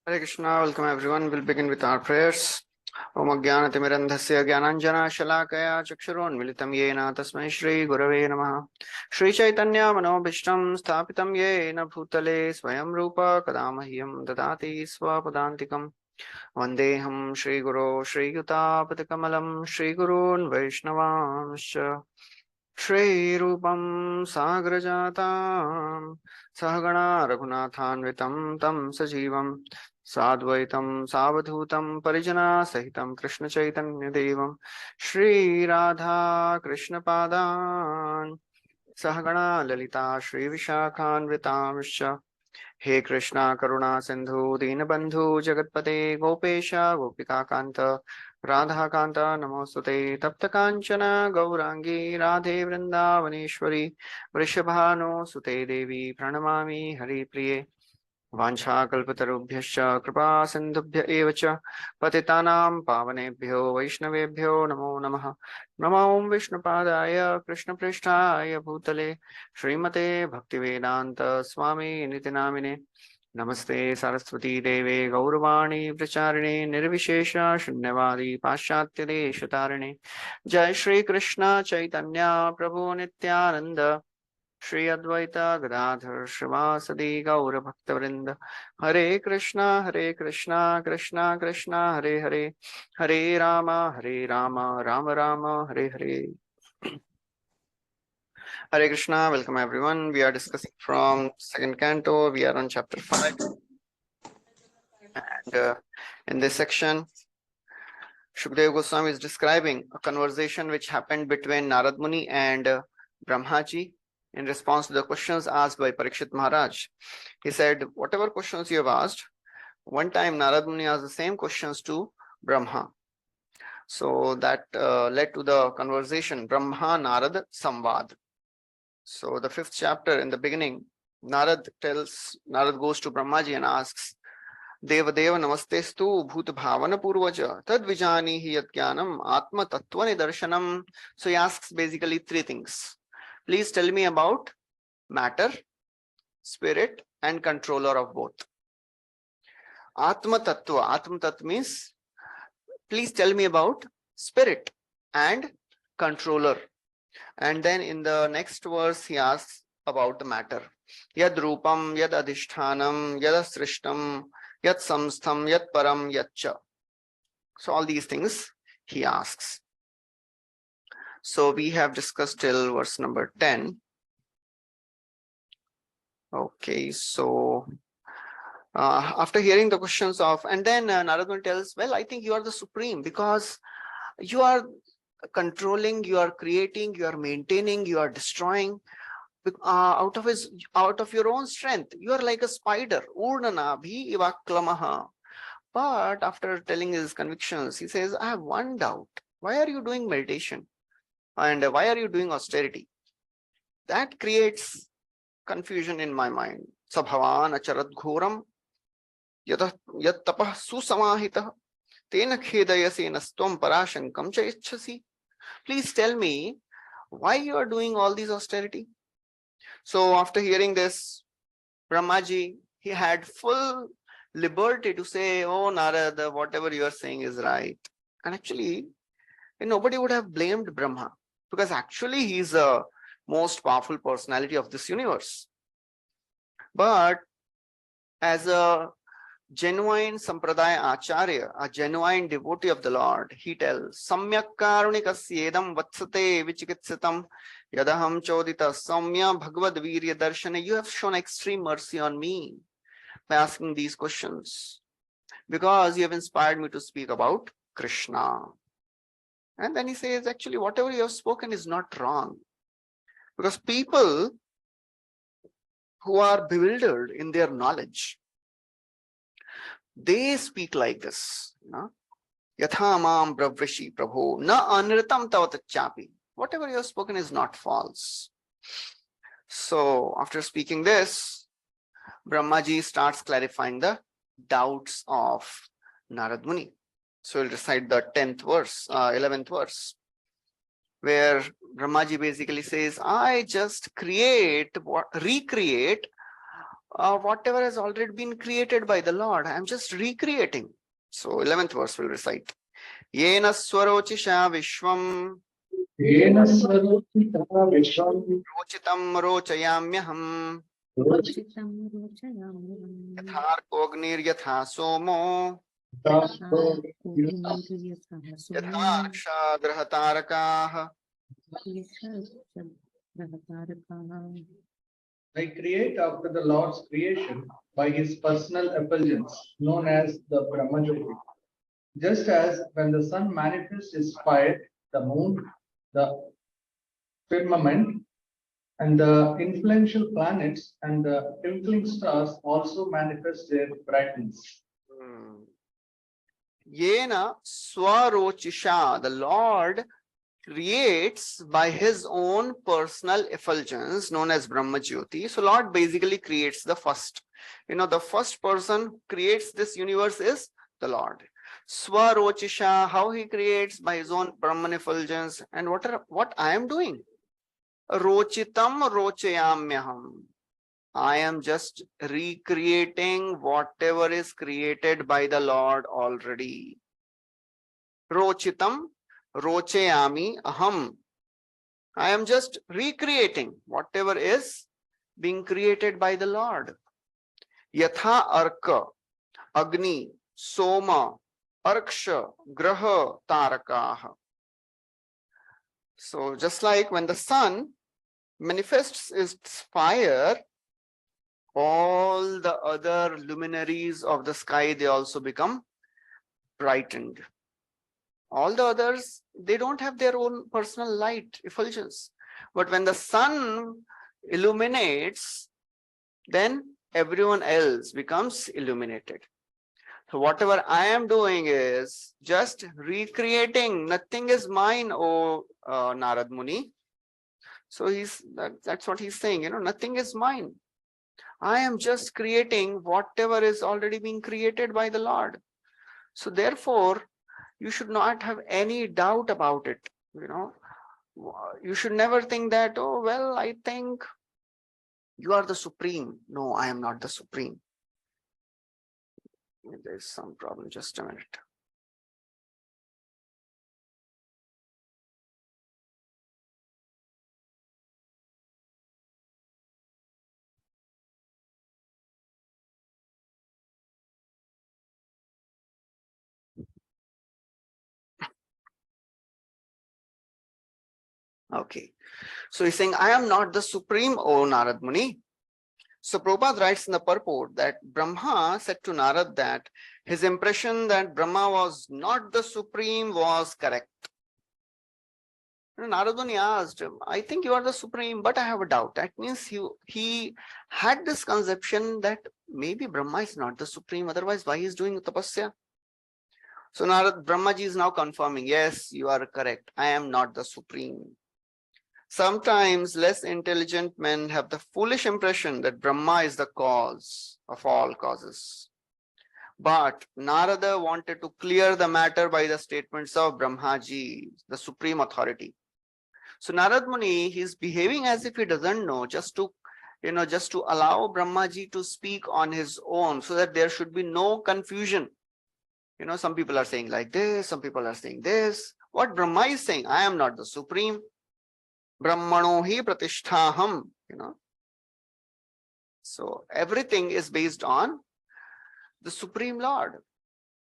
Hare Krishna, welcome everyone. We'll begin with our prayers. Om Ajnanatimirandhasya Jnananjana Shalakaya Chakshuronmilitam Yena Tasmai Shri Gurave Namaha. Shri Chaitanya Manobhishtam Sthapitam Yena Bhutale Swayam Rupa Kadamahyam Dadati Swapadantikam Vandeham Shri Guru Shri Yutapatikamalam Shri Gurun Vaishnavamscha Shri Rupam Sagrajatam Sahagana Raghunathanvitam Tam Sajivam Sadvaitam Savadhutam Parijana Sahitam Krishna Chaitanya Devam Shri Radha Krishna Padan Sahagana Lalita Shri Vishakhanvitamscha He Krishna Karuna Sindhu Dinabandhu Jagatpate Gopesha Gopika Kanta Radha Kanta Namostute Tapta Kanchana Gaurangi Radhe Vrindavaneshwari Vrishabhano Sute Devi Pranamami Hari Priye Vanchakalpatarubhyascha Kripa Sindhubhya Evacha Patitanam Pavanebhyo Vaishnavebhyo Namo Namaha Namo Om Vishnupadaya Krishna Prishtaya Bhutale Srimate Bhaktivedanta Swami Nitinamine Namaste Saraswati Deve Gauravani Pracharine Nirvishesha Shunyavadi Paschatya Deshatarine Jai Shri Krishna Chaitanya Prabhu Nityananda Shri Advaita Gadadhar Shrivasadi Gaura Bhaktavrinda Hare Krishna Krishna Krishna Hare Hare Hare Rama Rama Rama Hare Hare. Hare Krishna, welcome everyone. We are discussing from second canto. We are on chapter 5. And in this section, Shukadeva Goswami is describing a conversation which happened between Narad Muni and Brahmaji in response to the questions asked by Parikshit Maharaj. He said, whatever questions you have asked, one time Narad Muni asked the same questions to Brahma. So that led to the conversation, Brahma Narad Samvad. So the 5th chapter in the beginning, Narad goes to Brahmaji and asks, Deva Deva Namastestu Bhut Bhavana Purvaja Tad Vijani Yat Jnanam Atma Tattva Nidarshanam. So he asks basically 3 things. Please tell me about matter, spirit, and controller of both. Atma Tattva. Atma Tattva means, please tell me about spirit and controller. And then in the next verse, he asks about the matter. Yad Rupam, Yad Adhishthanam, Yad Asrishtam, Yad Samstham, Yad Param, Yad Cha. So all these things he asks. So we have discussed till verse number 10. Okay, so after hearing the questions of, and then Narad Muni tells, well, I think you are the supreme because you are controlling, you are creating, you are maintaining, you are destroying out of your own strength. You are like a spider. Urnanabhi ivaklamaha. But after telling his convictions, he says, I have one doubt. Why are you doing meditation? And why are you doing austerity? That creates confusion in my mind. Sabhavan acharad ghoram yat tapah susamahitah tena khedayase nastvam parashankam cha ichhasi. Please tell me why you are doing all these austerity. So after hearing this, Brahmaji, he had full liberty to say, oh Narada, whatever you are saying is right. And actually, nobody would have blamed Brahma because actually he is the most powerful personality of this universe. But as a genuine Sampradaya Acharya, a genuine devotee of the Lord, he tells, Samyak Karunikasya vatsate vichikitsitam yadaham chodita samya bhagavad virya darshana. You have shown extreme mercy on me by asking these questions because you have inspired me to speak about Krishna. And then he says, actually, whatever you have spoken is not wrong. Because people who are bewildered in their knowledge, they speak like this. Yatha mam bravrishi prabho na anritam tavatachapi. Whatever you have spoken is not false. So after speaking this, Brahmaji starts clarifying the doubts of Narad Muni. So we'll recite the 11th verse, where Brahmaji basically says, I just recreate whatever has already been created by the Lord. I am just recreating. So 11th verse will recite. Yena swarochisha vishwam येन स्वरूपी तथा विश्वं rochitam rochayamyaham yatharkognir yatha somo yatharkshadrahatarakah. I create after the Lord's creation by his personal effulgence, known as the Brahmajyoti. Just as when the sun manifests his fire, the moon, the firmament, and the influential planets and the twinkling stars also manifest their brightness. Yena swarochisha, the Lord creates by his own personal effulgence known as Brahma Jyoti. So Lord basically creates the first. The first person who creates this universe is the Lord. Swarochisha, how he creates by his own Brahman effulgence. And what I am doing? Rochitam rochayamyaham. I am just recreating whatever is created by the Lord already. Rochitam rochayami aham. I am just recreating whatever is being created by the Lord. Yatha arka, agni, soma, arksha, graha, tarakaha. So just like when the sun manifests its fire, all the other luminaries of the sky, they also become brightened. All the others, they don't have their own personal light effulgence. But when the sun illuminates, then everyone else becomes illuminated. So whatever I am doing is just recreating. Nothing is mine, O Narad Muni. So that's what he's saying. Nothing is mine. I am just creating whatever is already being created by the Lord. So therefore, you should not have any doubt about it. You should never think that, oh, well, I think you are the supreme. No, I am not the supreme. There's some problem. Just a minute. Okay. So he's saying, I am not the supreme, O Narad Muni. So Prabhupada writes in the purport that Brahma said to Narad that his impression that Brahma was not the supreme was correct. Narad Muni asked him, I think you are the supreme, but I have a doubt. That means he had this conception that maybe Brahma is not the supreme, otherwise why he is doing tapasya? So Narad, Brahmaji is now confirming, yes, you are correct. I am not the supreme. Sometimes less intelligent men have the foolish impression that Brahma is the cause of all causes. But Narada wanted to clear the matter by the statements of Brahmaji, the supreme authority. So Narad Muni, he's behaving as if he doesn't know, just to allow Brahmaji to speak on his own so that there should be no confusion. Some people are saying like this, some people are saying this. What Brahma is saying, I am not the supreme. Brahmano hi pratisthaham, So everything is based on the Supreme Lord.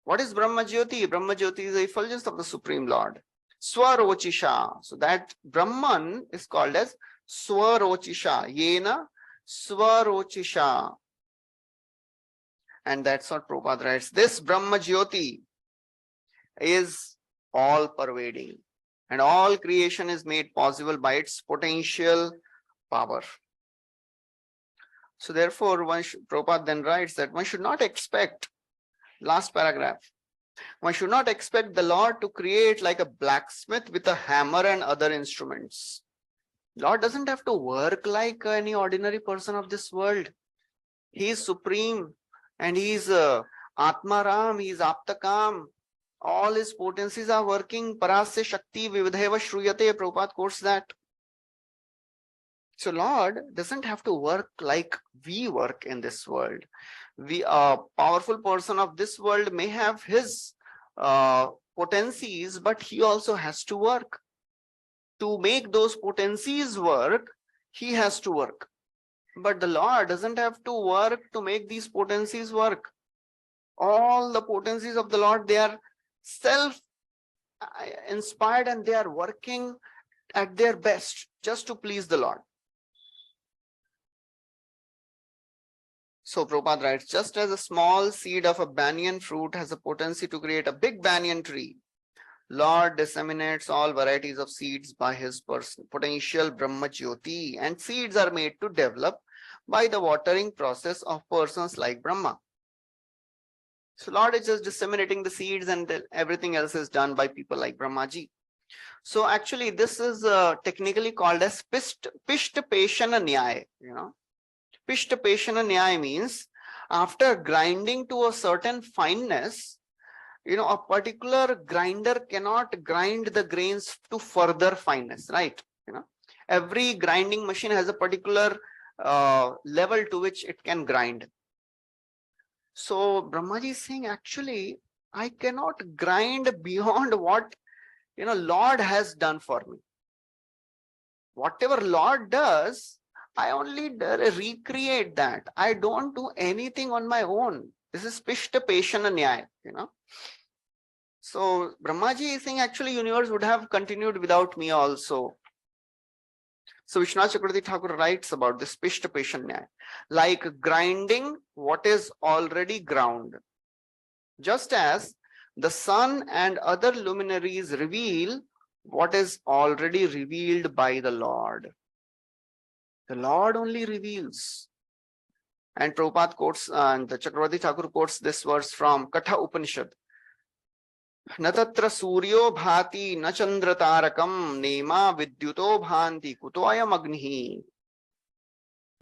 What is Brahma Jyoti? Brahma Jyoti is the effulgence of the Supreme Lord. Swarochisha. So that Brahman is called as Swarochisha. Yena Swarochisha. And that's what Prabhupada writes. This Brahma Jyoti is all pervading. And all creation is made possible by its potential power. So therefore, Prabhupada then writes that one should not expect, last paragraph, one should not expect the Lord to create like a blacksmith with a hammer and other instruments. Lord doesn't have to work like any ordinary person of this world. He is supreme and he is Atmaram, he is Aptakam. All his potencies are working. Parasya Shakti Vividheva Shruyate. Prabhupada quotes that. So Lord doesn't have to work like we work in this world. A powerful person of this world may have his potencies, but he also has to work. To make those potencies work, he has to work. But the Lord doesn't have to work to make these potencies work. All the potencies of the Lord, they are self inspired and they are working at their best just to please the Lord. So Prabhupada writes, just as a small seed of a banyan fruit has a potency to create a big banyan tree, Lord disseminates all varieties of seeds by his potential Brahma Jyoti, and seeds are made to develop by the watering process of persons like Brahma. So Lord is just disseminating the seeds and everything else is done by people like Brahmaji. So actually this is technically called as Pishta Peshana Nyaya, Pishta Peshana Nyaya means after grinding to a certain fineness, a particular grinder cannot grind the grains to further fineness, right? Every grinding machine has a particular level to which it can grind. So Brahmaji is saying, actually, I cannot grind beyond what, Lord has done for me. Whatever Lord does, I only recreate that. I don't do anything on my own. This is Pishta Peshana Nyaya, So Brahmaji is saying, actually, universe would have continued without me also. So Vishwanath Chakravarti Thakur writes about this Pishta Peshana Nyaya, like grinding what is already ground. Just as the sun and other luminaries reveal what is already revealed by the Lord. The Lord only reveals. And Prabhupada quotes, and the Chakravarti Thakur quotes this verse from Katha Upanishad. न तत्र सूर्यो भाति न चंद्र तारकम नेमा विद्युतो भांति कुतोयम अग्निः.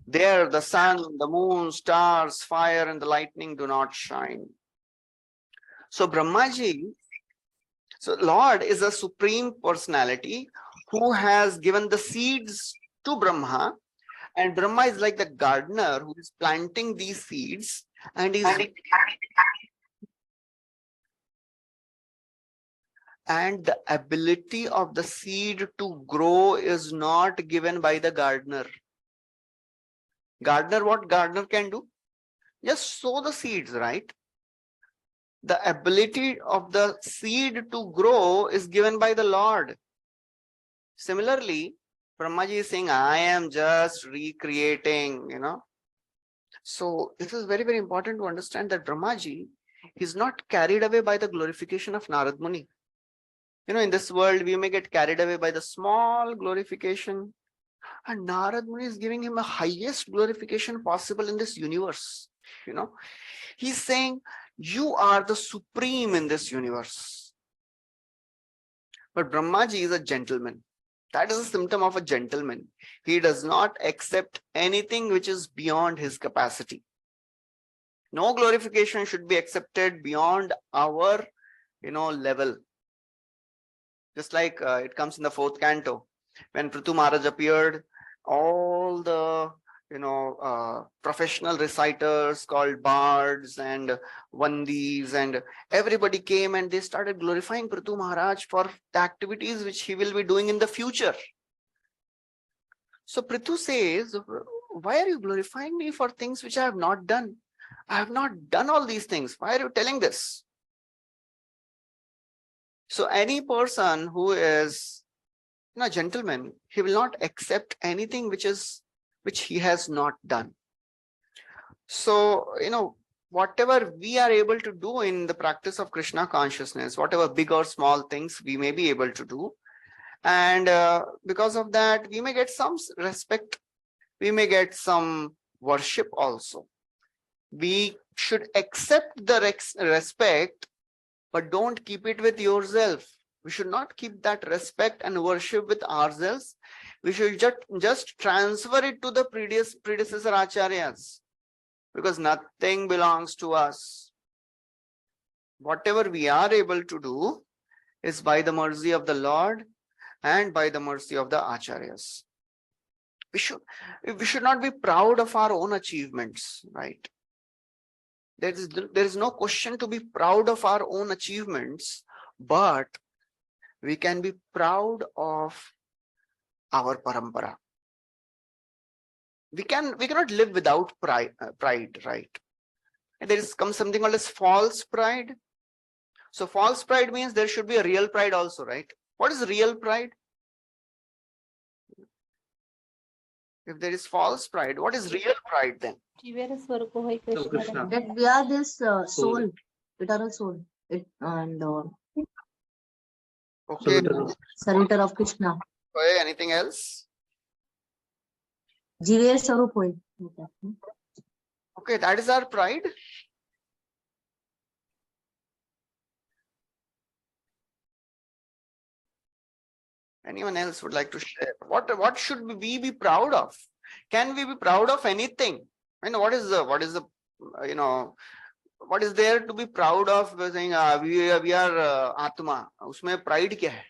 There the sun, the moon, stars, fire and the lightning do not shine. So Brahmaji, so Lord is a supreme personality who has given the seeds to Brahma, and Brahma is like the gardener who is planting these seeds and is and the ability of the seed to grow is not given by the gardener. What gardener can do? Just sow the seeds, right? The ability of the seed to grow is given by the Lord. Similarly, Brahmaji is saying, I am just recreating, So this is very, very important to understand that Brahmaji is not carried away by the glorification of Narad Muni. In this world, we may get carried away by the small glorification. And Narad Muni is giving him a highest glorification possible in this universe. He's saying, you are the supreme in this universe. But Brahmaji is a gentleman. That is a symptom of a gentleman. He does not accept anything which is beyond his capacity. No glorification should be accepted beyond our, level. Just like it comes in the 4th canto, when Prithu Maharaj appeared, all the professional reciters called bards and vandis and everybody came and they started glorifying Prithu Maharaj for the activities which he will be doing in the future. So Prithu says, why are you glorifying me for things which I have not done? I have not done all these things. Why are you telling this? So any person who is a gentleman, he will not accept anything which he has not done. So, whatever we are able to do in the practice of Krishna consciousness, whatever big or small things we may be able to do, and because of that, we may get some respect, we may get some worship also. We should accept the respect, but don't keep it with yourself. We should not keep that respect and worship with ourselves. We should just transfer it to the predecessor acharyas, because nothing belongs to us. Whatever we are able to do is by the mercy of the Lord and by the mercy of the acharyas. We should not be proud of our own achievements, right? There is no question to be proud of our own achievements, but we can be proud of our parampara. We cannot live without pride, right? And there comes something called as false pride. So false pride means there should be a real pride also, right? What is real pride? If there is false pride, what is real pride then? That we are this soul, eternal soul, and Okay. servitor of Krishna. Okay, anything else? Jive Sarup hoy. Okay, that is our pride. Anyone else would like to share? What should we be proud of? Can we be proud of anything? And what is the what is there to be proud of? We're saying we are Atma. Usme pride kya hai?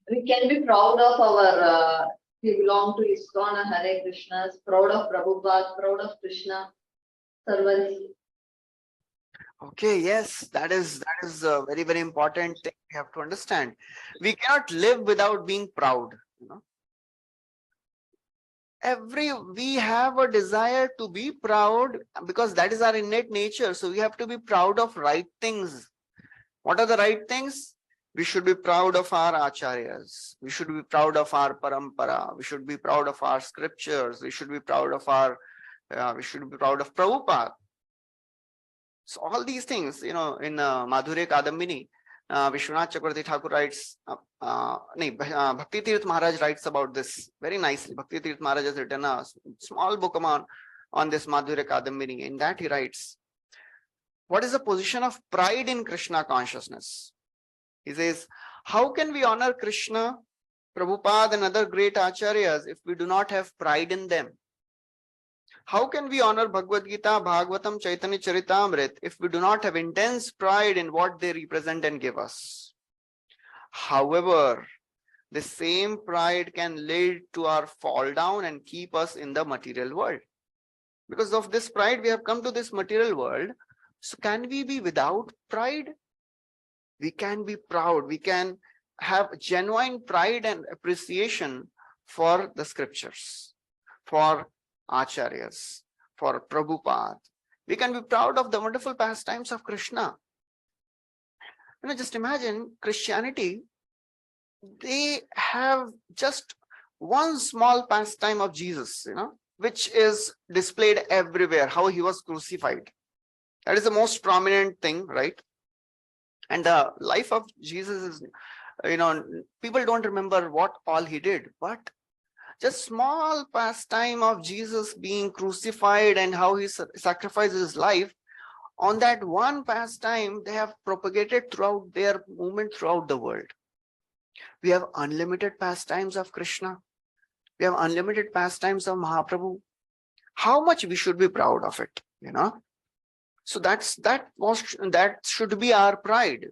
We can be proud of our, we belong to ISKCON, Hare Krishna, proud of Prabhupada, proud of Krishna, servants. Okay, yes, that is a very, very important thing we have to understand. We cannot live without being proud, you know. We have a desire to be proud because that is our innate nature. So we have to be proud of right things. What are the right things? We should be proud of our acharyas. We should be proud of our parampara. We should be proud of our scriptures. We should be proud of Prabhupada. So all these things, you know, in Madhurya Kadambini, Vishwanath Chakravarti Thakur writes, Bhakti Tirth Maharaj writes about this very nicely. Bhakti Tirth Maharaj has written a small book on this Madhurya Kadambini. In that he writes, what is the position of pride in Krishna consciousness? He says, how can we honor Krishna, Prabhupada and other great acharyas if we do not have pride in them? How can we honor Bhagavad Gita, Bhagavatam, Chaitanya Charitamrita if we do not have intense pride in what they represent and give us? However, the same pride can lead to our fall down and keep us in the material world. Because of this pride, we have come to this material world. So can we be without pride? We can be proud. We can have genuine pride and appreciation for the scriptures, for acharyas, for Prabhupada. We can be proud of the wonderful pastimes of Krishna. You know, just imagine Christianity, they have just one small pastime of Jesus, you know, which is displayed everywhere, how he was crucified. That is the most prominent thing, right? And the life of Jesus is, you know, people don't remember what all he did, but just small pastime of Jesus being crucified and how he sacrificed his life. On that one pastime, they have propagated throughout their movement throughout the world. We have unlimited pastimes of Krishna. We have unlimited pastimes of Mahaprabhu. How much we should be proud of it, you know? So that should be our pride.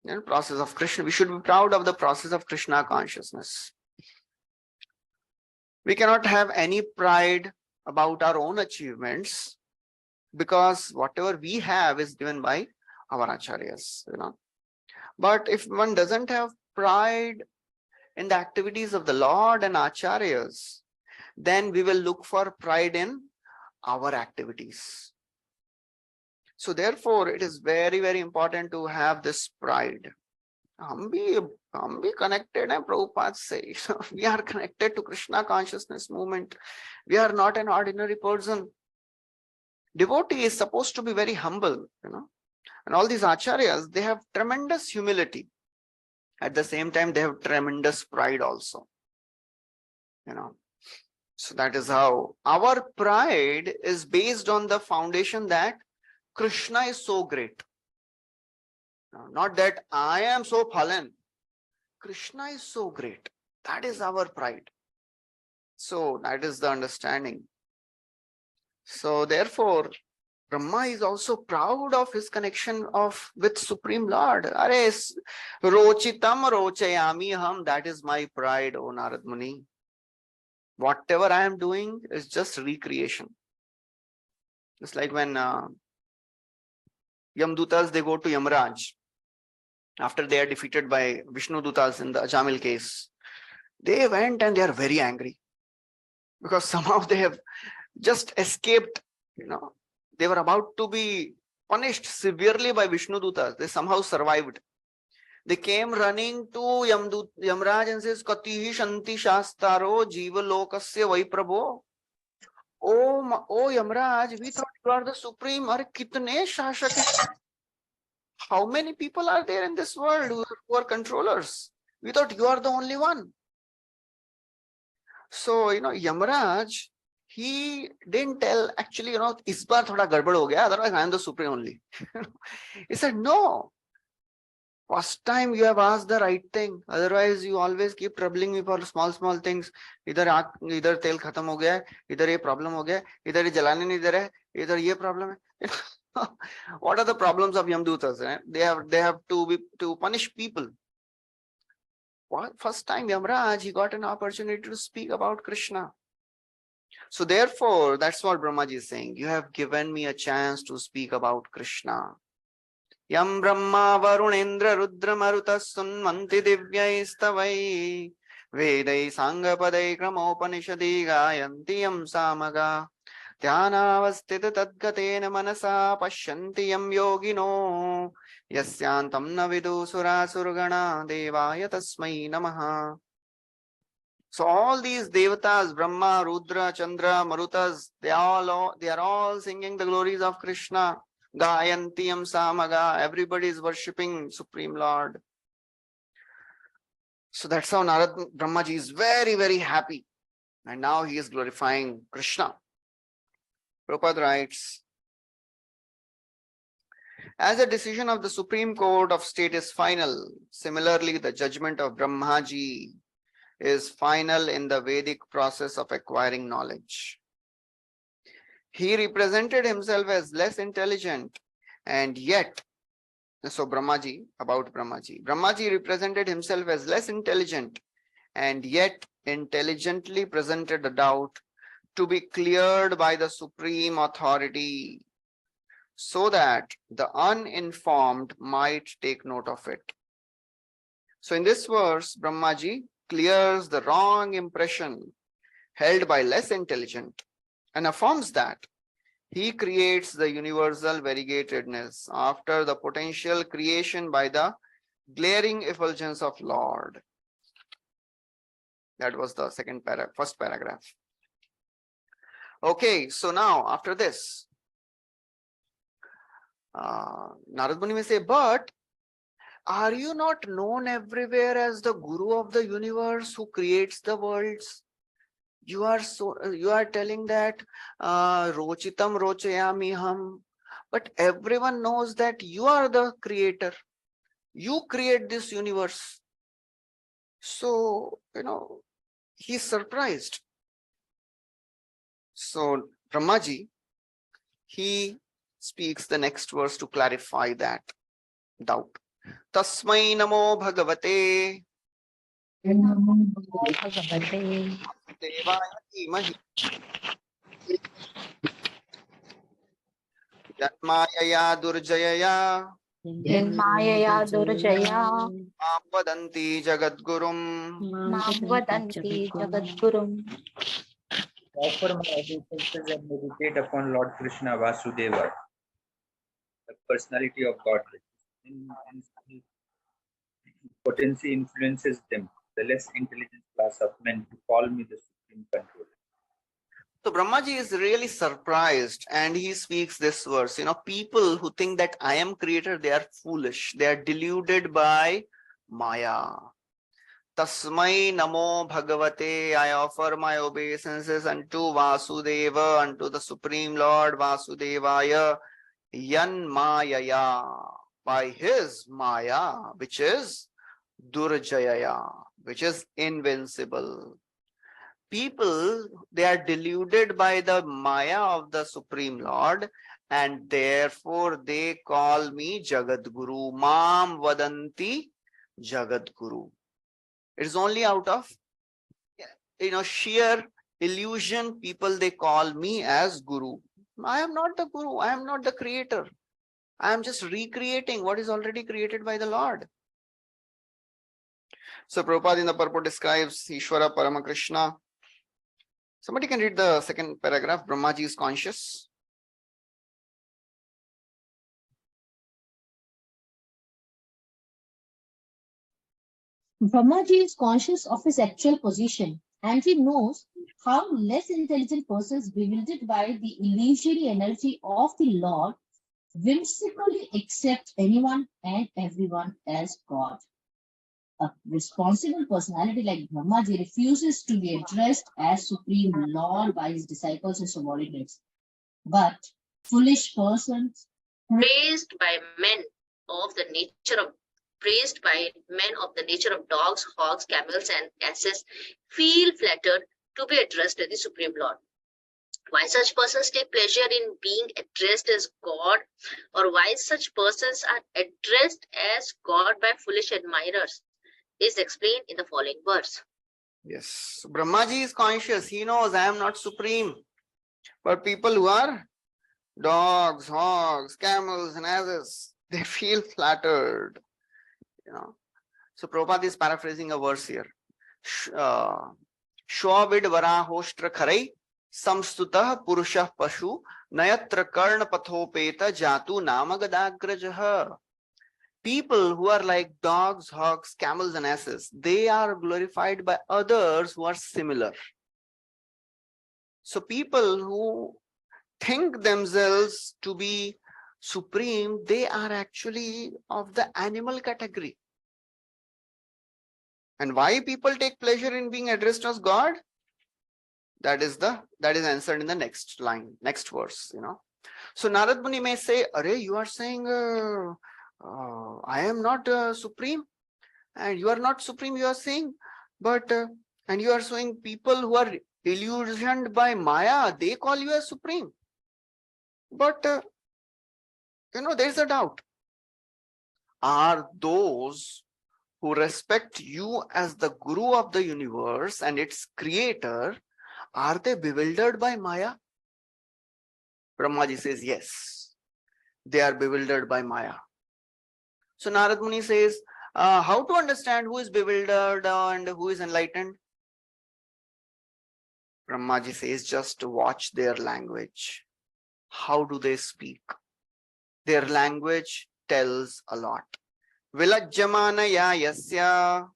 You know, process of Krishna. We should be proud of the process of Krishna consciousness. We cannot have any pride about our own achievements because whatever we have is given by our acharyas, you know. But if one doesn't have pride in the activities of the Lord and acharyas, then we will look for pride in our activities. So therefore, it is very, very important to have this pride. हम भी connected हैं, Prabhupada say. We are connected to Krishna consciousness movement. We are not an ordinary person. Devotee is supposed to be very humble, you know. And all these acharyas, they have tremendous humility. At the same time, they have tremendous pride also, you know. So that is how our pride is based on the foundation that Krishna is so great. Not that I am so fallen. Krishna is so great. That is our pride. So that is the understanding. So therefore, Brahma is also proud of his connection with Supreme Lord. Are rochitam rochayami ham. That is my pride, O Narad Muni. Whatever I am doing is just recreation. Just like when Yamdutas, they go to Yamraj after they are defeated by Vishnu Dutas in the Ajamil case. They went and they are very angry because somehow they have just escaped, they were about to be punished severely by Vishnu Dutas. They somehow survived. They came running to Yamraj and says, Katihi Shanti Shastaro Jiva Lokasya Vaiprabho. Oh Yamraj, we thought you are the supreme. Are kitne shashak hai? How many people are there in this world who are controllers? We thought you are the only one. So, Yamraj, he didn't tell, actually, is baar thoda gadbad ho gaya, otherwise I am the supreme only. He said, no. First time you have asked the right thing. Otherwise, you always keep troubling me for small things. Idhar tel khatam ho gaya, idhar ye problem ho gaya, idhar ye jalane nahi de rahe, idhar ye problem hai. What are the problems of Yamdutas? Eh? They have to punish people. First time Yamraj, he got an opportunity to speak about Krishna. So therefore, that's what Brahmaji is saying. You have given me a chance to speak about Krishna. Yam Brahma Varunendra Rudra Maruta Sunmanti Divyaistavai Vedai Sangapadai Kramopanishadi Gayanti Yam Samaga Dhyanavastita Tadgatena Manasa Pashyanti Yam Yogino Yasyantam Navidu Sura Surgana Devaya Tasmai Namaha. So all these devatas, Brahma, Rudra, Chandra, Marutas, they are all singing the glories of Krishna. Gayantiyam Samaga, everybody is worshipping Supreme Lord. So that's how Narad Brahmaji is very, very happy. And now he is glorifying Krishna. Prabhupada writes, as the decision of the Supreme Court of State is final, similarly the judgment of Brahmaji is final in the Vedic process of acquiring knowledge. He represented himself as less intelligent and yet, so Brahmaji represented himself as less intelligent and yet intelligently presented a doubt to be cleared by the supreme authority so that the uninformed might take note of it. So in this verse, Brahmaji clears the wrong impression held by less intelligent and affirms that he creates the universal variegatedness after the potential creation by the glaring effulgence of Lord. That was the first paragraph. Okay, so now after this, Narad Muni may say, but are you not known everywhere as the Guru of the universe who creates the worlds? You are telling that rochitam rochayami ham, but everyone knows that you are the creator. You create this universe. So, he's surprised. So Brahmaji, he speaks the next verse to clarify that doubt. Tasmai namo bhagavate devaya dhimahi janmaya durjayaya Janmaya durjaya mam vadanti jagadgurum. vadanti jagadgurum. Offer my obeisances and meditate upon Lord Krishna Vasudeva, the personality of Godhead. In potency influences them, the less intelligent class of men, to call me the supreme controller. So Brahmaji is really surprised and he speaks this verse. People who think that I am creator, they are foolish. They are deluded by Maya. Tasmai namo bhagavate, I offer my obeisances unto Vasudeva, unto the Supreme Lord Vasudevaya, yan mayaya, by his Maya, which is Durjayaya, which is invincible. people, they are deluded by the Maya of the Supreme Lord, and therefore they call me Jagat Guru. Mam Vadanti Jagat Guru. It is only out of sheer illusion people they call me as Guru. I am not the Guru. I am not the creator. I am just recreating what is already created by the Lord. So Prabhupada in the purport describes Ishvara Paramakrishna. Somebody can read the second paragraph. Brahmaji is conscious. Brahmaji is conscious of his actual position, and he knows how less intelligent persons bewildered by the illusory energy of the Lord whimsically accept anyone and everyone as God. A responsible personality like Brahmaji refuses to be addressed as Supreme Lord by his disciples and subordinates. But foolish persons praised by men of the nature of dogs, hogs, camels, and asses feel flattered to be addressed as the Supreme Lord. Why such persons take pleasure in being addressed as God, or why such persons are addressed as God by foolish admirers, is explained in the following verse. Yes, Brahmaji is conscious. He knows I am not supreme. But people who are dogs, hogs, camels, and asses, they feel flattered. So Prabhupada is paraphrasing a verse here. Shwavid varahostra kharai samstutah purushah pashu nayatra karna pathopeta jatu namagadagrajah. People who are like dogs, hogs, camels, and asses, they are glorified by others who are similar. So people who think themselves to be supreme, they are actually of the animal category. And why people take pleasure in being addressed as God? That is answered in the next line, next verse. So Narad Muni may say, "Arey, you are saying I am not supreme, and you are not supreme. You are saying, but and you are saying people who are illusioned by Maya, they call you as supreme. But there is a doubt. Are those who respect you as the Guru of the universe and its creator, are they bewildered by Maya?" Brahmaji says, yes, they are bewildered by Maya. So Narad Muni says, how to understand who is bewildered and who is enlightened? Brahmaji says, just watch their language. How do they speak? Their language tells a lot. Vilajyamanaya yasya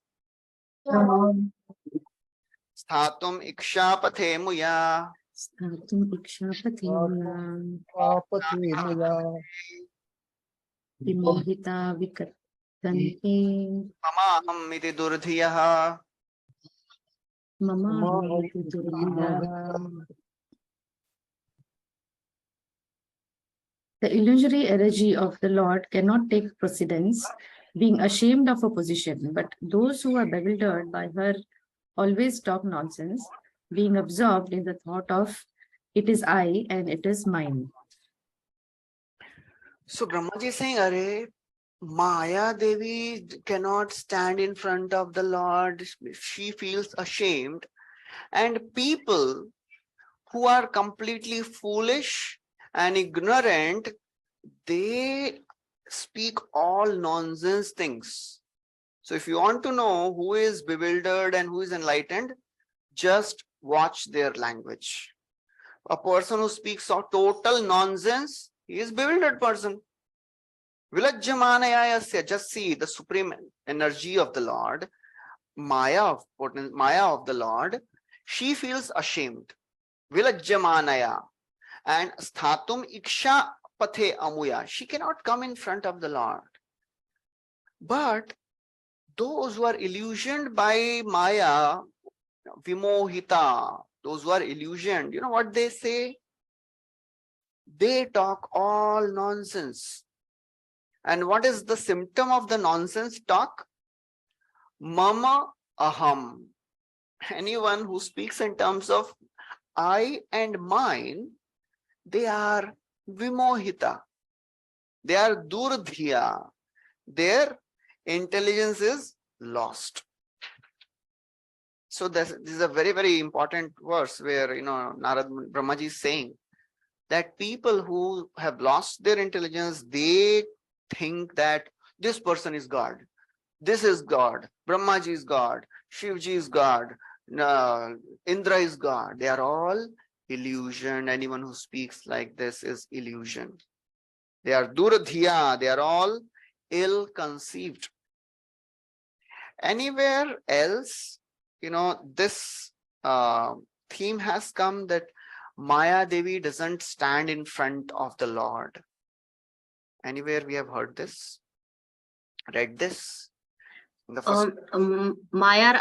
sthatum ikshapathe muya mamaham iti durdhiyah. The illusory energy of the Lord cannot take precedence, being ashamed of her position, but those who are bewildered by her always talk nonsense, being absorbed in the thought of it is I and it is mine. So Brahmaji is saying, Arey, Maya Devi cannot stand in front of the Lord. She feels ashamed. And people who are completely foolish and ignorant, they speak all nonsense things. So if you want to know who is bewildered and who is enlightened, just watch their language. A person who speaks of total nonsense, he is a bewildered person. Vilajyamanayasya, just see the supreme energy of the Lord, Maya of the Lord, she feels ashamed. Vilajyamanaya. And sthatum iksha pathe amuya. She cannot come in front of the Lord. But those who are illusioned by Maya, vimohita, those who are illusioned, you know what they say? They talk all nonsense. And what is the symptom of the nonsense talk? Mama aham. anyone who speaks in terms of I and mine, they are vimohita. They are durdhiya. Their intelligence is lost. So this is a very, very important verse where, Narad Brahmaji is saying that people who have lost their intelligence, they think that this person is God. This is God. Brahmaji is God. Shivji is God. Indra is God. They are all illusion. Anyone who speaks like this is illusion. They are duradhiya. They are all ill-conceived. Anywhere else, this theme has come that Maya Devi doesn't stand in front of the Lord. Anywhere we have heard this, read this? In the first माया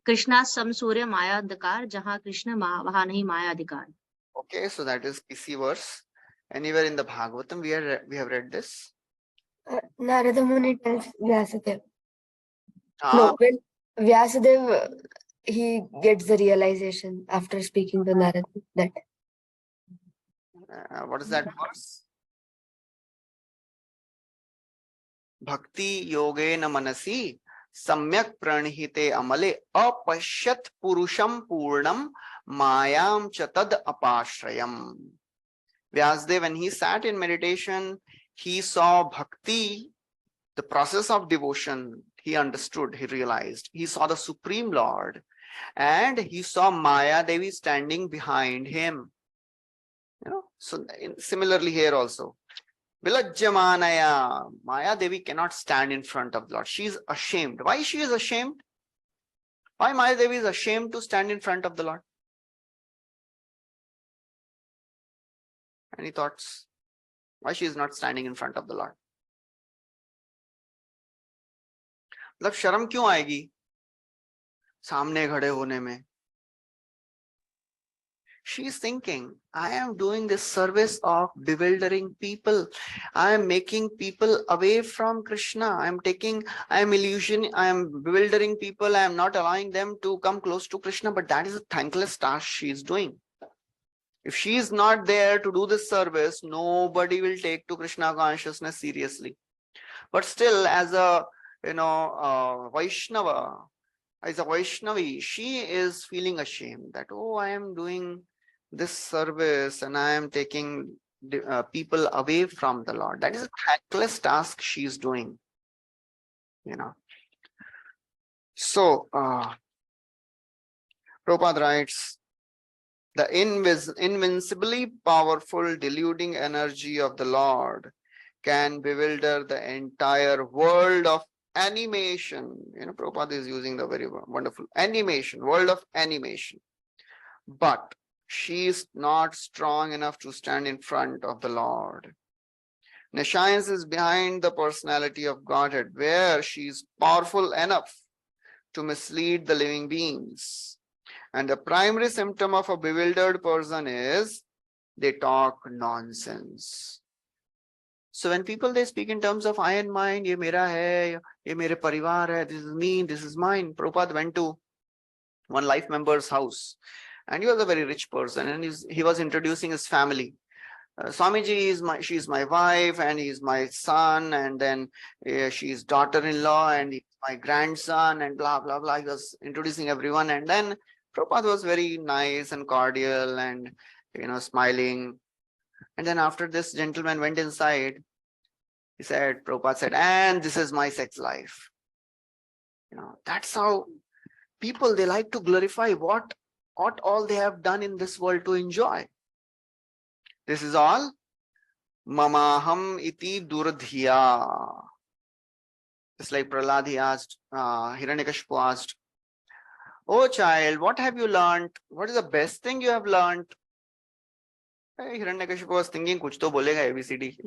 कृष्णा सम सूर्य माया अंधकार जहाँ कृष्ण वहाँ नहीं माया अधिकार. Okay, so that is PC verse. Anywhere in the Bhagavatam we have read this? Narada Muni tells Vyasadeva. Ah, No, when Vyasadeva he gets the realization after speaking to Narada that what is that verse? Bhakti yogena manasi samyak pranihite amale apashyat purusham purnam mayam chatad apashrayam. Vyasadeva, when he sat in meditation, he saw bhakti, the process of devotion. He understood, he realized. He saw the Supreme Lord and he saw Maya Devi standing behind him. So similarly here also. Vilajyamanaya, Maya Devi cannot stand in front of the Lord. She is ashamed. Why she is ashamed? Why Maya Devi is ashamed to stand in front of the Lord? Any thoughts? Why she is not standing in front of the Lord? मतलब शर्म क्यों आएगी सामने खड़े होने में? She is thinking, I am doing this service of bewildering people. I am making people away from Krishna. I am bewildering people. I am not allowing them to come close to Krishna. But that is a thankless task she is doing. If she is not there to do this service, nobody will take to Krishna consciousness seriously. But still, as a Vaishnava, as a Vaishnavi, she is feeling ashamed that, oh, I am doing this service and I am taking people away from the Lord. That is a thankless task she is doing. So, Prabhupada writes, the invincibly powerful deluding energy of the Lord can bewilder the entire world of animation. Prabhupada is using the very wonderful world of animation. But she is not strong enough to stand in front of the Lord. Nescience is behind the personality of Godhead, where she is powerful enough to mislead the living beings. And the primary symptom of a bewildered person is they talk nonsense. So when people, they speak in terms of I and mine, ye mera hai, ye mere parivar hai, this is me, this is mine. Prabhupada went to one life member's house and he was a very rich person and he was introducing his family. Swamiji she's my wife and he's my son, and then she's daughter-in-law and he's my grandson and blah, blah, blah. He was introducing everyone, and then Prabhupada was very nice and cordial and, smiling. And then after this gentleman went inside, Prabhupada said, and this is my sex life. That's how people, they like to glorify what all they have done in this world to enjoy. This is all mamaham iti durdhiya. Just like Prahlad, he asked, Hiranyakashipu asked, oh child, what have you learned? What is the best thing you have learned? Hiranyakashipu was thinking, kuch to bolega ABCD,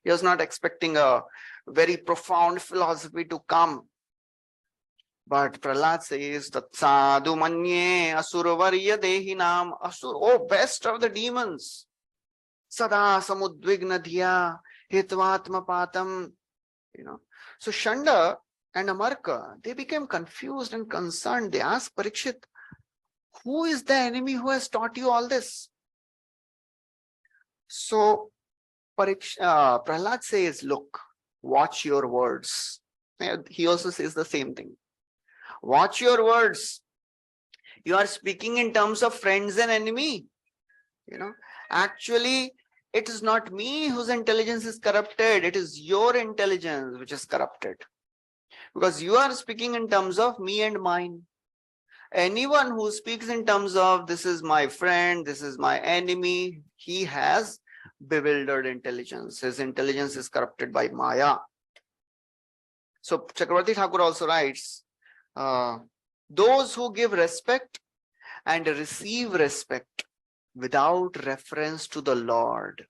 He was not expecting a very profound philosophy to come. But Prahlad says, Tatsadu manye asuravarya dehinam asur. Oh, best of the demons. Sada samudvigna dhiya hitvatma patam. So Shanda, and Amarka, they became confused and concerned. They asked Parikshit, who is the enemy who has taught you all this? So Prahlad says, look, watch your words. He also says the same thing. Watch your words. You are speaking in terms of friends and enemy. Actually, it is not me whose intelligence is corrupted. It is your intelligence which is corrupted. Because you are speaking in terms of me and mine. Anyone who speaks in terms of this is my friend, this is my enemy, he has bewildered intelligence. His intelligence is corrupted by Maya. So Chakravarti Thakur also writes, those who give respect and receive respect without reference to the Lord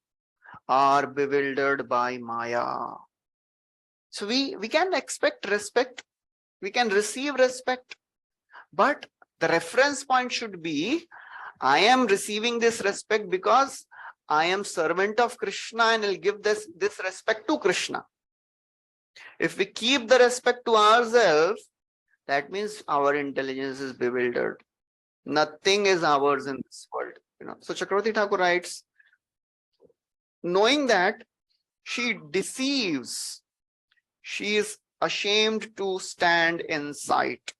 are bewildered by Maya. So we can expect respect, we can receive respect, but the reference point should be, I am receiving this respect because I am servant of Krishna and will give this respect to Krishna. If we keep the respect to ourselves, that means our intelligence is bewildered. Nothing is ours in this world. So Chakravarti Thakur writes, knowing that she deceives, she is ashamed to stand in sight.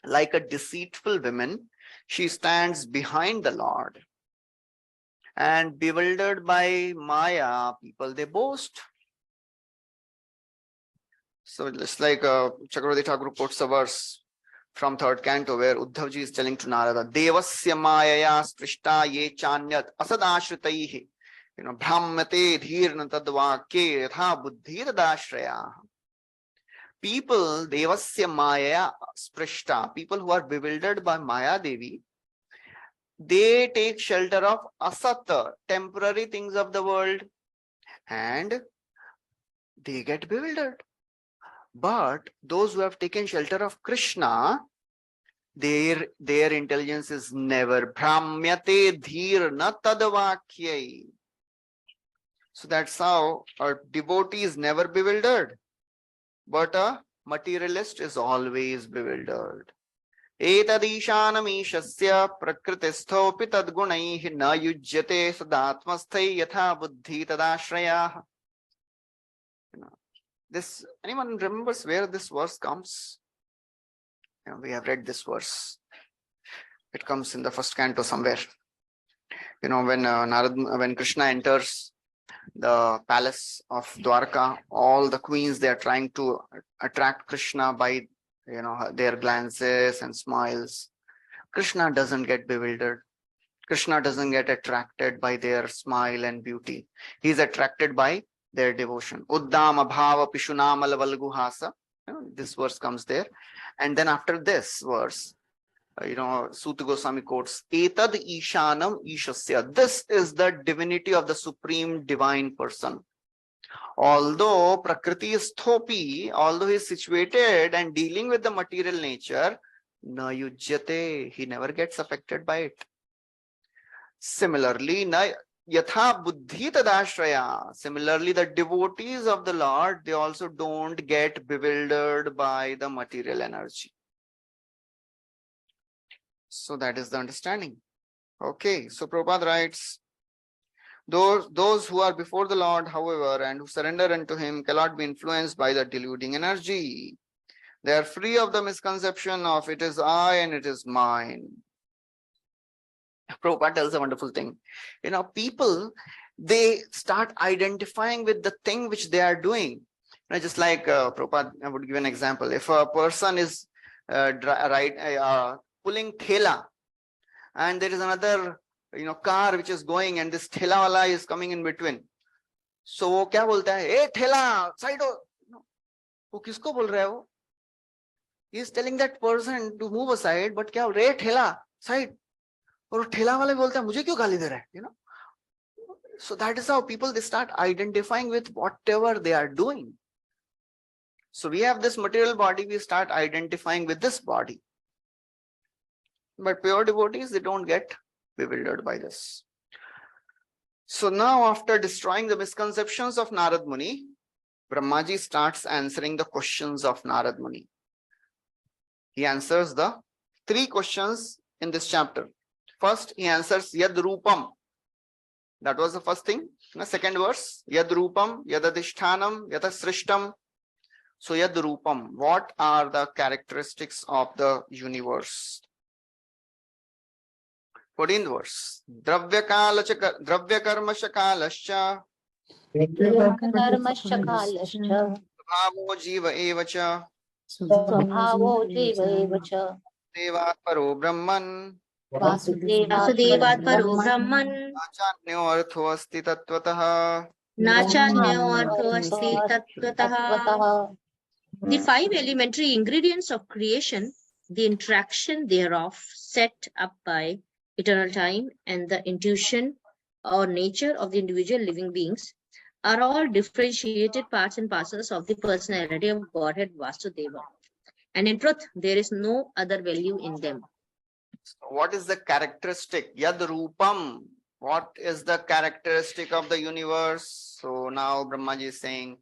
Like a deceitful woman, she stands behind the Lord. And bewildered by Maya, people, they boast. So just like Chakravarti Thakur quotes a verse from 3rd canto where Uddhavji is telling to Narada, Devasya Mayaya Sprishta ye chanyat asadashritaihi, Brahmate dhirna tadvakye yatha buddhi tadashraya. People, Devasya Maya Sprishta, people who are bewildered by Maya Devi, they take shelter of asata, temporary things of the world, and they get bewildered. But those who have taken shelter of Krishna, their intelligence is never Brahmyate dhirna tadvakyai. So that's how a devotee is never bewildered, but a materialist is always bewildered. Etadishanamishasya prakritisthopi tadgunaihi na yujyate sadatmasthai yatha buddhi tadashrayah. This, anyone remembers where this verse comes? We have read this verse. It comes in the 1st canto somewhere. When Krishna enters the palace of Dwarka, all the queens, they are trying to attract Krishna by their glances and smiles. Krishna doesn't get bewildered. Krishna doesn't get attracted by their smile and beauty. He's attracted by their devotion. Uddama bhava pishunamala valguhasa. This verse comes there. And then after this verse, Suta Goswami quotes, Etad Ishanam Ishasya. This is the divinity of the supreme divine person. Although Prakriti is thopi, although he is situated and dealing with the material nature, na yujyate, he never gets affected by it. Similarly, na yatha buddhi tadashraya. Similarly, the devotees of the Lord, they also don't get bewildered by the material energy. So that is the understanding. Okay, so Prabhupada writes, those who are before the Lord, however, and who surrender unto him cannot be influenced by the deluding energy. They are free of the misconception of it is I and it is mine. Prabhupada tells a wonderful thing. People, they start identifying with the thing which they are doing. Just like Prabhupada, I would give an example. If a person is pulling thela, and there is another car which is going, and this thela wala is coming in between. So वो क्या बोलता है? ए thela, side हो. वो किसको बोल रहा है वो? He is telling that person to move aside, but क्या बोल रहा है? thela, side. और ठेला वाले बोलता है मुझे क्यों गाली दे रहा है? So that is how people, they start identifying with whatever they are doing. So we have this material body, we start identifying with this body. But pure devotees, they don't get bewildered by this. So now, after destroying the misconceptions of Narad Muni, Brahmaji starts answering the questions of Narad Muni. He answers the 3 questions in this chapter. First, he answers Yad Rupam. That was the first thing. The second verse, Yad Rupam, Yad Adhishtanam, Yad Srishtam. So Yad Rupam, what are the characteristics of the universe? 14th verse, Dravya Karma Shakalascha, कर्मशकालश्च Bhavo Jiva Evacha, स्वभावो जीव एव च Devat Paro Brahman, वासुदेवात् परो ब्रह्मन् Achanyo Artho Asti Tattvataha. नाचान्योऽर्थोऽस्ति तत्त्वतः. The 5 elementary ingredients of creation, the interaction thereof set up by eternal time, and the intuition or nature of the individual living beings are all differentiated parts and parcels of the personality of Godhead Vasudeva. And in truth, there is no other value in them. What is the characteristic? Yad Rupam. What is the characteristic of the universe? So now Brahmaji is saying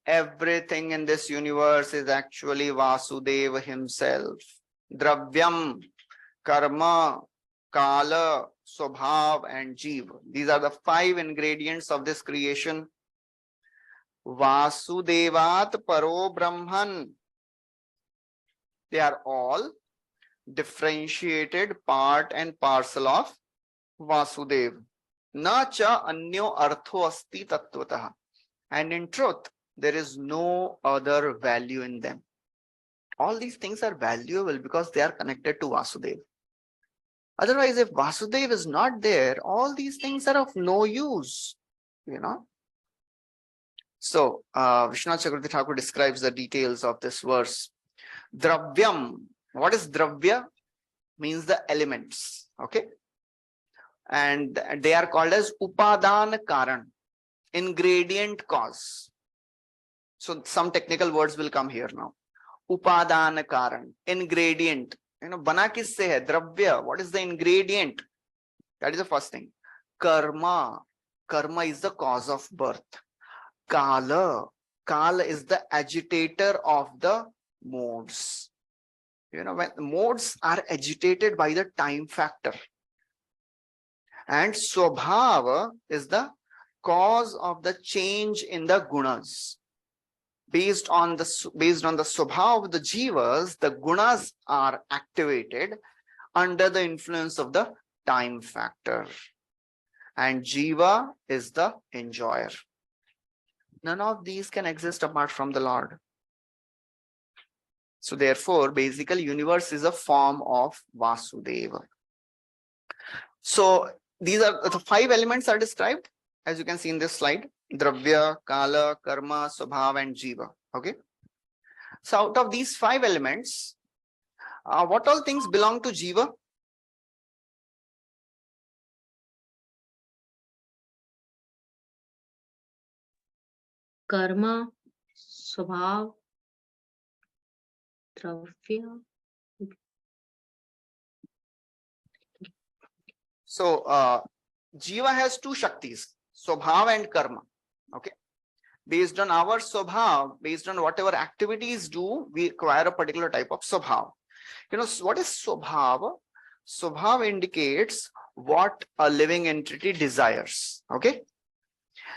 everything in this universe is actually Vasudeva himself. Dravyam, Karma, Kala, Swabhav and Jiva. These are the 5 ingredients of this creation. Vasudevat Paro Brahman. They are all differentiated part and parcel of Vasudev. Na cha anyo artho asti tattvataha. And in truth, there is no other value in them. All these things are valuable because they are connected to Vasudev. Otherwise, if Vasudev is not there, all these things are of no use, you know. So, Vishwanath Chakravarti Thakur describes the details of this verse. Dravyam. What is Dravya? Means the elements. Okay. And they are called as Upadan Karan, ingredient cause. So some technical words will come here now. Upadan Karan, ingredient. You know, bana kisse hai? Dravya. What is the ingredient? That is the first thing. Karma. Karma is the cause of birth. Kala. Kala is the agitator of the modes. You know, when the modes are agitated by the time factor. And Swabhava is the cause of the change in the gunas. Based on the Swabhava of the jivas, the gunas are activated under the influence of the time factor. And jiva is the enjoyer. None of these can exist apart from the Lord. So therefore, basically, universe is a form of Vasudeva. So these are the 5 elements are described, as you can see in this slide. Dravya, Kala, Karma, Swabhav and Jiva. Okay. So out of these 5 elements, what all things belong to Jiva? Karma, Swabhav, Dravya. So Jiva has 2 Shaktis, Swabhav and Karma. Okay. Based on our Swabhav, based on whatever activities do, we acquire a particular type of Swabhav. You know, what is Swabhav? Swabhav indicates what a living entity desires. Okay.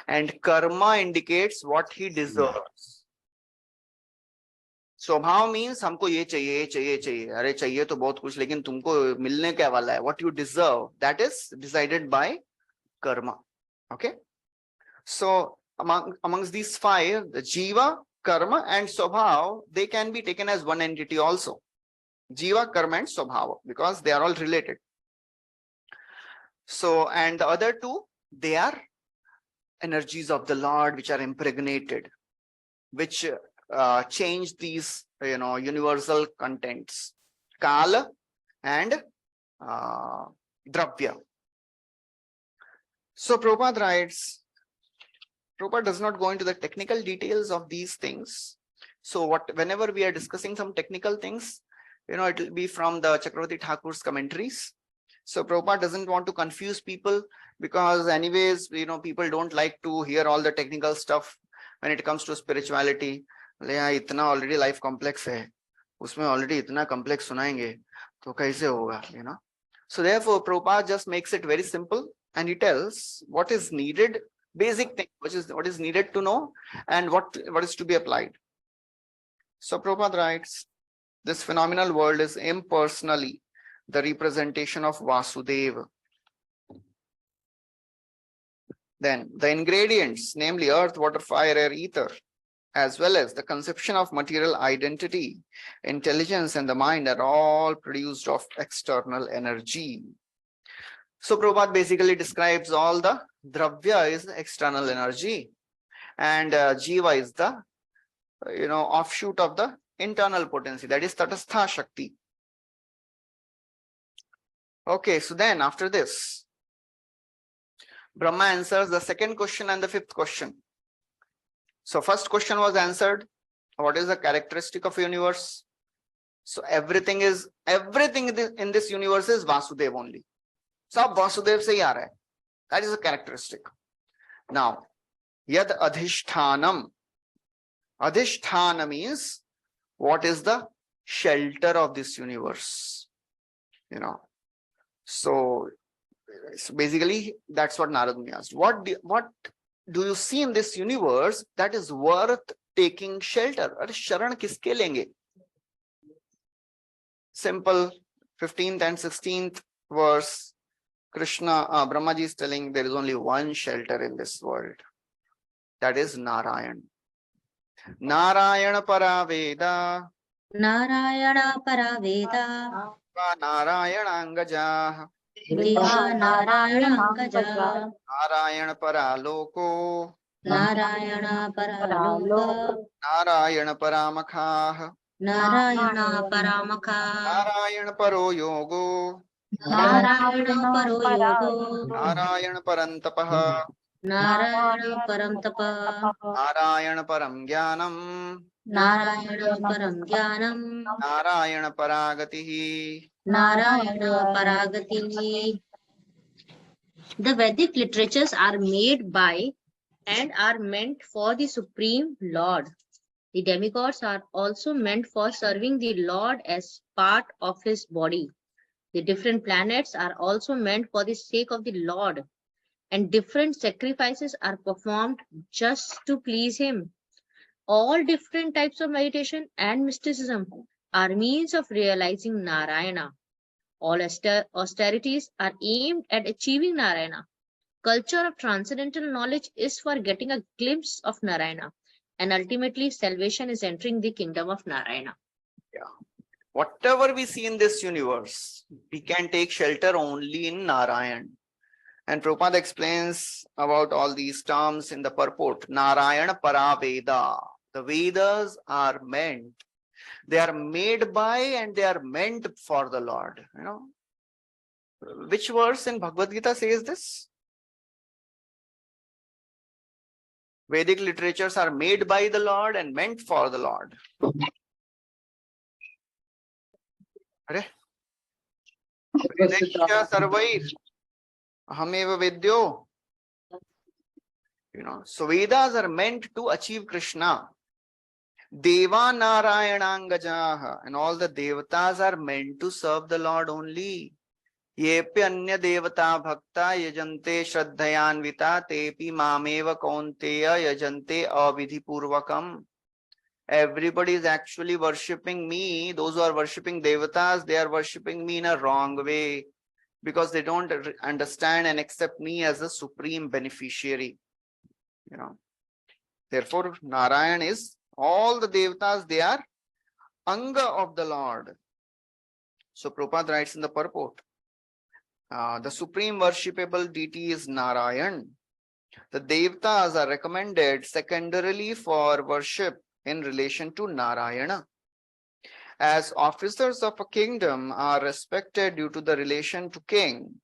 And Karma indicates what he deserves. Swabhav means हमको ये चाहिए अरे चाहिए तो बहुत कुछ लेकिन तुमको मिलने क्या वाला है, what you deserve, that is decided by karma. Okay, so amongst these 5, the jiva, karma and swabhav, they can be taken as one entity also. Jiva, karma and swabhav, because they are all related. So, and the other 2, they are energies of the Lord which are impregnated, which change these, you know, universal contents, Kala and Dravya. So Prabhupada writes, Prabhupada does not go into the technical details of these things. So whenever we are discussing some technical things, you know, it will be from the Chakravarti Thakur's commentaries. So Prabhupada doesn't want to confuse people, because anyways, you know, people don't like to hear all the technical stuff. when it comes to spirituality, यहाँ इतना already life complex है, उसमें already इतना complex सुनाएंगे, तो कैसे होगा, you know? So therefore, Prabhupada just makes it very simple, and he tells what is needed, basic thing, which is what is needed to know, and what is to be applied. So Prabhupada writes, this phenomenal world is impersonally the representation of Vasudeva. Then the ingredients, namely earth, water, fire, air, ether, as well as the conception of material identity, intelligence, and the mind are all produced of external energy. So Prabhupada basically describes all the dravya is external energy, and jiva is the offshoot of the internal potency, that is tatastha shakti. Okay, so then after this, Brahma answers the second question and the fifth question. So first question was answered, what is the characteristic of universe? So everything in this universe is Vasudev only. So Vasudev se hi aa raha hai. That is a characteristic. Now, yad adhishthanam. Adhisthana means what is the shelter of this universe? So basically that's what Narad Muni asked. What do you see in this universe that is worth taking shelter? Are sharan kiske lenge? Simple 15th and 16th verse. Brahmaji is telling there is only one shelter in this world. That is Narayan. Narayana Paraveda. Narayana Paraveda. Narayana Angaja. Deva Narayana Angaja. Narayana Paraloko. Narayana Paraloko. Narayana Paramakha. Narayana Paramakha. Narayana Paro Yogo. Narayana Paro Yogo. Narayana Parantapaha. Narayana Parantapa. Narayana Param Jnanam. Narayana Param Jnanam. Narayana Paragatihi. Narayana Paragati. The Vedic literatures are made by and are meant for the Supreme Lord. The demigods are also meant for serving the Lord as part of his body. The different planets are also meant for the sake of the Lord, and different sacrifices are performed just to please him. All different types of meditation and mysticism are means of realizing Narayana. All austerities are aimed at achieving Narayana. Culture of transcendental knowledge is for getting a glimpse of Narayana, and ultimately salvation is entering the kingdom of Narayana. Yeah. Whatever we see in this universe, we can take shelter only in Narayan. And Prabhupada explains about all these terms in the purport. Narayana Paraveda. The Vedas are meant. They are made by and they are meant for the Lord. Which verse in Bhagavad Gita says this? Vedic literatures are made by the Lord and meant for the Lord. Sarvair Hameva Vidyo. So Vedas are meant to achieve Krishna. Deva Narayanangajaha, and all the devatas are meant to serve the Lord only. Yepi anya devata bhakta yajante shraddhayanvita tepi mameva kaunteya yajante avidhi purvakam. Everybody is actually worshipping me. Those who are worshipping devatas, they are worshipping me in a wrong way because they don't understand and accept me as a supreme beneficiary. Therefore, Narayan is all the devatas, they are anga of the Lord. So Prabhupada writes in the purport, the supreme worshipable deity is Narayan. The devatas are recommended secondarily for worship in relation to Narayana. As officers of a kingdom are respected due to the relation to king,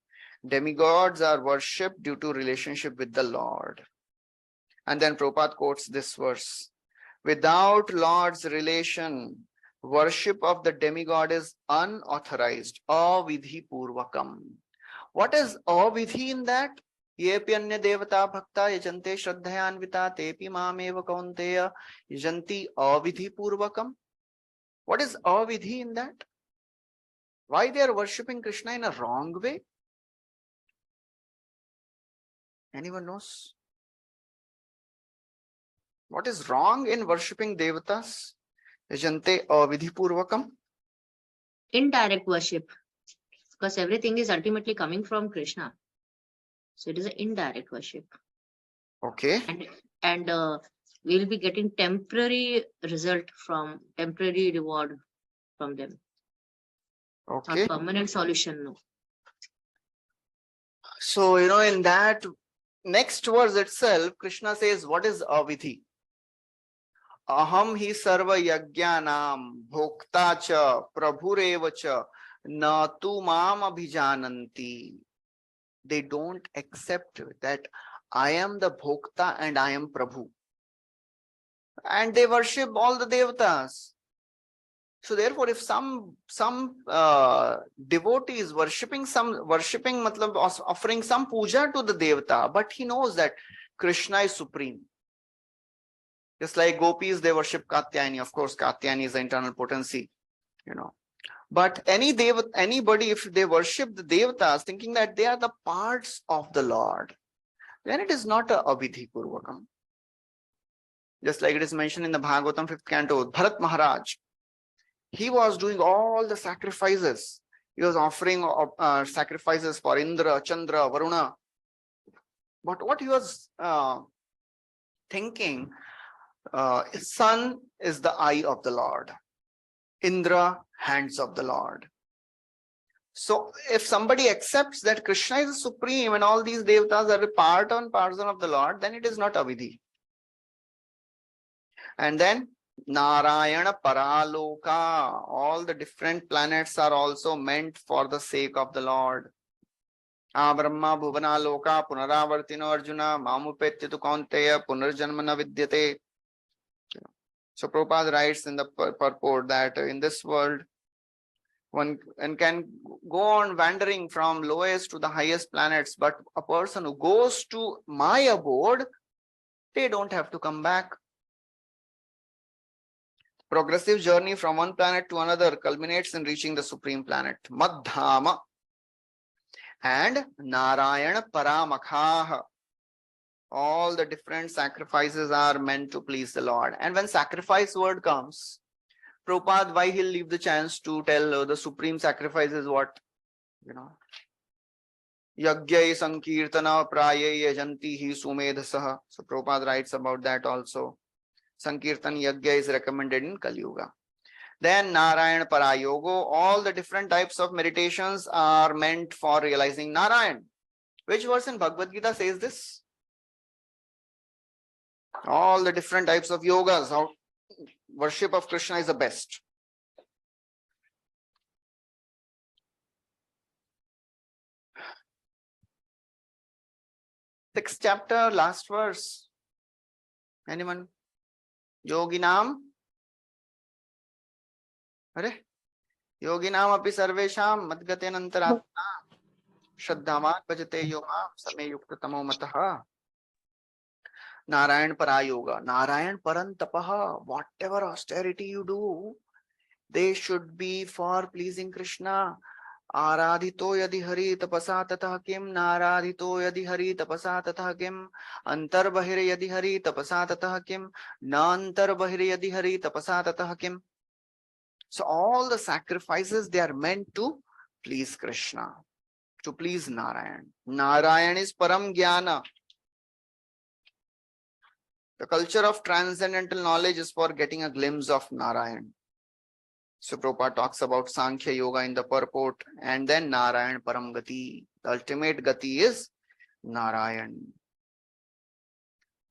demigods are worshipped due to relationship with the Lord. And then Prabhupada quotes this verse. Without Lord's relation, worship of the demigod is unauthorized. Avidhi purvakam. What is avidhi in that? Yepi anya devata bhakta yajante shraddhayanvita tepi mameva kaunteya yajanti avidhi purvakam. What is avidhi in that? Why they are worshipping Krishna in a wrong way? Anyone knows? What is wrong in worshipping devatas? Yajante avidhi purvakam. Indirect worship, because everything is ultimately coming from Krishna. So it is an indirect worship. Okay. And we'll be getting temporary result from temporary reward from them. Okay. Not permanent solution, no. So, in that next verse itself, Krishna says, what is avidhi? Aham hi sarva yajnanam bhokta cha prabhureva cha na tu mam abhijananti. They don't accept that I am the bhokta and I am Prabhu. And they worship all the devatas. So therefore, if some devotee is worshipping matlab offering some puja to the devata, but he knows that Krishna is supreme. Just like gopis, they worship Katyayani. Of course, Katyayani is the internal potency, But anybody, if they worship the devatas, thinking that they are the parts of the Lord, then it is not a avidhi purvakam. Just like it is mentioned in the Bhagavatam 5th canto, Bharat Maharaj, he was doing all the sacrifices. He was offering sacrifices for Indra, Chandra, Varuna. But what he was thinking, sun is the eye of the Lord. Indra, hands of the Lord. So if somebody accepts that Krishna is supreme and all these devatas are a part and parcel of the Lord, then it is not avidhi. And then Narayana Paraloka, all the different planets are also meant for the sake of the Lord. Brahma Bhuvana Loka Punaravartino Arjuna Mamupetya tu Kaunteya Punarjanmana Vidyate. So Prabhupada writes in the purport that in this world, one can go on wandering from lowest to the highest planets, but a person who goes to my abode, they don't have to come back. Progressive journey from one planet to another culminates in reaching the supreme planet, Madhama. And Narayana Paramakhaha. All the different sacrifices are meant to please the Lord. And when sacrifice word comes, Prabhupada, why he'll leave the chance to tell the supreme sacrifice is what? Yagyai Sankirtana Prayai Yajanti Hi Sumedhasaha. So Prabhupada writes about that also. Sankirtan Yagya is recommended in Kali Yuga. Then Narayan Parayogo, all the different types of meditations are meant for realizing Narayan. Which verse in Bhagavad Gita says this? All the different types of yogas, how worship of Krishna is the best. Sixth chapter, last verse. Anyone? Yoginam? Yoginam api sarvesham madgaten antaratma shraddhamat bhajate yomam same yukta tamo mataha. Narayan Parayoga, Narayan Parantapaha, whatever austerity you do, they should be for pleasing Krishna. Aradhito yadi hari tapasa tatha kim, naradhito yadi hari tapasa tatha kim, antarbahir yadi hari tapasa tatha kim, nantarbahir yadi hari tapasa tatha kim. So all the sacrifices, they are meant to please Krishna, to please Narayan. Narayan is Param Jnana. The culture of transcendental knowledge is for getting a glimpse of Narayan. So Prabhupada talks about Sankhya Yoga in the purport, and then Narayan Param Gati. The ultimate Gati is Narayan.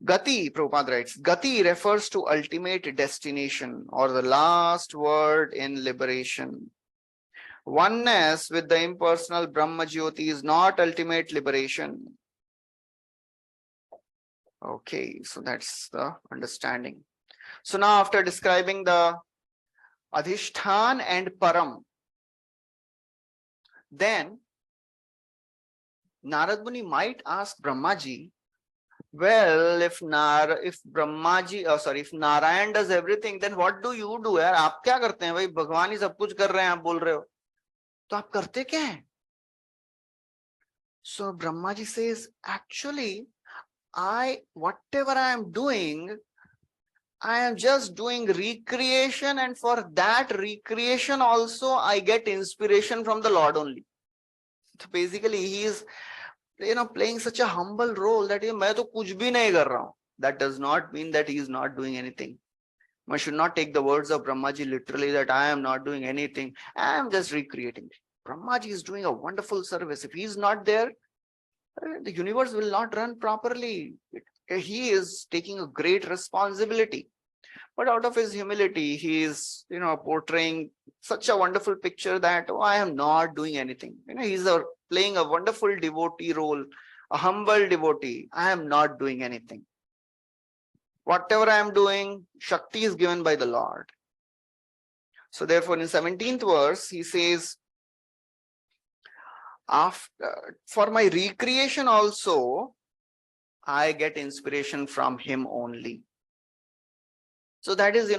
Gati, Prabhupada writes, Gati refers to ultimate destination or the last word in liberation. Oneness with the impersonal Brahma Jyoti is not ultimate liberation. Okay, so that's the understanding. So now after describing the Adhishthan and Param, then Narad Muni might ask Brahmaji, well, if Brahmaji, if Narayan does everything, then what do you do? यार आप क्या करते हैं भाई? भगवान ही सब कुछ कर रहे हैं, आप बोल रहे हो, तो आप करते क्या हैं? So Brahmaji says, actually, whatever I am doing, I am just doing recreation, and for that recreation also I get inspiration from the Lord only. So basically he is, playing such a humble role that मैं तो कुछ भी नहीं कर रहा हूँ. That does not mean that he is not doing anything. One should not take the words of Brahmaji literally that I am not doing anything. I am just recreating. Brahmaji is doing a wonderful service. If he is not there, the universe will not run properly. He is taking a great responsibility. But out of his humility, he is, portraying such a wonderful picture that, I am not doing anything. He's playing a wonderful devotee role, a humble devotee. I am not doing anything. Whatever I am doing, Shakti is given by the Lord. So therefore, in 17th verse, he says, for my recreation also, I get inspiration from him only. So that is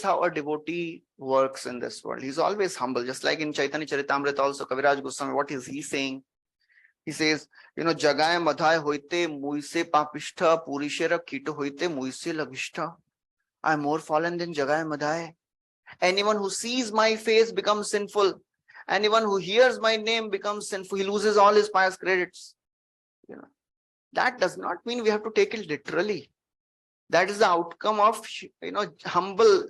how a devotee works in this world. He's always humble, just like in Chaitanya Charitamrita also, Kaviraj Goswami, what is he saying? He says, Jagaya madhaya hoite muise papishta purishera kito hoite muise lagishta. I am more fallen than Jagaya madhaya. Anyone who sees my face becomes sinful. Anyone who hears my name becomes sinful. He loses all his pious credits. That does not mean we have to take it literally. That is the outcome of, humble,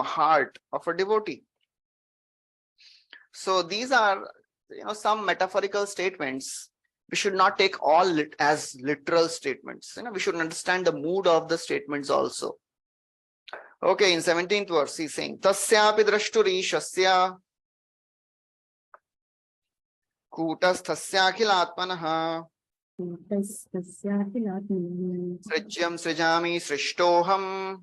heart of a devotee. So these are, some metaphorical statements. We should not take all as literal statements. We should understand the mood of the statements also. Okay, in 17th verse, he's saying, Tasyapi drashturishasya kutasthasya akhilatmanaha Srijyam srijami srishtoham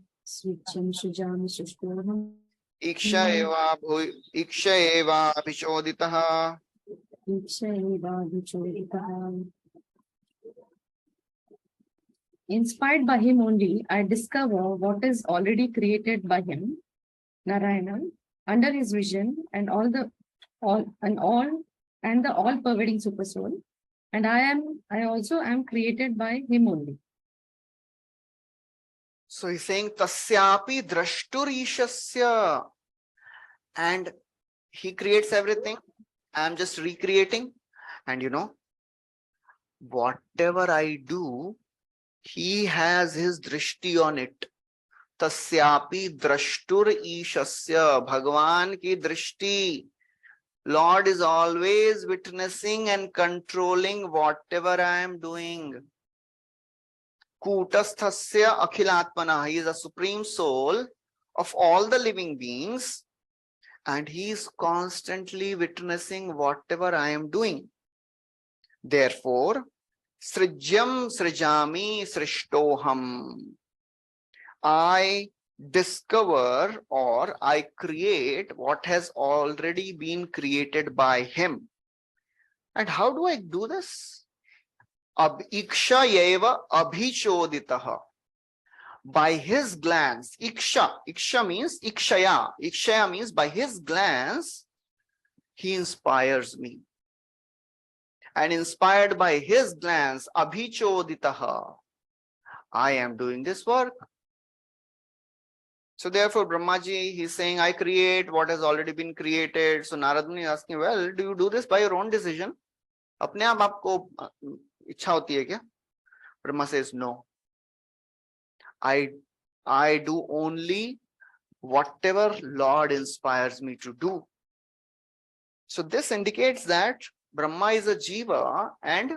Iksha eva abhichoditaha. Inspired by him only, I discover what is already created by him, Narayana, under his vision, and the all-pervading supersoul. And I also am created by him only. So he's saying tasyapi drashturishasya, and he creates everything. I am just recreating, and whatever I do, he has his drishti on it. Tasyapi drashturishasya, Bhagwan ki drishti. Lord is always witnessing and controlling whatever I am doing. Kutasthasya akhilatmana. He is a supreme soul of all the living beings, and he is constantly witnessing whatever I am doing. Therefore, srijyam srijami srishtoham. I discover or I create what has already been created by him. And how do I do this? Iksha yeva abhichoditaha. By his glance, iksha means ikshaya means by his glance, he inspires me. And inspired by his glance, abhichoditaha, I am doing this work. So therefore, Brahmaji, he's saying, I create what has already been created. So Narad Muni is asking, well, do you do this by your own decision? अपने आप आपको इच्छा होती है क्या? Brahma says, no. I do only whatever Lord inspires me to do. So this indicates that Brahma is a jiva and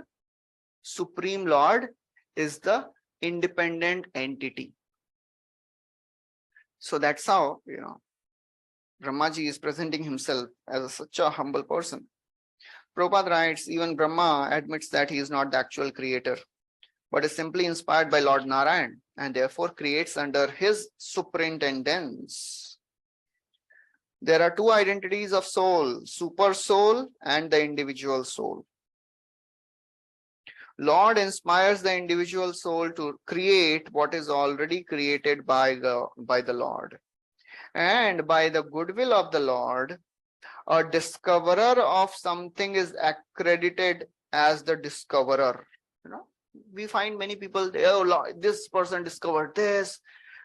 Supreme Lord is the independent entity. So that's how, Brahmaji is presenting himself as such a humble person. Prabhupada writes, even Brahma admits that he is not the actual creator, but is simply inspired by Lord Narayan and therefore creates under his superintendence. There are two identities of soul, super soul and the individual soul. Lord inspires the individual soul to create what is already created by the Lord. And by the goodwill of the Lord, a discoverer of something is accredited as the discoverer. You know, we find many people, oh Lord, this person discovered this,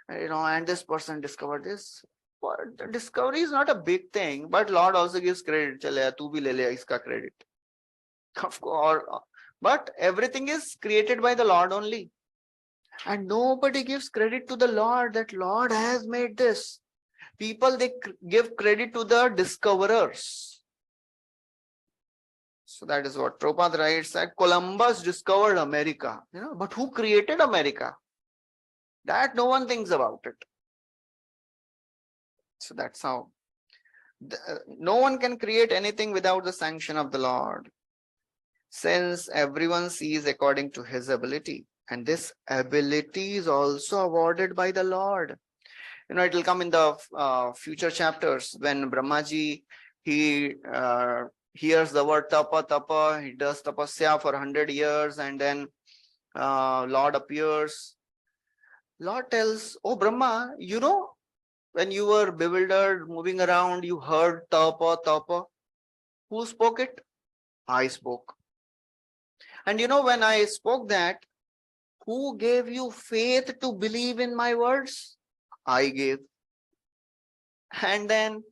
and this person discovered this. But the discovery is not a big thing, but Lord also gives credit. Chale, tu bhi le le iska credit. Of course, but everything is created by the Lord only. And nobody gives credit to the Lord that Lord has made this. People, they give credit to the discoverers. So that is what Prabhupada writes, that Columbus discovered America, but who created America? That no one thinks about it. So that's how. No one can create anything without the sanction of the Lord, since everyone sees according to his ability. And this ability is also awarded by the Lord. It will come in the future chapters when Brahmaji, he hears the word tapa, tapa, he does tapasya for 100 years, and then Lord appears. Lord tells, oh Brahma, when you were bewildered, moving around, you heard tapa, tapa. Who spoke it? I spoke. And when I spoke that, who gave you faith to believe in my words? I gave. And then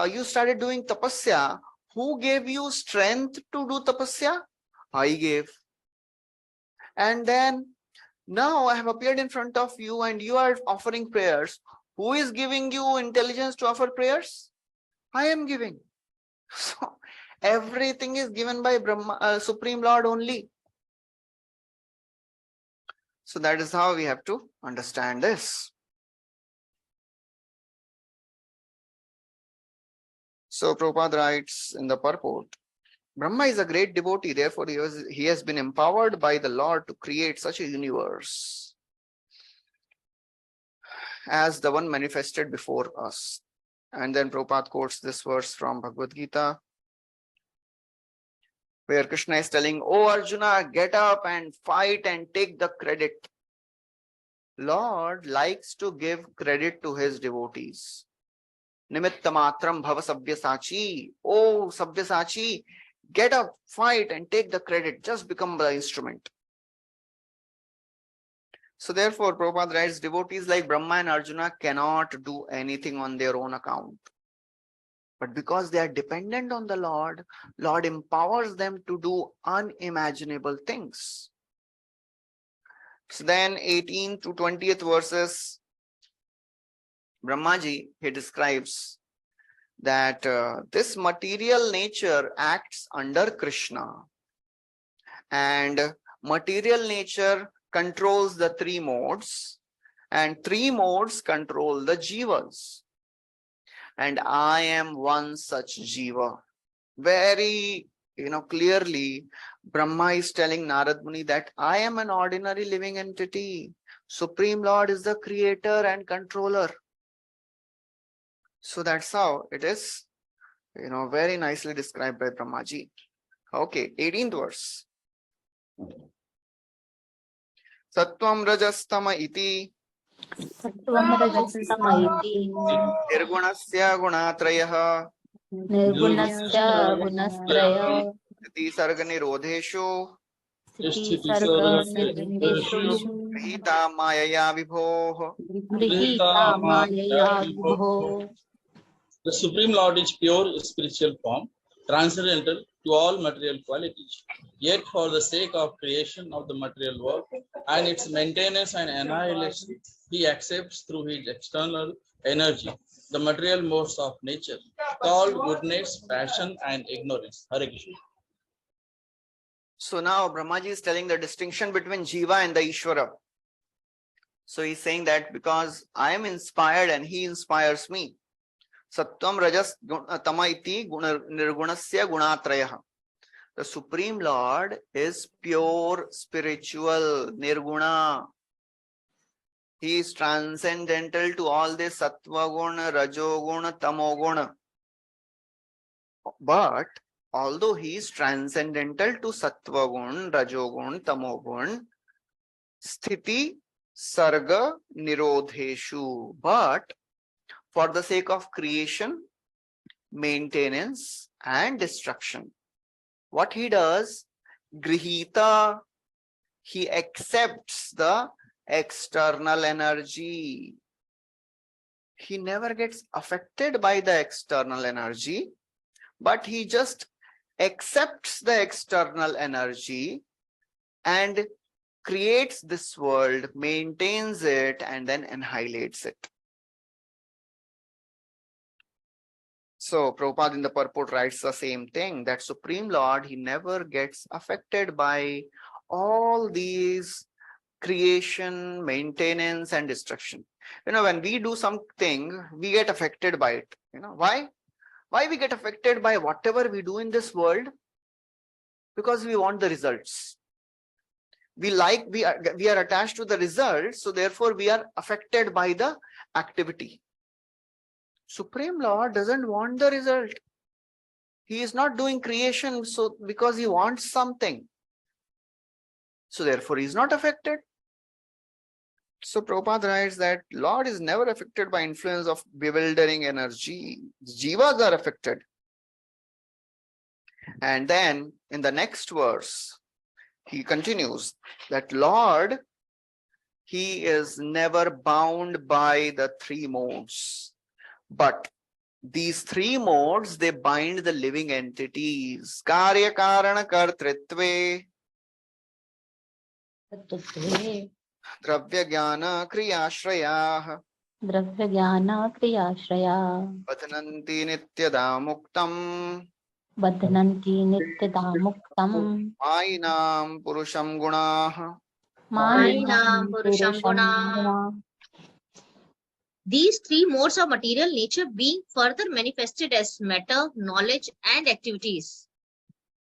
you started doing tapasya. Who gave you strength to do tapasya? I gave. And then now I have appeared in front of you and you are offering prayers. Who is giving you intelligence to offer prayers? I am giving. So everything is given by Brahma, Supreme Lord only. So that is how we have to understand this. So Prabhupada writes in the purport, Brahma is a great devotee, therefore he has been empowered by the Lord to create such a universe as the one manifested before us. And then Prabhupada quotes this verse from Bhagavad Gita, where Krishna is telling, oh Arjuna, get up and fight and take the credit. Lord likes to give credit to his devotees. Nimitta matram bhava sabyasachi. Oh sabyasachi, get up, fight and take the credit. Just become the instrument. So therefore, Prabhupada writes, devotees like Brahma and Arjuna cannot do anything on their own account. But because they are dependent on the Lord, Lord empowers them to do unimaginable things. So then 18 to 20th verses, Brahmaji, he describes that this material nature acts under Krishna, and material nature controls the three modes, and three modes control the jivas. And I am one such jiva. Very, clearly, Brahma is telling Narad Muni that I am an ordinary living entity. Supreme Lord is the creator and controller. So that's how it is, very nicely described by Brahmaji. Okay, 18th verse. Sattvam rajastama iti nirgunasya gunatrayah Nirgunasya gunastraya iti sarga nirodheshu grihita mayaya vibhoh. grihita mayaya vibho. The Supreme Lord is pure spiritual form, transcendental to all material qualities. Yet for the sake of creation of the material world and its maintenance and annihilation, he accepts through his external energy the material modes of nature, called goodness, passion, and ignorance. Hare Krishna. So now Brahmaji is telling the distinction between Jiva and the Ishvara. So he's saying that because I am inspired and he inspires me. Sattvam rajas tama iti nirgunasya gunatrayah. The Supreme Lord is pure spiritual, nirguna. He is transcendental to all this sattva guna, rajo guna, tamo guna. But although he is transcendental to Sattva Gun, Rajogun, Tamogun, Sthiti, Sarga, Nirodheshu, but for the sake of creation, maintenance, and destruction, what he does, Grihita, he accepts the external energy. He never gets affected by the external energy, but he just accepts the external energy and creates this world, maintains it, and then annihilates it. So Prabhupada in the purport writes the same thing, that Supreme Lord, he never gets affected by all these creation, maintenance, and destruction. When we do something, we get affected by it. Why? Why we get affected by whatever we do in this world? Because we want the results. We are attached to the results, so therefore we are affected by the activity. Supreme Lord doesn't want the result. He is not doing creation so because he wants something. So therefore he is not affected. So Prabhupada writes that Lord is never affected by influence of bewildering energy. Jivas are affected. And then in the next verse, he continues that Lord, he is never bound by the three modes. But these three modes, they bind the living entities. Karya Karana Kartritve, Dravya Jnana Kriyashraya, Dravya Jnana Kriyashraya, Pathananti Nityada Muktam, Badhananti Nityada Muktam, Mainam Purusham Gunaha. Mainam Purusham Guna. These three modes of material nature being further manifested as matter, knowledge, and activities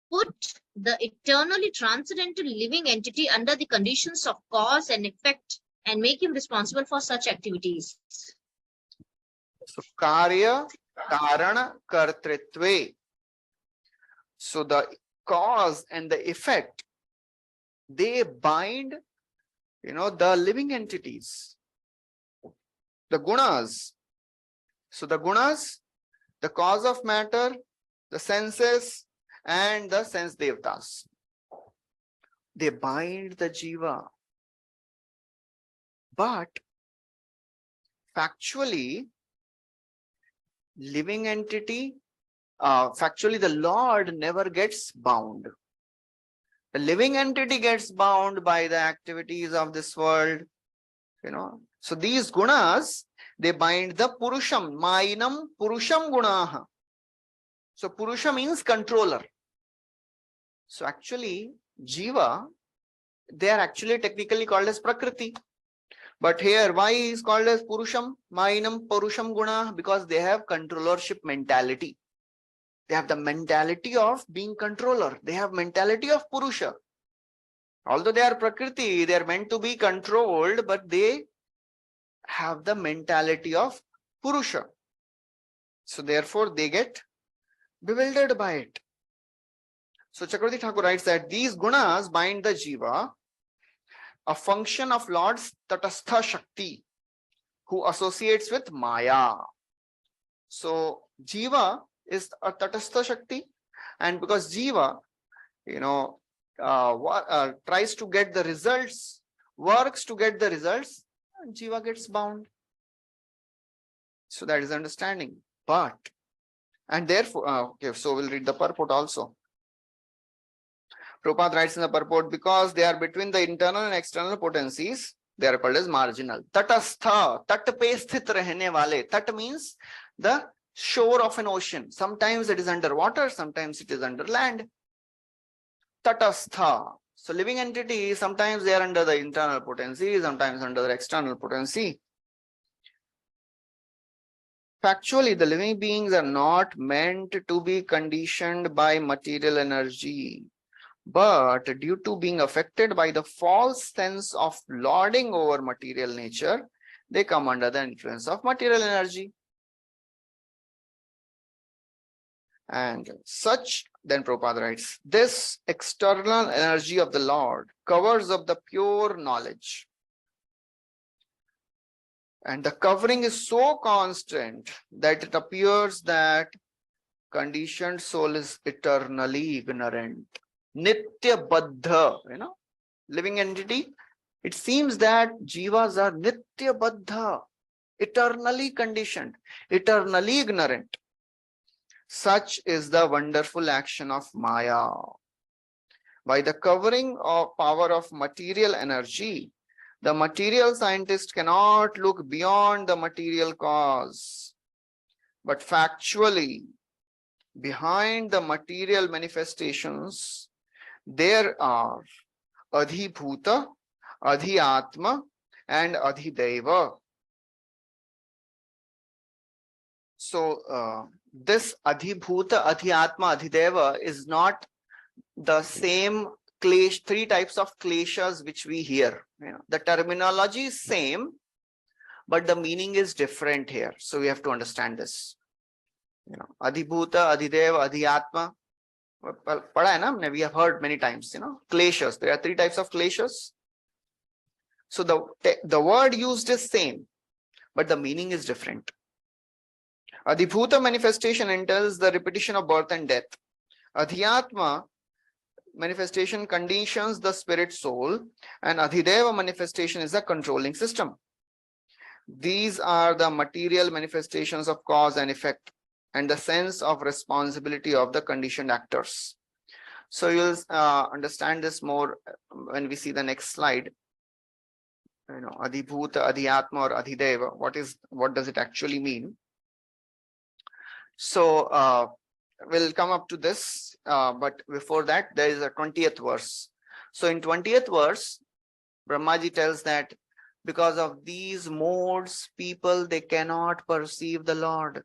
put the eternally transcendental living entity under the conditions of cause and effect and make him responsible for such activities. So Karya Karana Kartritve. So the cause and the effect, they bind, the living entities. The gunas. So the gunas, the cause of matter, the senses, and the sense devtas, they bind the jiva. But factually, living entity, factually the Lord never gets bound. The living entity gets bound by the activities of this world. So these gunas, they bind the Purusham, Mainam Purusham Gunaha. So Purusha means controller. So actually, Jiva, they are actually technically called as Prakriti. But here, why is called as Purusham, Mainam Purusham Guna? Because they have controllership mentality. They have the mentality of being controller. They have mentality of Purusha. Although they are Prakriti, they are meant to be controlled, but they have the mentality of Purusha. So therefore they get bewildered by it. So Chakravarti Thakur writes that these gunas bind the jiva, a function of Lord's Tatastha Shakti, who associates with Maya. So jiva is a Tatastha Shakti, and because jiva, tries to get the results, works to get the results, jiva gets bound. So that is understanding. But, and therefore, okay, so we'll read the purport also. Prabhupada writes in the purport, because they are between the internal and external potencies, they are called as marginal. Tatastha, tat pe sthit rehne wale. Tat means the shore of an ocean. Sometimes it is under water, sometimes it is under land. Tatastha. So living entity, sometimes they are under the internal potency, sometimes under the external potency. Factually, the living beings are not meant to be conditioned by material energy, but due to being affected by the false sense of lording over material nature, they come under the influence of material energy. And such then Prabhupada writes, this external energy of the Lord covers up the pure knowledge. And the covering is so constant that it appears that conditioned soul is eternally ignorant. Nitya Baddha, living entity. It seems that jivas are Nitya Baddha, eternally conditioned, eternally ignorant. Such is the wonderful action of Maya. By the covering of power of material energy, the material scientist cannot look beyond the material cause. But factually, behind the material manifestations, there are Adhibhuta, Adhyatma, and Adhideva. So this Adhibhuta, Adhyatma, Adhideva is not the same clash, three types of kleshas which we hear. The terminology is same, but the meaning is different here. So we have to understand this. Adhibhuta, Adhideva, Adhyatma. We have heard many times, kleshas. There are three types of kleshas. So the word used is same, but the meaning is different. Adhibhuta manifestation entails the repetition of birth and death. Adhyatma manifestation conditions the spirit soul, and Adhideva manifestation is a controlling system. These are the material manifestations of cause and effect, and the sense of responsibility of the conditioned actors. So you'll understand this more when we see the next slide. Adhibhuta, Adhyatma, or Adhideva. What does it actually mean? So we'll come up to this, but before that, there is a 20th verse. So in 20th verse, Brahmaji tells that because of these modes, people, they cannot perceive the Lord.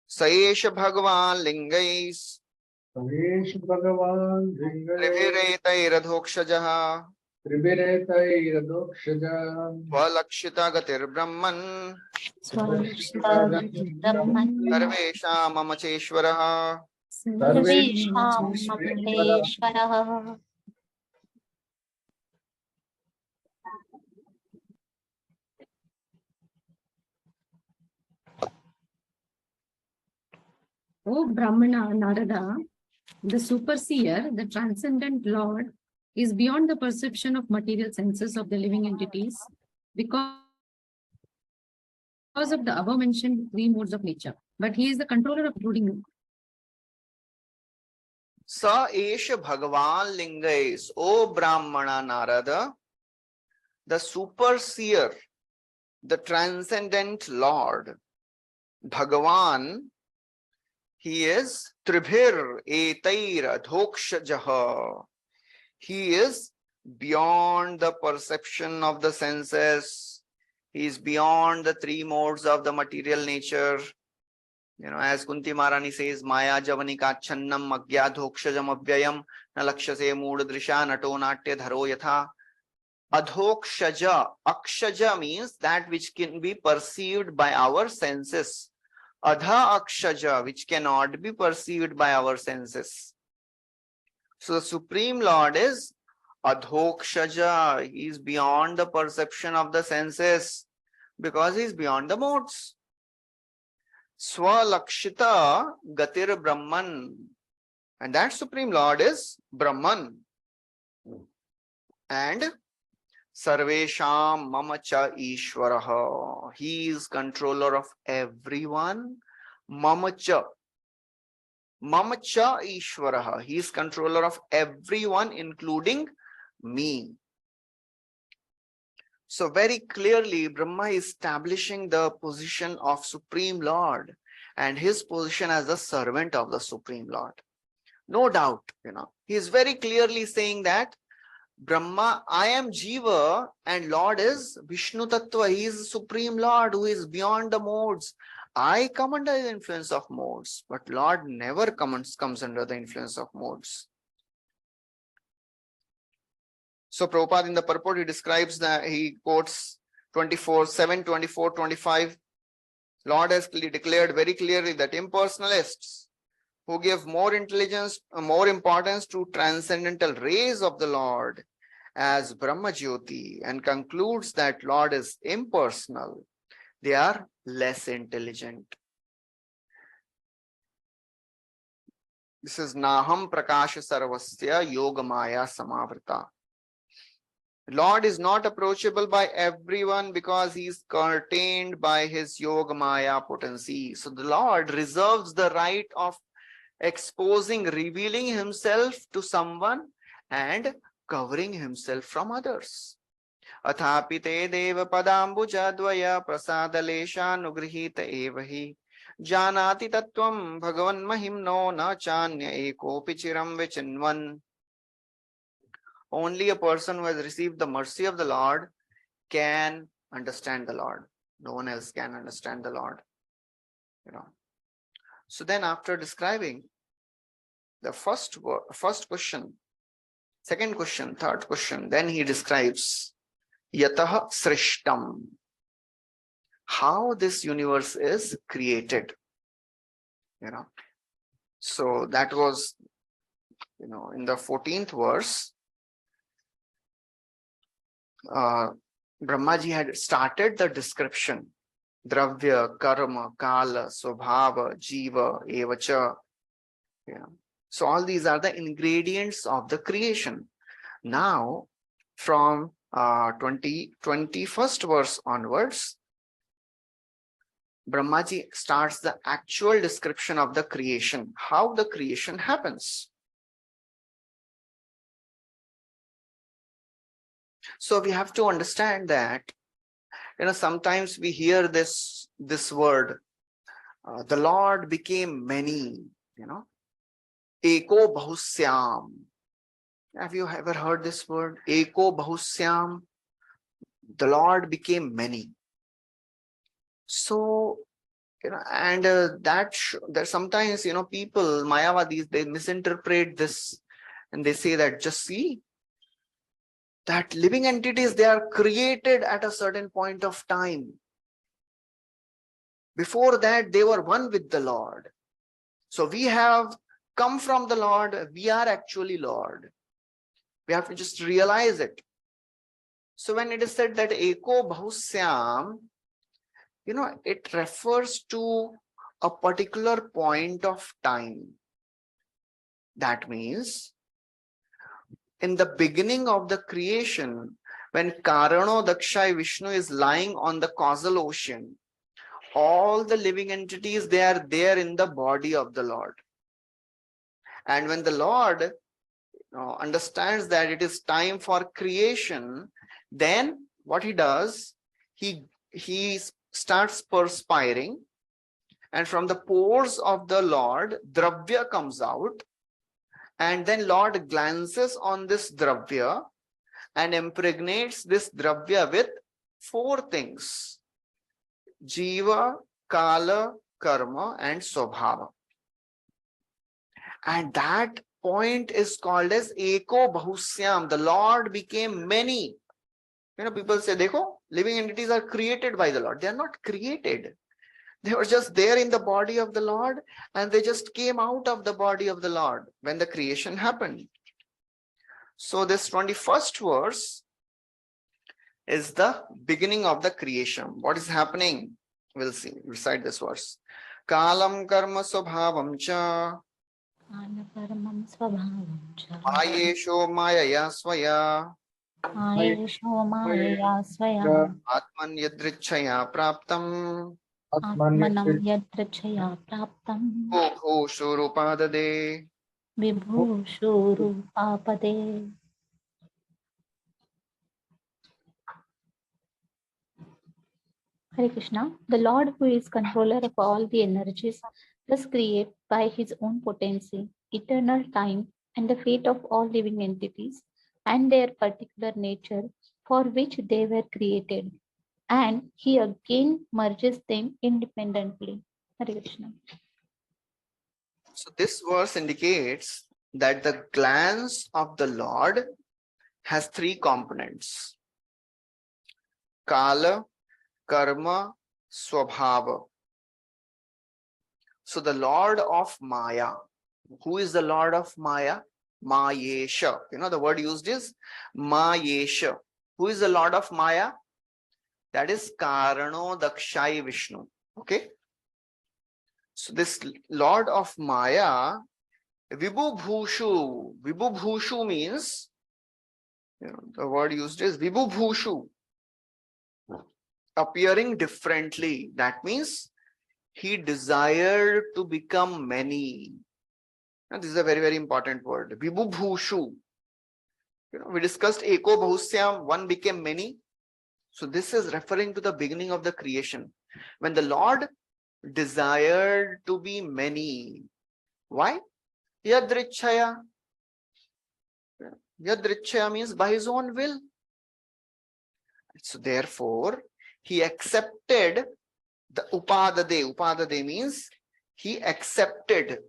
Saesha Bhagavan Lingais Sayesh Bhagavan Dhingaye Triviretairadhokshajaha Tribiretairadhokshaja Svalakshita Gatir Brahman Sarvesha Mamacheshwaraha. O Brahmana Narada, the superseer, the transcendent Lord, is beyond the perception of material senses of the living entities because of the above mentioned three modes of nature. But he is the controller of brooding. Sa Esha Bhagavan Lingais, O Brahmana Narada, the superseer, the transcendent Lord, Bhagavan, he is Tribhir Etair Adhokshajaha. He is beyond the perception of the senses. He is beyond the three modes of the material nature. As Kunti Maharani says, Maya Javanika Channam Magya Dhokshajam Abhyayam Nalakshase Moodadrisha Nato Natya Dharo Yatha. Adhokshaja, Akshaja means that which can be perceived by our senses. Adha Akshaja, which cannot be perceived by our senses. So the Supreme Lord is Adhokshaja. He is beyond the perception of the senses because he is beyond the modes. Swalakshita Gatir Brahman. And that Supreme Lord is Brahman. And Sarvesham Mamacha Ishwaraha. He is controller of everyone. Mamacha. Mamacha Ishwaraha. He is controller of everyone, including me. So very clearly, Brahma is establishing the position of Supreme Lord and his position as the servant of the Supreme Lord. No doubt, he is very clearly saying that Brahma, I am Jiva and Lord is Vishnu Tattva. He is the Supreme Lord who is beyond the modes. I come under the influence of modes, but Lord never comes under the influence of modes. So Prabhupada in the purport, he describes that, he quotes 24:7, 24, 25. Lord has declared very clearly that impersonalists, who give more intelligence, more importance to transcendental rays of the Lord as Brahma Jyoti and concludes that Lord is impersonal, they are less intelligent. This is Naham Prakasha Sarvasya Yoga Maya Samavrita. Lord is not approachable by everyone because he is curtained by his Yoga Maya potency. So the Lord reserves the right of exposing, revealing himself to someone and covering himself from others. Athapi te deva padambuja dvaya prasadalesha nugrihita evahi janati tattvam bhagavan mahimno na chanya ekopi chiram vichinvan. Only a person who has received the mercy of the Lord can understand the Lord. No one else can understand the Lord. So then after describing the first question, second question, third question, then he describes Yataha Srishtam, how this universe is created. So that was, in the 14th verse, Brahmaji had started the description. Dravya, karma, kala, swabhava, jiva, evacha. So all these are the ingredients of the creation. Now, from 21st verse onwards, Brahmaji starts the actual description of the creation, how the creation happens. So we have to understand that, sometimes we hear this word, the Lord became many, Eko Bahusyam. Have you ever heard this word? Eko Bahusyam. The Lord became many. So, and that sometimes, people, Mayavadis, they misinterpret this and they say that just see that living entities, they are created at a certain point of time. Before that, they were one with the Lord. So we have come from the Lord. We are actually Lord. We have to just realize it. So when it is said that Eko Bahusyam, it refers to a particular point of time. That means in the beginning of the creation, when Karano Dakshai Vishnu is lying on the causal ocean, all the living entities, they are there in the body of the Lord. And when the Lord understands that it is time for creation, then what he does, he starts perspiring, and from the pores of the Lord, Dravya comes out, and then Lord glances on this Dravya and impregnates this Dravya with 4 things: Jiva, Kala, Karma, and Swabhava. And that point is called as Eko Bahusyam. The Lord became many. People say, Dekho, living entities are created by the Lord. They are not created. They were just there in the body of the Lord, and they just came out of the body of the Lord when the creation happened. So this 21st verse is the beginning of the creation. What is happening? We'll see. Recite this verse. Kalam karma swabhavam cha Mayesho Mayaya Swaya Atman Yadrichaya Praptam Atmanam Yadrichaya Praptam Bhushu Shurupadade. Vibhushu Rupapade. Hare Krishna, the Lord who is controller of all the energies, thus create by his own potency, eternal time, and the fate of all living entities, and their particular nature for which they were created. And he again merges them independently. Hare Krishna. So this verse indicates that the glance of the Lord has 3 components: Kala, Karma, Swabhava. So the Lord of Maya, Who is the Lord of Maya? Mayesha. The word used is Mayesha. Who is the Lord of Maya? That is Karano Dakshai Vishnu. Okay. So this Lord of Maya, Vibhu Bhushu. Vibhu Bhushu means, the word used is Vibhu Bhushu. Appearing differently. That means he desired to become many. And this is a very, very important word. Vibhu Bhushu. We discussed Eko Bahusyam, one became many. So this is referring to the beginning of the creation. When the Lord desired to be many. Why? Yadrichaya. Yadrichaya means by his own will. So therefore, he accepted the upadade. Upadade means he accepted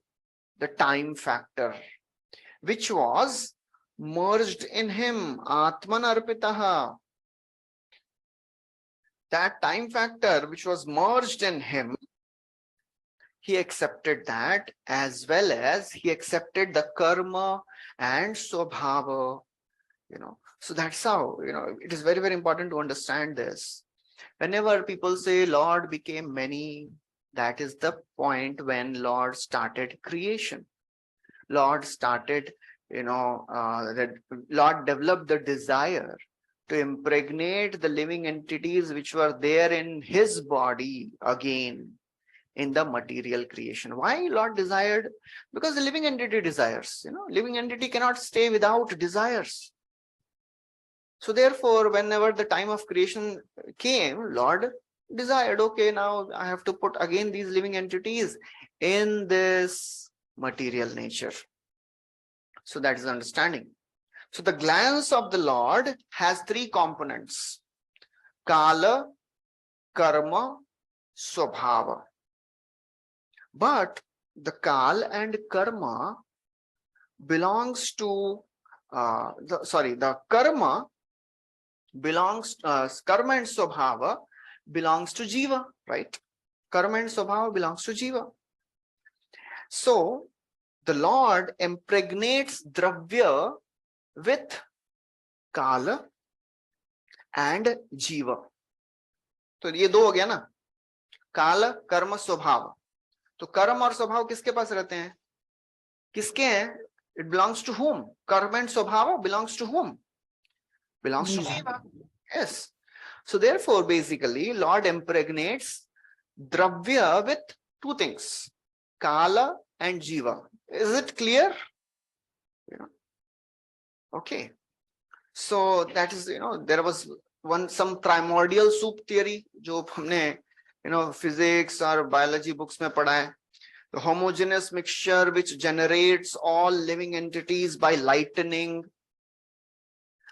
the time factor, which was merged in him. Atman arpitaha. That time factor which was merged in him, he accepted that, as well as he accepted the karma and swabhava. So that's how, it is very, very important to understand this. Whenever people say Lord became many, that is the point when Lord started creation. Lord started, Lord developed the desire to impregnate the living entities which were there in his body again in the material creation. Why Lord desired? Because the living entity desires. Living entity cannot stay without desires. So therefore, whenever the time of creation came, Lord desired, okay, now I have to put again these living entities in this material nature. So that is the understanding. So the glance of the Lord has three components: Kala, Karma, Swabhava. But the Kal and Karma belongs to, the Karma belongs, Karma and Swabhava belongs to Jiva, right? Karma and Swabhava belongs to Jiva. So the Lord impregnates Dravya with Kala and Jiva. तो ये दो हो गया ना, काल, कर्म, स्वभाव. तो कर्म और स्वभाव किसके पास रहते हैं? किसके हैं? It belongs to whom? Karma and swabhava belongs to whom? Belongs to Jiva. Yes. So therefore, basically, Lord impregnates Dravya with two things: Kala and Jiva. Is it clear? Okay. So that is, there was some primordial soup theory, जो हमने, physics or biology books में पढ़ा है. The homogeneous mixture which generates all living entities by lightning.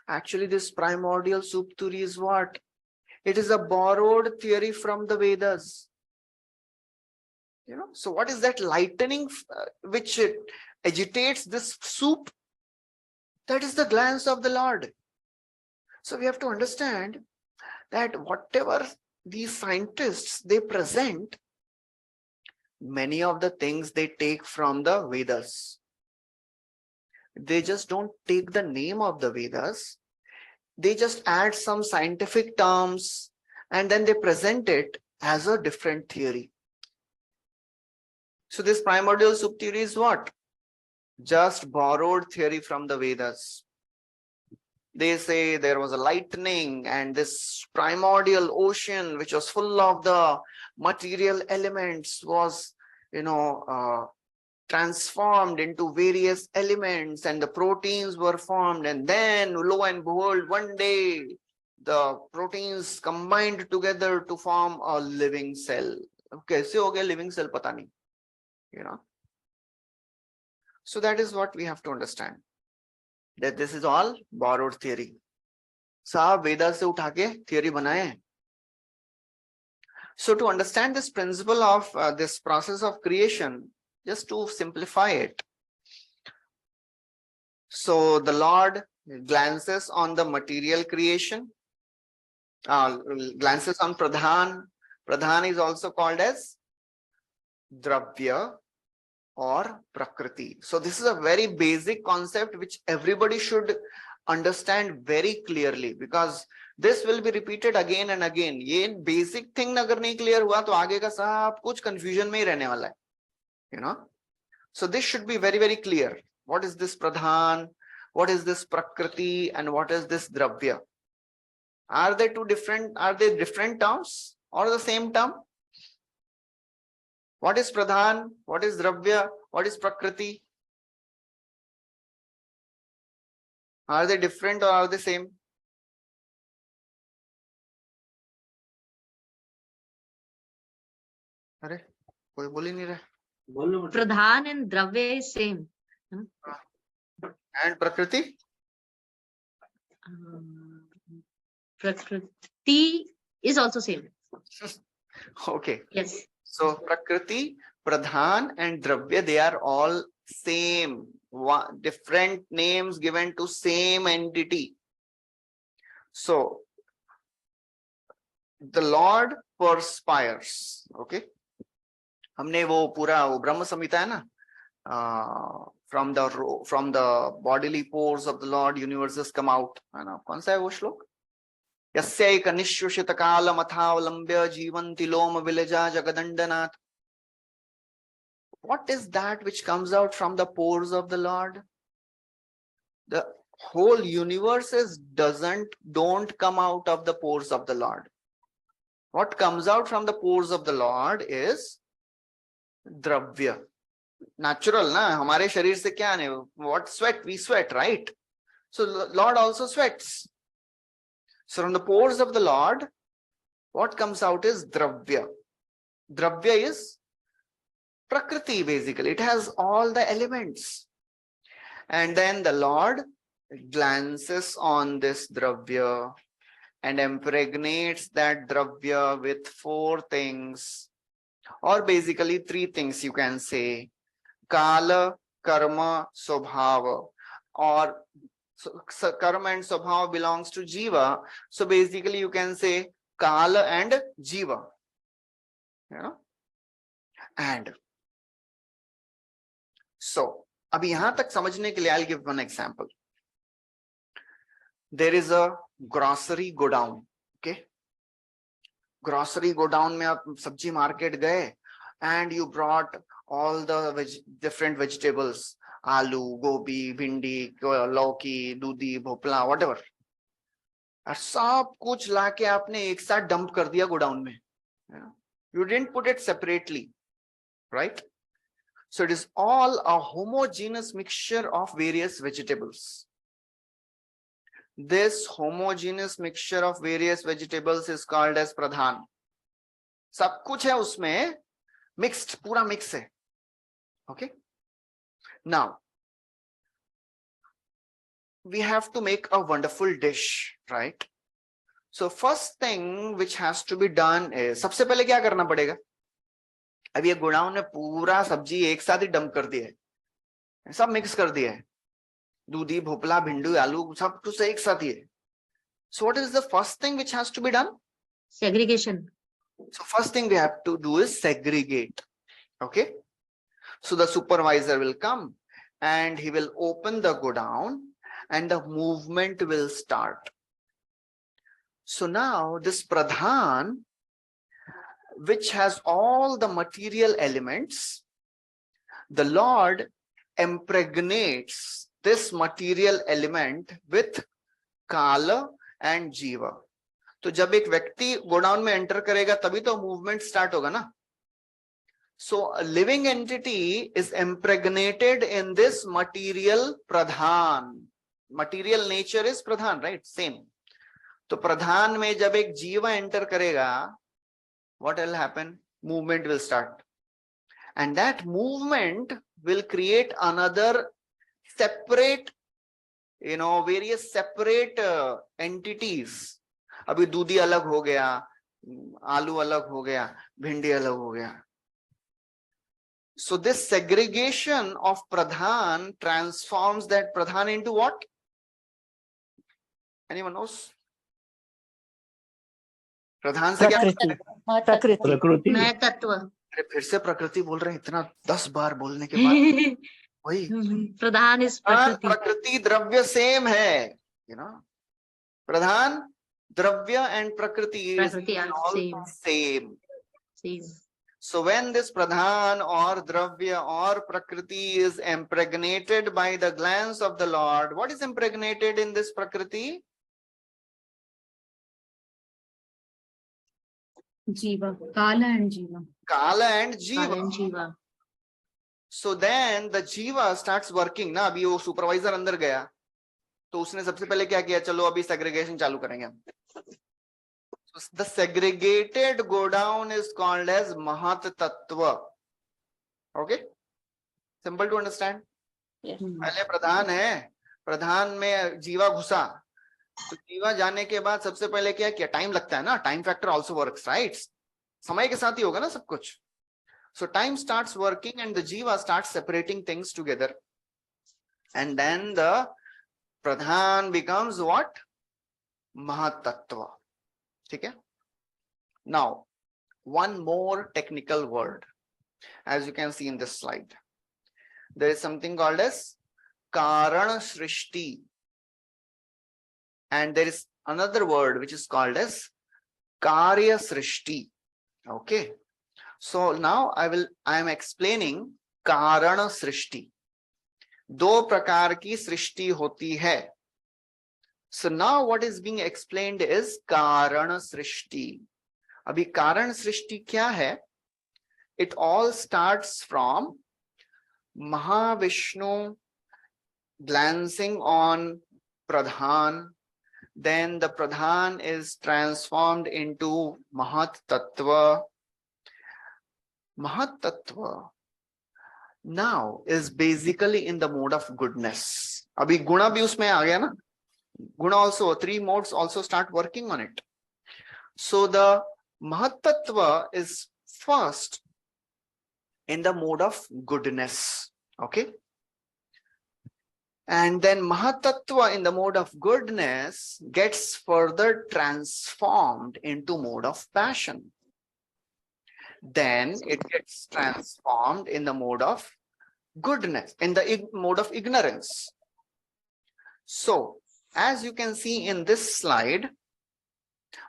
Actually, this primordial soup theory is what? It is a borrowed theory from the Vedas. So what is that lightning which agitates this soup? That is the glance of the Lord. So we have to understand that whatever these scientists they present, many of the things they take from the Vedas. They just don't take the name of the Vedas. They just add some scientific terms and then they present it as a different theory. So this primordial soup theory is what? Just borrowed theory from the Vedas. They say there was a lightning and this primordial ocean which was full of the material elements was, transformed into various elements and the proteins were formed, and then lo and behold, one day the proteins combined together to form a living cell. Kaise ho gaya living cell pata nahi, So that is what we have to understand, that this is all borrowed theory. साहब वेदा से उठा के theory बनाए. So to understand this principle of this process of creation, just to simplify it. So the Lord glances on the material creation, glances on Pradhan. Pradhan is also called as Dravya. or Prakriti. So this is a very basic concept which everybody should understand very clearly, because this will be repeated again and again. ये basic thing अगर नहीं clear हुआ तो आगे का सब कुछ confusion में ही रहने वाला है, you know. So this should be very, very clear. What is this Pradhan? What is this Prakriti? And what is this Dravya? Are they different terms or the same term? What is Pradhan? What is Dravya? What is Prakriti? Are they different or are they same? अरे कोई बोल ही नहीं रहा. Pradhan and Dravya is same. And Prakriti? Prakriti is also same. Okay. Yes. So Prakriti, Pradhan and Dravya, they are all same. Different names given to same entity. So the Lord perspires. Okay. हमने वो पूरा वो ब्रह्म संहिता है ना, from the bodily pores of the Lord universes come out, है ना. कौन सा है वो श्लोक? यस्यैक निश्वसित काल मथावलंब्य जीवन्ति लोम विलजा जगदंडनाथ. What is that which comes out from the pores of the Lord? The whole universe don't come out of the pores of the Lord. What comes out from the pores of the Lord is Dravya. Natural, na? हमारे शरीर से क्या है? What sweat? We sweat, right? So Lord also sweats. So from the pores of the Lord, what comes out is Dravya. Dravya is Prakriti, basically. It has all the elements. And then the Lord glances on this Dravya and impregnates that Dravya with 4 things, or basically 3 things you can say. Kala, Karma, Swabhava. Or so Karma and Swabhava belongs to Jiva. So basically you can say Kala and Jiva. You know? And so, अब यहाँ तक समझने के लिए I'll give one example. There is a grocery godown. Okay. Grocery godown में आप सब्जी market गए and you brought all the different vegetables, आलू, गोभी, भिंडी, लौकी, दूधी, भोपला, whatever. और सब कुछ लाके आपने एक साथ डंप कर दिया गोडाउन में. You didn't put it separately, right? So it is all a homogeneous mixture of various vegetables. This homogeneous mixture of various vegetables is called as Pradhan. सब कुछ है उसमें, mixed, पूरा mix है. Okay. Now, we have to make a wonderful dish, right? So first thing which has to be done is, सबसे पहले क्या करना पड़ेगा? अब ये गोडाउन में पूरा सब्जी एक साथ ही डंप कर दिया है, सब मिक्स कर दिया है, दूधी, भोपला, भिंडी, आलू, सब कुछ एक साथ ही है. So what is the first thing which has to be done? Segregation. So first thing we have to do is segregate. Okay. So the supervisor will come and he will open the godown and the movement will start. So now this Pradhan, which has all the material elements, the Lord impregnates this material element with Kala and Jiva. तो जब एक व्यक्ति godown में enter करेगा तभी तो movement start होगा ना. So a living entity is impregnated in this material Pradhan. Material nature is Pradhan, right? Same. तो प्रधान में जब एक जीवा एंटर करेगा, what will happen? Movement will start. And that movement will create another separate, various separate entities. अभी दूधी अलग हो गया, आलू अलग हो गया, भिंडी अलग हो गया. So this segregation of Pradhan transforms that Pradhan into what? Anyone knows? प्रधान से क्या? प्रकृति. मैं तत्व. अरे फिर से प्रकृति बोल रहे हैं, इतना 10 बार बोलने के बाद वही Pradhan is Prakriti. प्रकृति द्रव्य सेम है, you know, प्रधान द्रव्य and prakriti is Prakriti are all same. same. Same. So when this pradhan or dravya or prakriti is impregnated by the glance of the Lord, what is impregnated in this prakriti? Jiva, Kala and Jiva. Kala and Kala and jiva. Jiva. So then the jiva starts working ना, अभी वो supervisor अंदर गया तो उसने सबसे पहले क्या किया, चलो अभी segregation चालू करेंगे हम. So the segregated go down is called as Mahat Tattva. Okay, simple to understand. Yes. पहले प्रधान है, प्रधान में जीवा घुसा, तो जीवा जाने के बाद सबसे पहले क्या किया, टाइम लगता है ना, time factor also works, right, समय के साथ ही होगा ना सब कुछ. So time starts working and the jiva starts separating things together, and then the pradhan becomes what? Mahat Tattva. Okay. Now one more technical word, as you can see in this slide, there is something called as Karana Srishti, and there is another word which is called as Karya Srishti. Okay, so now I am explaining Karana Srishti. दो प्रकार की सृष्टि होती है. So now what is being explained is कारण सृष्टि. अभी कारण सृष्टि क्या है? It all starts from Mahavishnu glancing on Pradhan, then the Pradhan is transformed into Mahat Tattva. Mahat Tattva now is basically in the mode of goodness. Abhi guna bhi usme aa gaya na. Guna also, 3 modes also start working on it. So the Mahat Tattva is first in the mode of goodness. Okay. And then Mahat Tattva in the mode of goodness gets further transformed into mode of passion. Then it gets transformed in the mode of goodness, in the mode of ignorance. So, as you can see in this slide,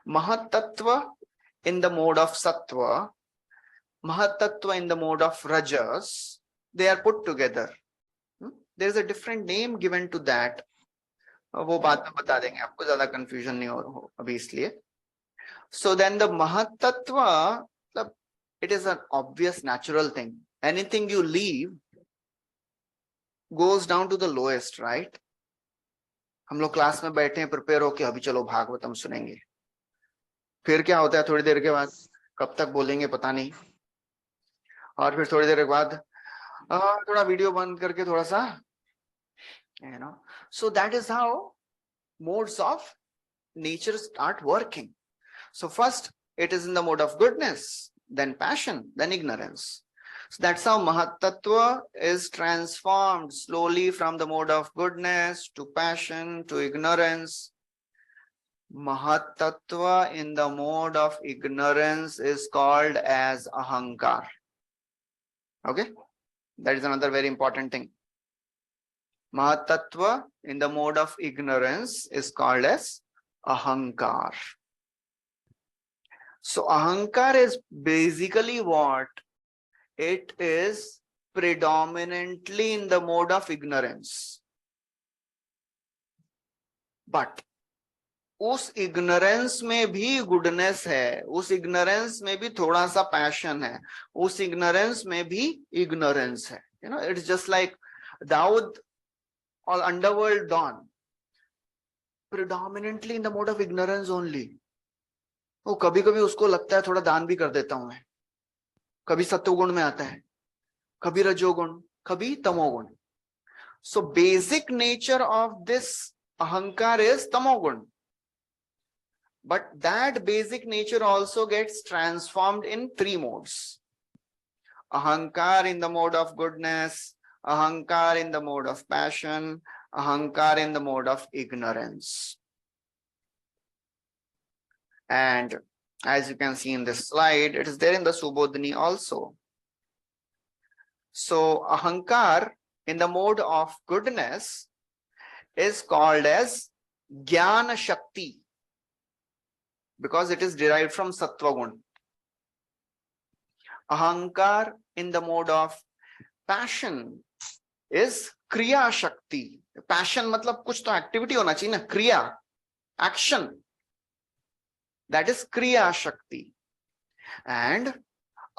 Mahat Tattva in the mode of Sattva, Mahat Tattva in the mode of Rajas, they are put together. There is a different name given to that. वो बात में बता देंगे आपको, ज़्यादा confusion नहीं हो अभी इसलिए. So then the Mahat Tattva, it is an obvious natural thing. Anything you leave goes down to the lowest, right? हम लोग क्लास में बैठे हैं, प्रिपेयर होके अभी चलो भागवतम सुनेंगे. फिर क्या होता है थोड़ी देर के बाद, कब तक बोलेंगे पता नहीं, और फिर थोड़ी देर के बाद थोड़ा वीडियो बंद करके थोड़ा सा, you know. So that is how modes of nature start working. So first it is in the mode of goodness, then passion, then ignorance. So that's how Mahat Tattva is transformed slowly from the mode of goodness to passion to ignorance. Mahat Tattva in the mode of ignorance is called as Ahankar. Okay, that is another very important thing. Mahat Tattva in the mode of ignorance is called as Ahankar. So Ahankar is basically what? It is predominantly in the mode of ignorance. But उस ignorance में भी goodness है, उस ignorance में भी थोड़ा सा passion है, उस ignorance में भी ignorance है. You know, it's just like Daud or underworld dawn, predominantly in the mode of ignorance only. वो कभी कभी उसको लगता है थोड़ा दान भी कर देता हूं मैं, कभी सत्वगुण में आता है, कभी रजोगुण, कभी तमोगुण. So basic nature of this ahankar is tamogun, but that basic nature also gets transformed in 3 modes. Ahankar in the mode of goodness, ahankar in the mode of passion, ahankar in the mode of ignorance. And As you can see in this slide, it is there in the Subodhini also. So ahankar in the mode of goodness is called as Jnana Shakti because it is derived from Sattva Gun. Ahankar in the mode of passion is Kriya Shakti. Passion matlab kuch to activity hona chahiye na, kriya, action. That is Kriya Shakti. And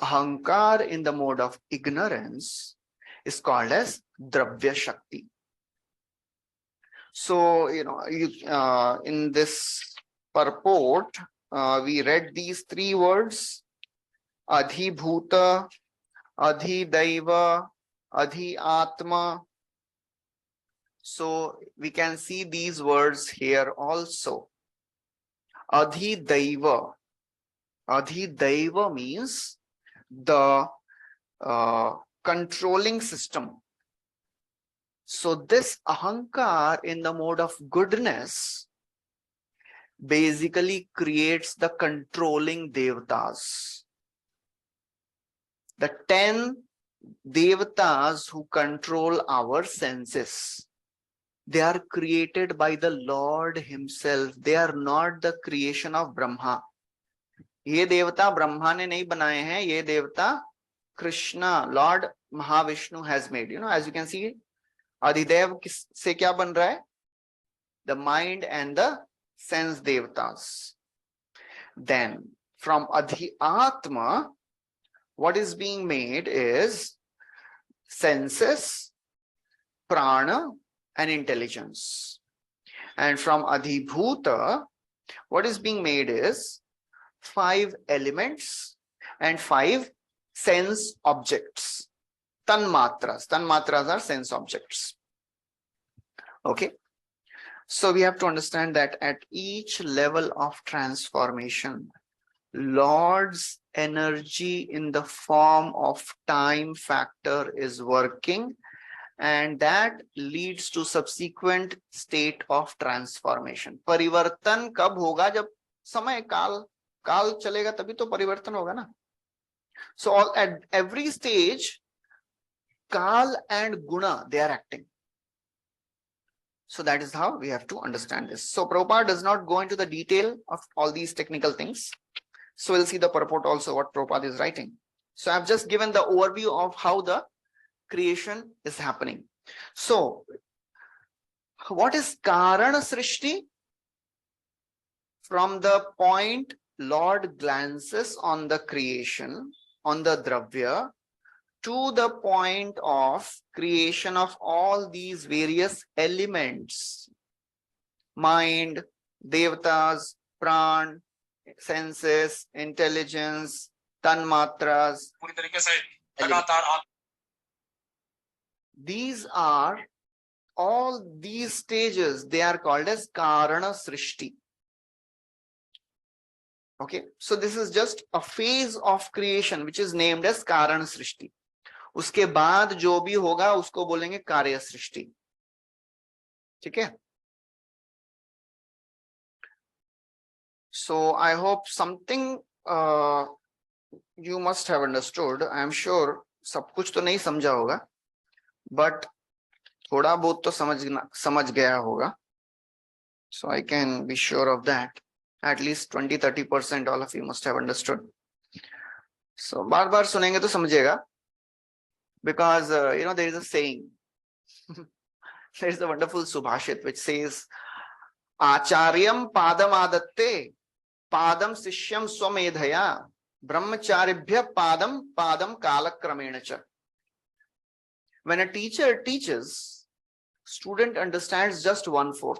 ahankar in the mode of ignorance is called as Dravya Shakti. So, in this purport, we read these three words: Adhibhuta, Adhidaiva, Adhyatma. So we can see these words here also. Adhidaiva. Adhidaiva means the controlling system. So this ahankar in the mode of goodness basically creates the controlling devatas. The 10 devatas who control our senses. They are created by the Lord himself. They are not the creation of Brahma. ये देवता ब्रह्मा ने नहीं बनाए हैं, ये देवता Krishna, Lord Mahavishnu has made. As you can see, Adhidev से क्या बन रहा है? The mind and the sense devatas. Then from Adhyatma, what is being made is senses, prana, and intelligence. And from Adhibhuta, what is being made is 5 elements and 5 sense objects. Tanmatras. Tanmatras are sense objects. Okay. So we have to understand that at each level of transformation, Lord's energy in the form of time factor is working, and that leads to subsequent state of transformation. परिवर्तन कब होगा? जब समय काल चलेगा तभी तो परिवर्तन होगा ना. So at every stage, Kal and Guna, they are acting. So that is how we have to understand this. So Prabhupada does not go into the detail of all these technical things. So we'll see the purport also what Prabhupada is writing. So I've just given the overview of how the creation is happening. So what is Karana Srishti? From the point Lord glances on the creation, on the Dravya, to the point of creation of all these various elements: mind, devatas, pran, senses, intelligence, tanmatras. These are all these stages, they are called as Karana Srishti. Okay, so this is just a phase of creation which is named as Karana Srishti. उसके बाद जो भी होगा उसको बोलेंगे कार्य सृष्टि. ठीक है? So I hope something you must have understood. I am sure सब कुछ तो नहीं समझा होगा, but थोड़ा बहुत तो समझ गया होगा. So I can be sure of that. At least 20-30% all of you must have understood. So बार बार सुनेंगे तो समझेगा. Because there is a saying, there is a wonderful subhashit which says, Acharyam padam adatte, padam sishyam swamedhaya, brahmacharibhya padam kalakramenacha. When a teacher teaches, student understands just 1/4.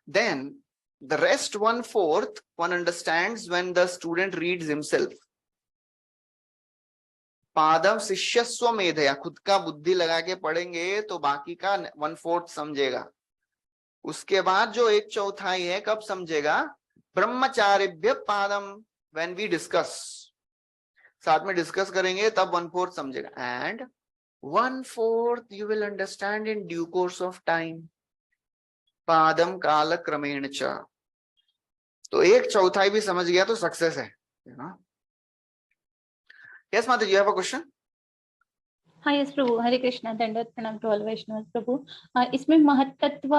Then the rest 1/4 one understands when the student reads himself. पादम शिष्यस्व मेधया, खुद का बुद्धि लगा के पढ़ेंगे तो बाकी का 1/4 समझेगा. उसके बाद जो 1/4 है कब समझेगा? ब्रह्मचारिभ्य पादम, when we discuss, साथ में डिस्कस करेंगे तब 1/4 समझेगा. And 1/4 you will understand in due course of time. पादम काल क्रमेण च. तो 1/4 भी समझ गया तो सक्सेस है, you know. Yes, Mataji, you have a question? हाँ यस प्रभु, हरे कृष्णा, दंडवत प्रणाम टू ऑल वैष्णव प्रभु। इसमें महतत्व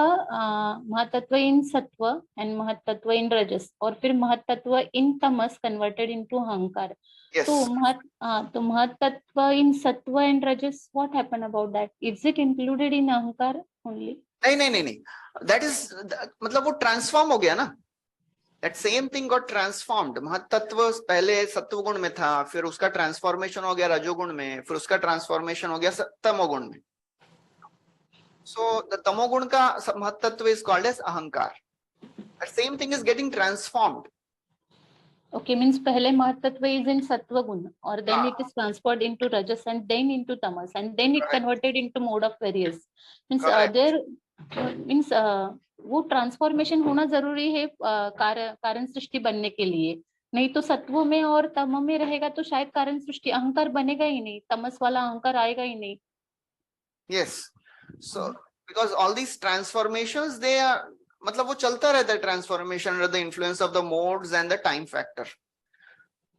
इन सत्व एंड महतत्व इन रजस और फिर महतत्व इन तमस कन्वर्टेड इनटू अहंकार। Yes. तो महतत्व इन sattva and rajas, what happen about that? Is it included in ahankara only? नहीं, दैट इज, मतलब वो ट्रांसफॉर्म हो गया ना, that same thing got transformed. महतत्व पहले सत्वगुण में था, फिर उसका ट्रांसफॉर्मेशन हो गया रजोगुण में, फिर उसका ट्रांसफॉर्मेशन हो गया तमोगुण में. So the तमोगुण का महतत्व is called as अहंकार. That same thing is getting transformed. Okay, means पहले महतत्व is in sattva guna, or then it is transferred into rajas and then into tamas, and then it converted into mode of various. Means there means वो transformation होना जरूरी है कारण सृष्टि बनने के लिए, नहीं तो सत्व में और तम में रहेगा तो शायद कारण सृष्टि अहंकार बनेगा ही नहीं, तमस वाला अहंकार आएगा ही नहीं. Yes. So because all these transformations, they are, मतलब वो चलता रहता है transformation under the influence of the modes and the time factor.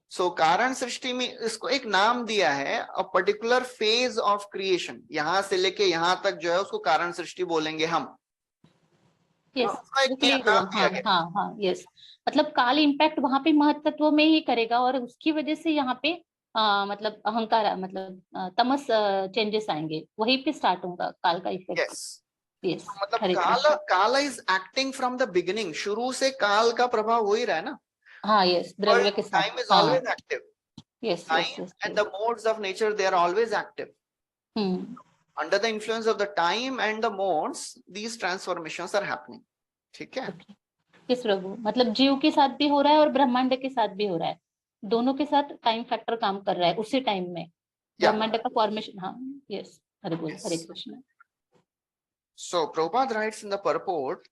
So कारण सृष्टि में इसको एक नाम दिया है, a particular phase of creation. यहाँ से लेके यहाँ तक जो है उसको कारण सृष्टि बोलेंगे हम. Yes. हाँ, yes. मतलब काल इम्पैक्ट वहां पे महतत्व में ही करेगा और उसकी वजह से यहाँ पे मतलब अहंकार, मतलब तमस चेंजेस आएंगे, वहीं पे स्टार्ट होगा काल का इफेक्ट. Yes. Yes. मतलब काल is acting from the beginning. शुरू से काल का प्रभाव हो ही रहा है ना. हाँ, yes. द्रव्य के साथ. Time is always active. Yes. Time and the modes of nature, they are always active. Under the influence of the time and the modes, these transformations are happening. ठीक है? Yes प्रभु, मतलब जीव के साथ भी हो रहा है और ब्रह्मांड के साथ भी हो रहा है, दोनों के साथ टाइम फैक्टर काम कर रहा है उसी टाइम में, ब्रह्मांड का फॉर्मेशन. हाँ, yes. हरे बोल, हरे Krishna. So Prabhupada writes in the purport,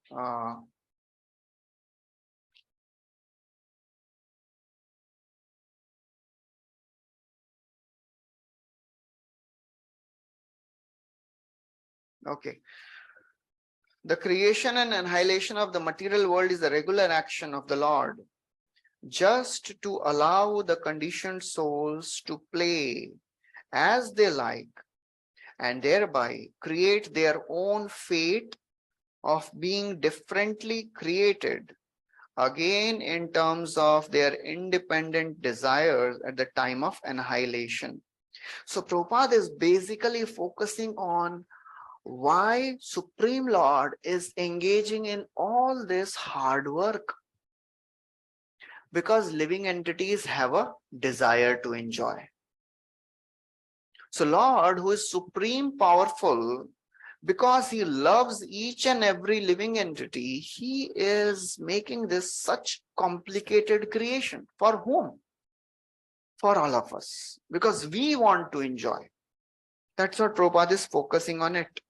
okay. The creation and annihilation of the material world is the regular action of the Lord, just to allow the conditioned souls to play as they like and thereby create their own fate of being differently created, again in terms of their independent desires at the time of annihilation. So Prabhupada is basically focusing on why Supreme Lord is engaging in all this hard work. Because living entities have a desire to enjoy. So Lord, who is supreme powerful, because he loves each and every living entity, he is making this such complicated creation. For whom? For all of us. Because we want to enjoy. That's what Prabhupada is focusing on it.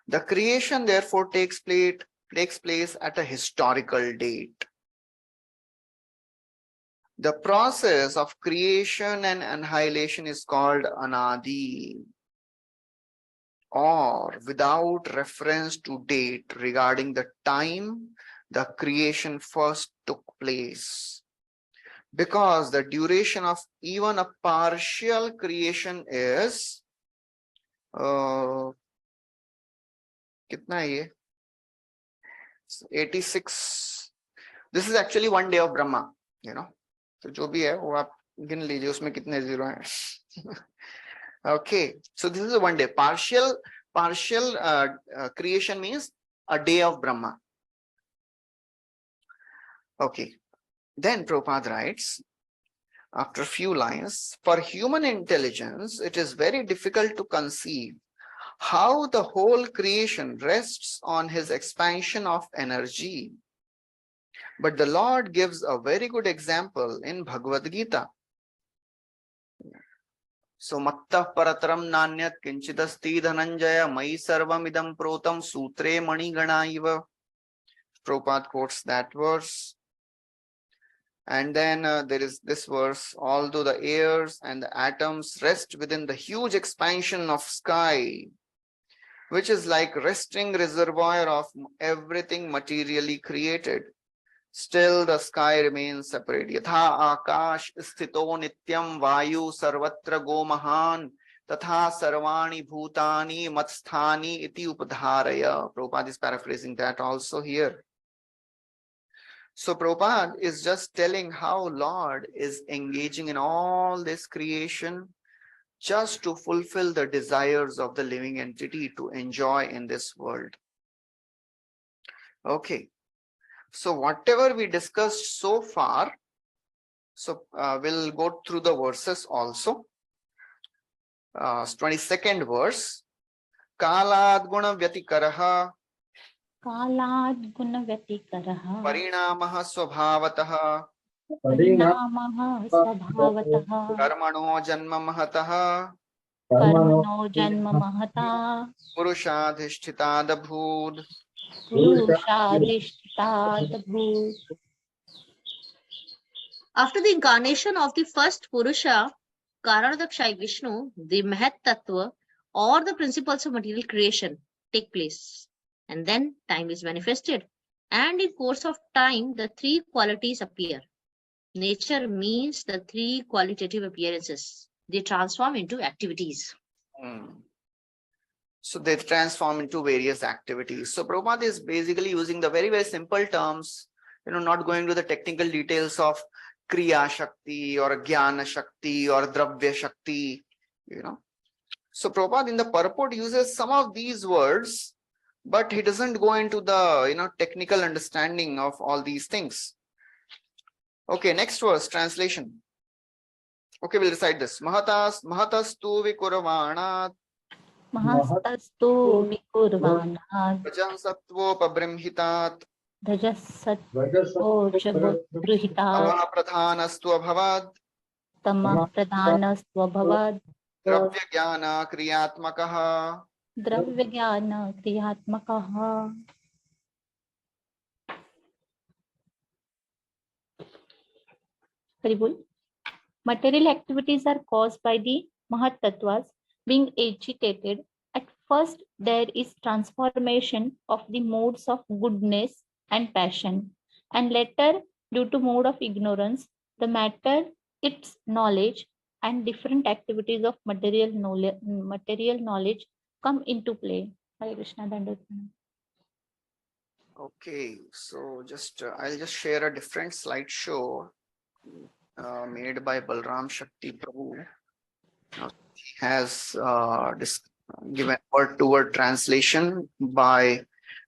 The creation therefore takes place at a historical date. The process of creation and annihilation is called anadi, or without reference to date regarding the time the creation first took place. Because the duration of even a partial creation is कितना है ये? 86. This is actually one day of Brahma, you know. तो जो भी है वो आप गिन लीजिए उसमें कितने जीरो हैं. Okay, so this is a one day. Partial creation means a day of Brahma. Okay, then Prabhupada writes after a few lines, for human intelligence it is very difficult to conceive how the whole creation rests on his expansion of energy. But the Lord gives a very good example in Bhagavad Gita. So mattah parataram nanyat kinchidasti dhananjaya mai sarvam idam protam sutre manigana iva. Prabhupada quotes that verse. And then there is this verse, although the airs and the atoms rest within the huge expansion of sky, which is like resting reservoir of everything materially created. Still the sky remains separate. Yatha akash sthito nityam vayu sarvatra go mahan tatha sarvani bhutani matsthani iti upadharaya. Prabhupada is paraphrasing that also here. So Prabhupada is just telling how Lord is engaging in all this creation just to fulfill the desires of the living entity to enjoy in this world. Okay. So whatever we discussed so far, so we'll go through the verses also. 22nd verse. Kalad guna vyatikaraha Kalad guna vyatikaraha parinamaha swabhavataha parinamaha swabhavataha karmano janma mahataha karmano janma mahata purushadhishthitadabhud. purushadhishtadabhut. After the incarnation of the first Purusha, Karanadakshay Vishnu, the Mahat Tattva or the principles of material creation take place. And then time is manifested. And in course of time, the three qualities appear. Nature means the three qualitative appearances. They transform into activities. So they transform into various activities. So Prabhupada is basically using the very, very simple terms, not going to the technical details of Kriya Shakti or Jnana Shakti or Dravya Shakti, So Prabhupada in the purport uses some of these words, but he doesn't go into the, technical understanding of all these things. Okay, next verse, translation. Okay, we'll recite this. Mahatastu vikurvanat Mahastastu vikurvanat Rajah sattvopabrihmitat Rajasatto chabruhitat Tamah pradhanastu abhavad Tamah pradhanastvabhavad Dravya jnana kriyatmakaha. Dravyajnana kriyatmakaha. Haribol. Material activities are caused by the Mahat Tattvas being agitated. At first, there is transformation of the modes of goodness and passion, and later, due to mode of ignorance, the matter, its knowledge, and different activities of material knowledge come into play. Hare Krishna. Okay, so I'll just share a different slideshow made by Balram Shakti Prabhu. He has given word-to-word translation by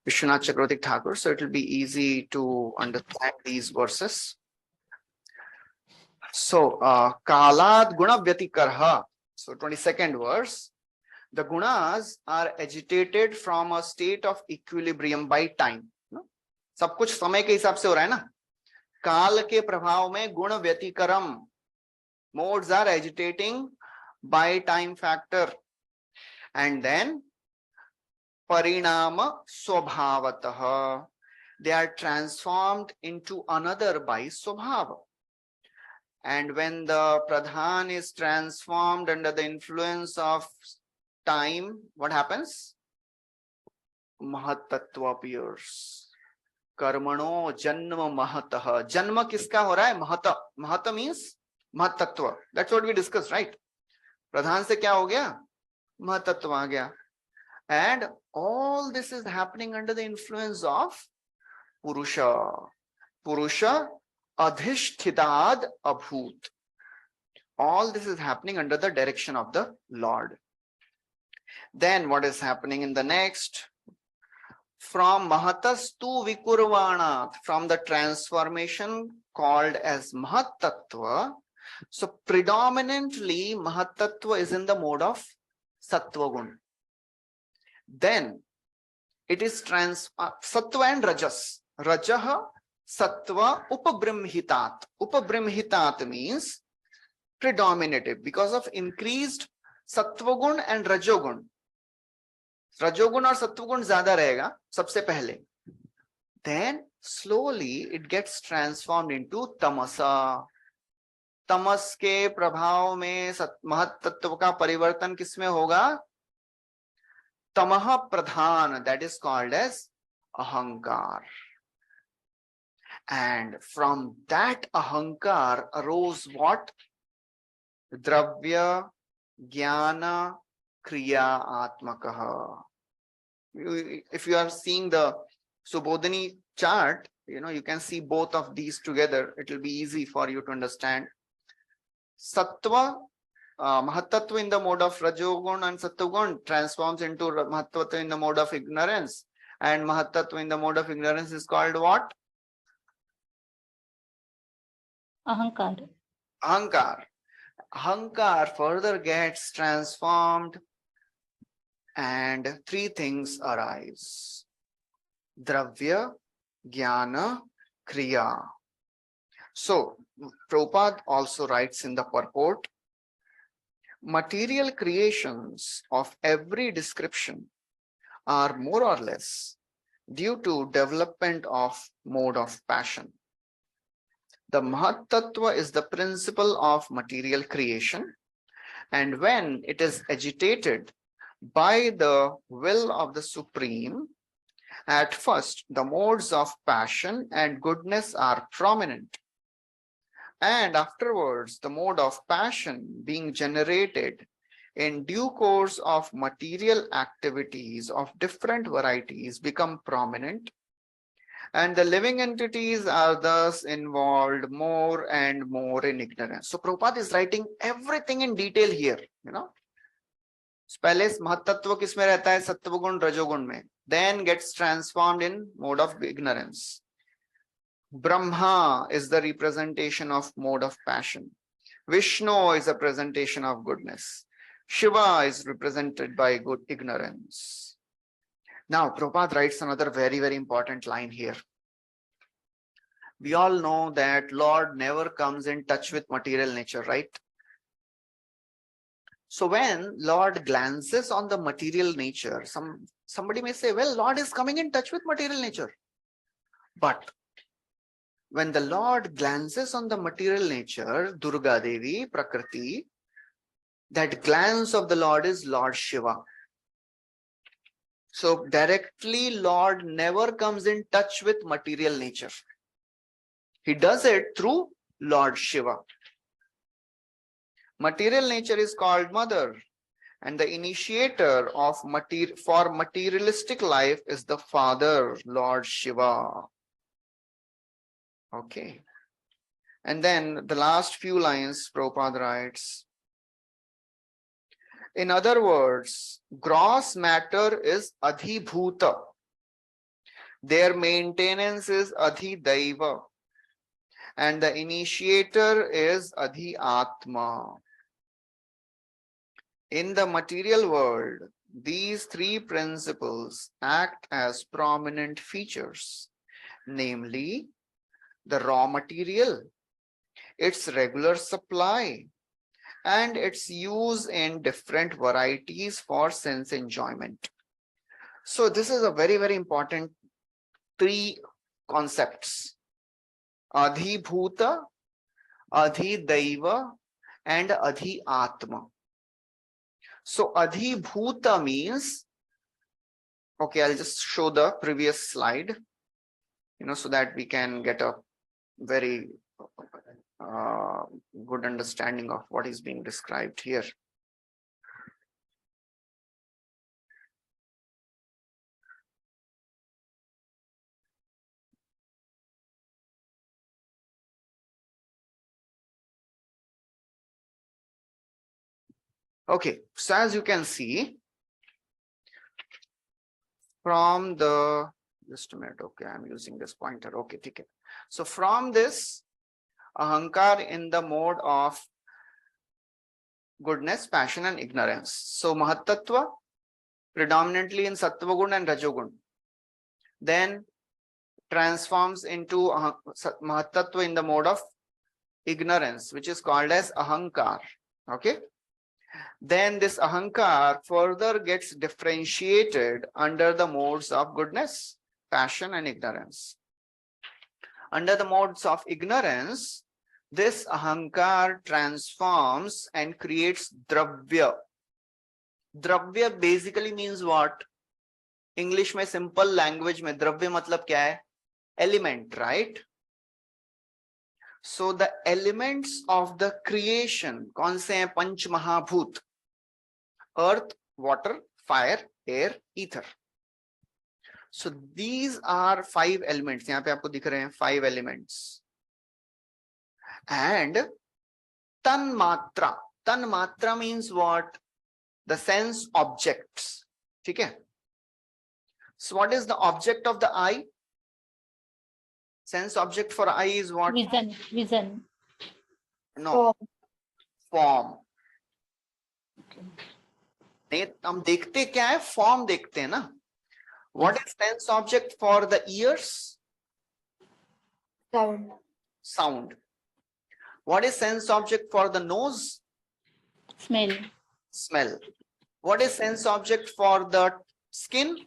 Vishwanath Chakravarti Thakur, so it will be easy to understand these verses. So, Kalad Guna Vyatikarha. So, 22nd verse. The gunas are agitated from a state of equilibrium by time. सब कुछ समय के हिसाब से हो रहा है ना. काल के प्रभाव में गुण व्यतिक्रम, modes are agitating by time factor, and then parinama swabhavatah, they are transformed into another by swabhava. And when the pradhan is transformed under the influence of time, what happens? Mahat tattva appears. Karmano janma mahatah. Janma kiska ho raha hai? Mahata. Mahata means Mahat tattva. That's what we discussed, right? Pradhan se kya ho gaya? Mahat tattva aa gaya. And all this is happening under the influence of Purusha. Purusha adhishthitad abhut. All this is happening under the direction of the Lord. Then what is happening in the next? From Mahatas to Vikurvanat, from the transformation called as Mahat Tattva. So predominantly Mahat Tattva is in the mode of Sattva Gun. Then it is Sattva and Rajas. Rajaha Sattva Upabrimhitat. Upabrimhitat means predominative because of increased Sattva Gun and Rajogun. Rajogun और सत्वगुण ज्यादा रहेगा सबसे पहले. Then slowly it gets transformed into tamasa. तमस के प्रभाव में महत तत्व का परिवर्तन किसमें होगा? Tamaha pradhan, that is called as ahankar. And from that ahankar arose what? Dravya, jnana, kriya, atmakaha. If you are seeing the Subodhini chart, you can see both of these together. It will be easy for you to understand. Sattva, Mahatattva in the mode of Rajogun and Sattvagun transforms into Mahatattva in the mode of ignorance. And Mahatattva in the mode of ignorance is called what? Ahankar. Ahankar. Ahankar further gets transformed and three things arise. Dravya, Jnana, Kriya. So, Prabhupada also writes in the purport, material creations of every description are more or less due to development of mode of passion. The Mahat Tattva is the principle of material creation, and when it is agitated by the will of the Supreme, at first the modes of passion and goodness are prominent, and afterwards the mode of passion being generated in due course of material activities of different varieties become prominent, and the living entities are thus involved more and more in ignorance. So Prabhupada is writing everything in detail here, पहले महत्त्व किसमें रहता है? सत्वगुण रजोगुण में. Then gets transformed in mode of ignorance. Brahma is the representation of mode of passion. Vishnu is a presentation of goodness. Shiva is represented by good ignorance. Now Prabhupada writes another very, very important line here. We all know that Lord never comes in touch with material nature, right? So when Lord glances on the material nature, somebody may say, well, Lord is coming in touch with material nature. But when the Lord glances on the material nature, Durga Devi, Prakriti, that glance of the Lord is Lord Shiva. So directly Lord never comes in touch with material nature. He does it through Lord Shiva. Material nature is called mother, and the initiator of for materialistic life is the father, Lord Shiva. Okay. And then the last few lines, Prabhupada writes, in other words, gross matter is adhibhuta. Their maintenance is adhidaiva. And the initiator is adhi-atma. In the material world, these three principles act as prominent features, namely the raw material, its regular supply, and its use in different varieties for sense enjoyment. So this is a very, very important three concepts. Adhibhuta, Adhidaiva, and Adhi-atma. So Adhibhuta means, okay, I'll just show the previous slide, so that we can get a very good understanding of what is being described here. Okay, so as you can see from the, just a minute, okay, I'm using this pointer, okay, take it. So from this ahankar in the mode of goodness, passion, and ignorance. So Mahatattva predominantly in Sattvagun and Rajogun, then transforms into Mahatattva in the mode of ignorance, which is called as ahankar. Okay. Then this ahankar further gets differentiated under the modes of goodness, passion, and ignorance. Under the modes of ignorance, this ahankar transforms and creates dravya. Dravya basically means what? English में simple language में द्रव्य मतलब क्या है? Element, right? So the elements of the creation कौन से हैं? पंच महाभूत, earth, water, fire, air, ether. So these are 5 elements. यहाँ पे आपको दिख रहे हैं 5 elements. And tanmatra. Tanmatra means what? The sense objects. ठीक है? So what is the object of the eye? Sense object for eye is what? Vision. No. Form. नहीं, हम देखते क्या है? Form देखते हैं ना? What is sense object for the ears? Sound. Sound. What is sense object for the nose? Smell. Smell. What is sense object for the skin?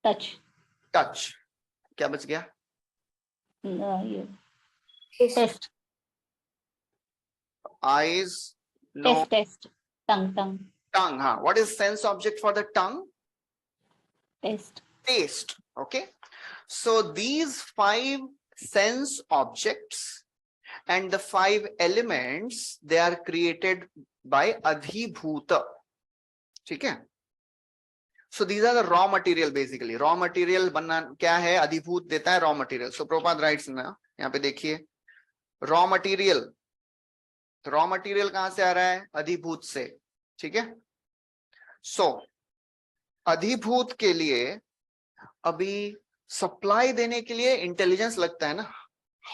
Touch. Touch. क्या बच गया? Yeah. Taste. Taste. Eyes. No. Taste. Tongue. Tongue. Huh? What is sense object for the tongue? Taste. Taste. Okay. So these 5 sense objects and the 5 elements, they are created by adhibhuta. ठीक है? So these are the raw material basically. Raw material बनना क्या है? अधिभूत देता है raw material. So Prabhupada writes ना, यहाँ पे देखिए, raw material. raw material कहाँ से आ रहा है? अधिभूत से. ठीक है? So अधिभूत के लिए अभी सप्लाई देने के लिए इंटेलिजेंस लगता है ना.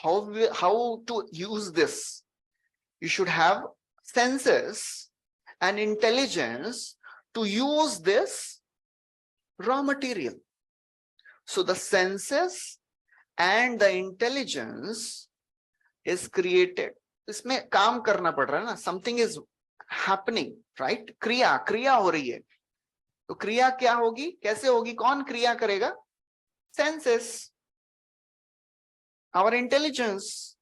How to use this? You should have senses and intelligence to use this raw material. So the senses and the intelligence is created. इसमें काम करना पड़ रहा है ना. Something is happening, right? क्रिया हो रही है. तो क्रिया क्या होगी? कैसे होगी? कौन क्रिया करेगा? Senses. Our intelligence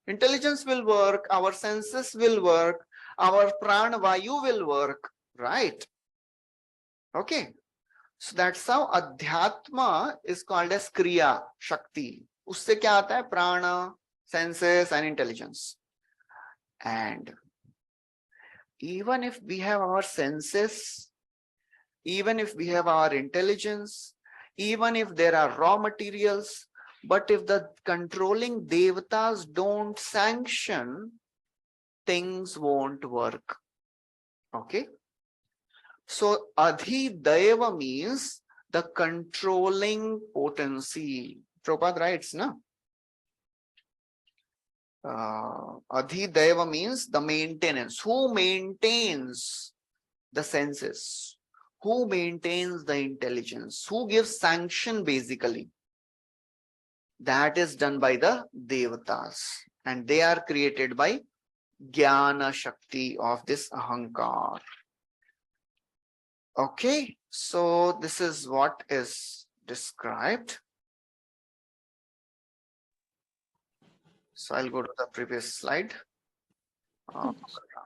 will work, our senses will work, our prana vayu will work, right? Okay. So that's how adhyatma is called as kriya, shakti. उससे क्या आता है? Prana, senses and intelligence. And even if we have our senses, even if we have our intelligence, even if there are raw materials, but if the controlling devatas don't sanction, things won't work. Okay. So adhidaiva means the controlling potency. Prabhupada writes, no? Adhidaiva means the maintenance. Who maintains the senses? Who maintains the intelligence? Who gives sanction basically? That is done by the devatas, and they are created by jnana shakti of this ahankar. Okay, so this is what is described. So I'll go to the previous slide.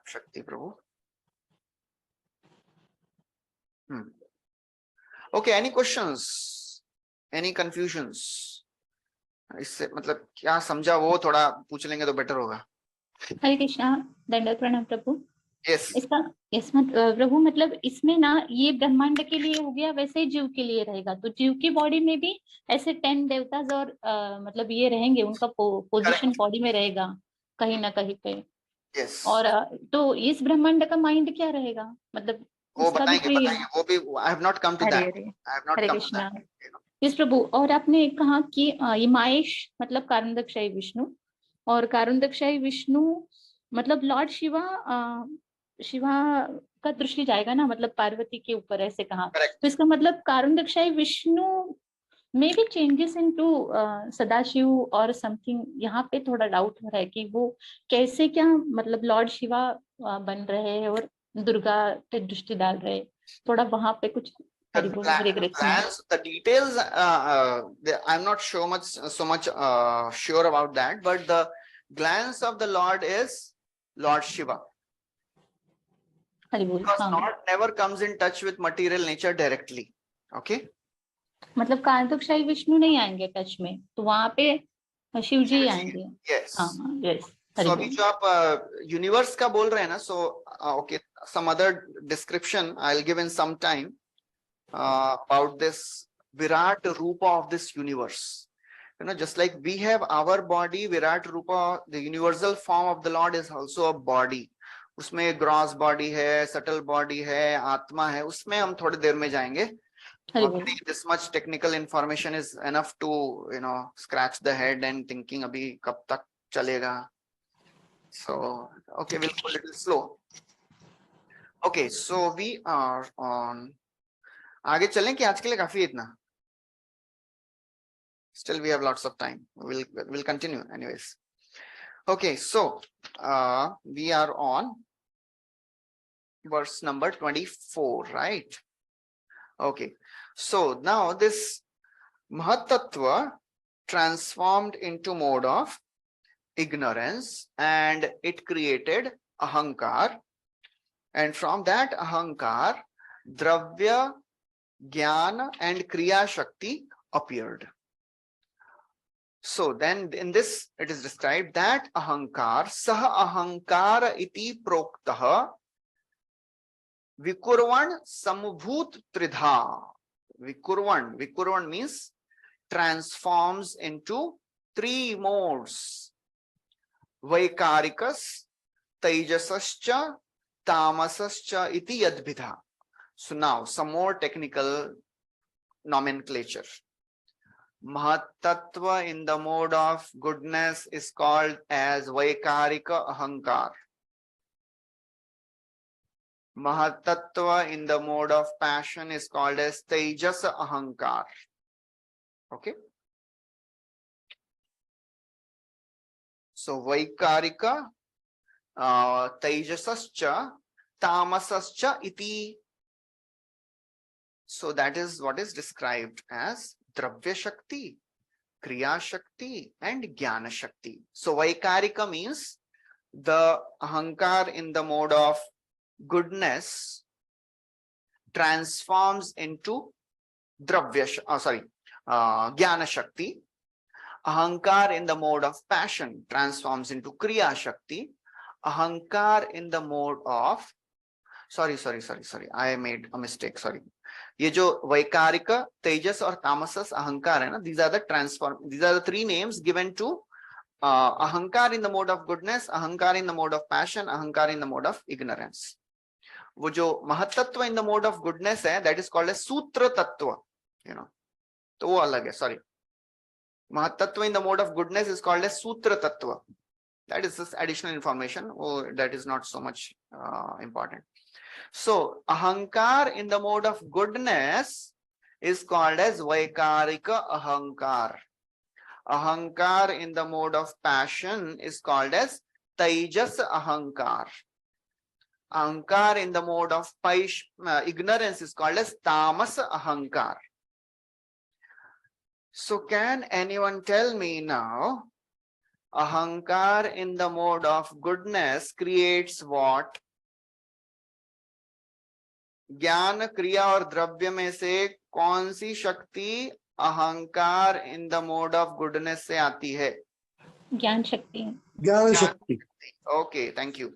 Shakti Prabhu. Okay, any questions? Any confusions? इससे मतलब क्या समझा वो थोड़ा पूछ लेंगे तो better होगा. हरे कृष्णा. दंडवत प्रणाम प्रभु. Yes. इसमें प्रभु मतलब इसमें ना ये ब्रह्मांड के लिए हो गया, वैसे ही जीव के लिए रहेगा. तो जीव की बॉडी में भी ऐसे 10 देवताज और मतलब ये रहेंगे, उनका पोजीशन बॉडी में रहेगा कहीं ना कहीं पे. Yes. और तो इस ब्रह्मांड का माइंड क्या रहेगा? मतलब वो बताएंगे वो भी. I have not come to that. I have not Hare come to Krishna. that. इस प्रभु. और आपने कहा कि ये माहेश मतलब कारुण्यक्षयी विष्णु, और कारुण्यक्षयी विष्णु मतलब लॉर्ड शिवा का दृष्टि जाएगा ना, मतलब पार्वती के ऊपर ऐसे कहा. तो इसका मतलब कारुण्यक्षयी विष्णु में भी चेंजेस इनटू सदाशिव और समथिंग. यहाँ पे थोड़ा डाउट हो रहा है कि वो कैसे क्या मतलब लॉर्ड शिवा बन रहे हैं और दुर्गा पे दृष्टि डाल रहे हैं. थोड़ा वहां पे कुछ the details I'm not so much sure about that, but the glance of the Lord is Lord Shiva. Hari बोल because हाँ Lord never comes in touch with material nature directly. Okay. मतलब कार्तकशाही विष्णु नहीं आएंगे टच में, तो वहां पे शिव जी आएंगे। Yes. हाँ यस हरि So अभी बोल। जो आप यूनिवर्स का बोल रहे हैं ना, so okay, some other description I'll give in some time about this Virat Rupa of this universe. You know, just like we have our body, Virat Rupa, the universal form of the Lord is also a body. उसमें gross body है, subtle body है, आत्मा है, उसमें हम थोड़ी देर में जाएंगे. हरि बोल। This much technical information is enough to, you know, scratch the head and thinking अभी कब तक चलेगा. So okay, we'll go a little slow. Okay, so we are on. आगे चलें कि आज के लिए काफी है इतना? Still we have lots of time. We'll continue anyways. Okay, so we are on verse number 24, right? Okay, so now this Mahatattva transformed into mode of ignorance, and it created ahankar, and from that ahankar dravya, jnana and kriya shakti appeared. So then in this it is described that ahankar saha ahankara iti proktah vikurvan samubhut tridha. Vikurvan means transforms into three modes: Vaikarikas, Tejasascha, Tamasascha iti yadbhidha. So now some more technical nomenclature. Mahatattva in the mode of goodness is called as Vaikarika Ahankar. Mahatattva in the mode of passion is called as Tejasa Ahankar. Okay. So Vaikarika, Tejasascha, Tamasascha iti. So that is what is described as Dravya Shakti, Kriya Shakti and Jnana Shakti. So Vaikarika means the Ahankar in the mode of goodness transforms into Jnana Shakti. Ahankar in the mode of passion transforms into Kriya Shakti. Ahankar in the mode of sorry, I made a mistake, sorry. ये जो वैकारिक, तेजस और तामसस अहंकार है ना, these are the three names given to ahankar in the mode of goodness, ahankar in the mode of passion, ahankar in the mode of ignorance. वो जो महत्त्व in the mode of goodness है, that is called as सूत्र तत्व, you know, तो वो अलग है, sorry. महत्त्व in the mode of goodness is called as सूत्र तत्व. That is this additional information. Oh, that is not so much important. So ahankar in the mode of goodness is called as Vaikarika Ahankar. Ahankar in the mode of passion is called as Tejas Ahankar. Ahankar in the mode of ignorance is called as Tamas Ahankar. So can anyone tell me now, ahankar in the mode of goodness creates what? ज्ञान, क्रिया और द्रव्य में से कौन सी शक्ति अहंकार in the mode of goodness से आती है? ज्ञान शक्ति। ज्ञान शक्ति। Okay, thank you.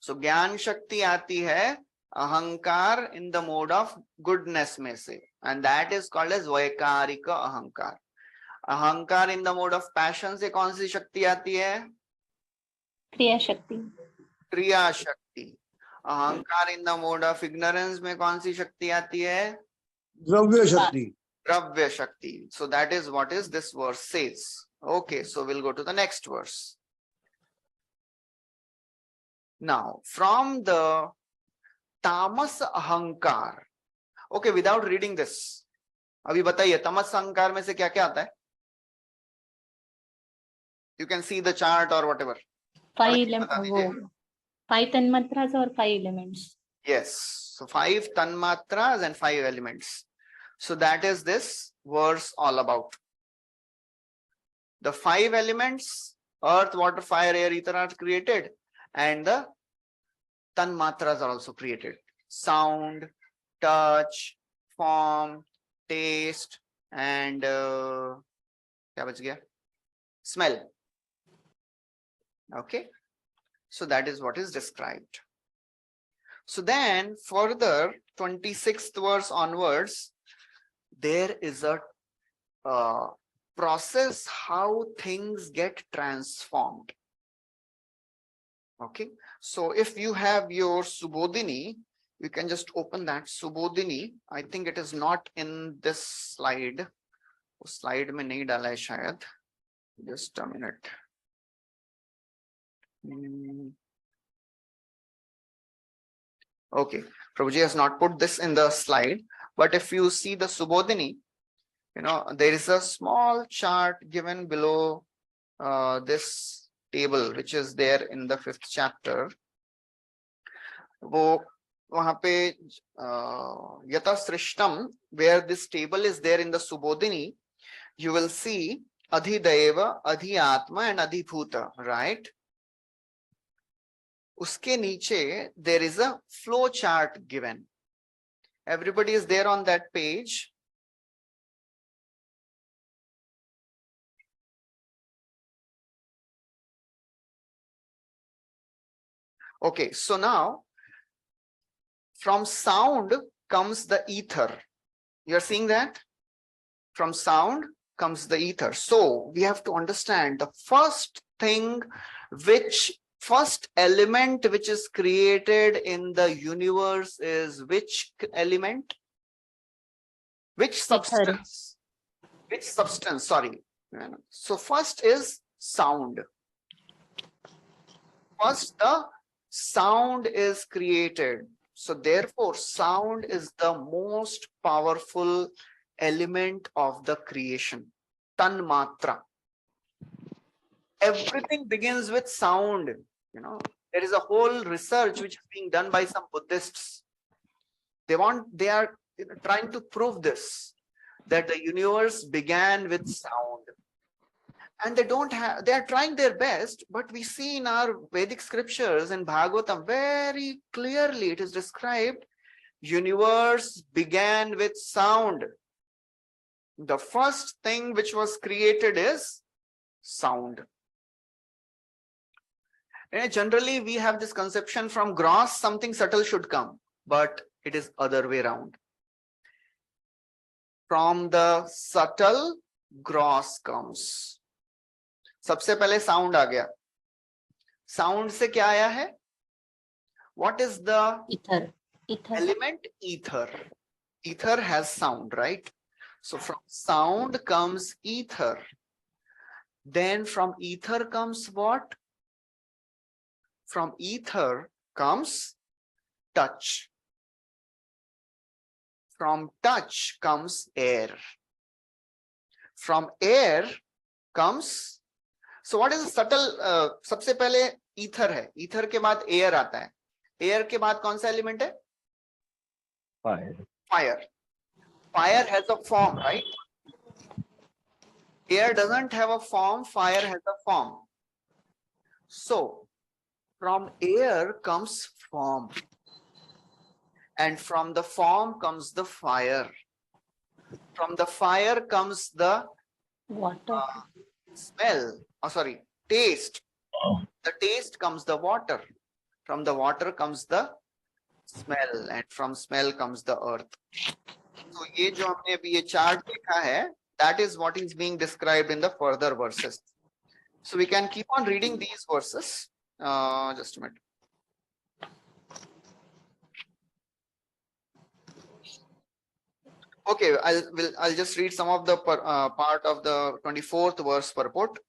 सो ज्ञान शक्ति आती है ahankara in the mode of goodness में से, and that is called as vaikarika ahankara. Ahankara in the mode of passion से कौन सी शक्ति आती है? क्रिया शक्ति। क्रिया शक्ति. अहंकार in the mode of ignorance में कौन सी शक्ति आती है? द्रव्य शक्ति. द्रव्य शक्ति. So that is what is this verse says. Okay, so we'll go to the next verse. Now, from the tamas ahankar. Okay, without reading this, अभी बताइए तमस अहंकार में से क्या क्या आता है? You can see the chart or whatever. 5 tanmatras or 5 elements. Yes, so 5 tanmatras and 5 elements. So that is this verse all about. The 5 elements, earth, water, fire, air, ether are created, and the Tanmatras are also created. Sound, touch, form, taste, and क्या बच गया? Smell. Okay. So that is what is described. So then further 26th verse onwards, there is a process how things get transformed. Okay. So if you have your Subodhini, you can just open that Subodhini. I think it is not in this slide. Slide में नहीं डाला है शायद. Just a minute. Okay, Prabhuji has not put this in the slide, but if you see the Subodhini, you know, there is a small chart given below this table, which is there in the 5th chapter. वो वहाँ पे Yata Srishtam, where this table is there in the Subodhini, you will see Adhideva, Adhyatma and Adhibhuta, right? Uske niche, there is a flow chart given. Everybody is there on that page. Okay, so now from sound comes the ether. You're seeing that? From sound comes the ether. So we have to understand the first thing first element which is created in the universe is which element? Which substance? Which substance? Sorry. So first is sound. First, the sound is created. So therefore, sound is the most powerful element of the creation. Tanmatra. Everything begins with sound. You know, there is a whole research which is being done by some Buddhists. They are trying to prove this, that the universe began with sound. And they are trying their best, but we see in our Vedic scriptures in Bhagavatam very clearly it is described, universe began with sound. The first thing which was created is sound. And generally, we have this conception from gross, something subtle should come, but it is other way around. From the subtle, gross comes. सबसे पहले sound आ गया. Sound से क्या आया है? What is the element? Ether. Ether has sound, right? So from sound comes ether. Then from ether comes what? From ether comes touch. From touch comes air. From air comes, so what is the subtle? सबसे पहले ether है. Ether के बाद air आता है. Air के बाद कौन सा element है? Fire. Fire. Fire has a form, right? Air doesn't have a form. Fire has a form. So from air comes form, and from the form comes the fire. From the fire comes the water. Smell. Oh, sorry, taste. The taste comes the water. From the water comes the smell, and from smell comes the earth. So ये जो हमने अभी ये chart देखा है, that is what is being described in the further verses. So we can keep on reading these verses. Just a minute. Okay, I'll just read some of the part of the 24th verse purport.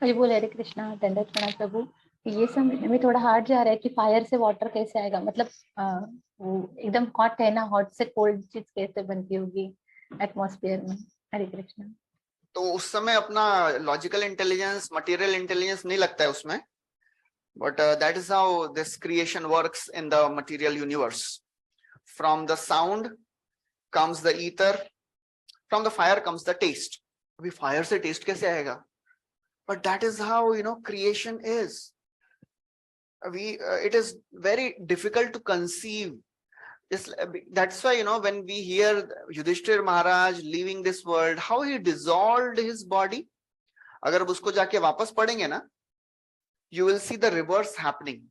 Hari बोल हरे कृष्णा. दंडवत प्रणाम प्रभु. ये समझने में थोड़ा hard जा रहा है कि फायर से वाटर कैसे आएगा, मतलब वो एकदम हॉट है ना, हॉट से कोल्ड चीज कैसे बनती होगी एटमॉस्फेयर में. हरे कृष्णा. तो उस समय अपना लॉजिकल इंटेलिजेंस, मटेरियल इंटेलिजेंस नहीं लगता है उसमें, but that is how this creation works in the material universe. From the sound comes the ether, from the fire comes the taste. अभी फायर से टेस्ट कैसे आएगा? But that is how, you know, creation is. it is very difficult to conceive. That's why, when we hear Yudhishthir Maharaj leaving this world, how he dissolved his body. अगर अब उसको जाके वापस पढ़ेंगे ना, you will see the reverse happening.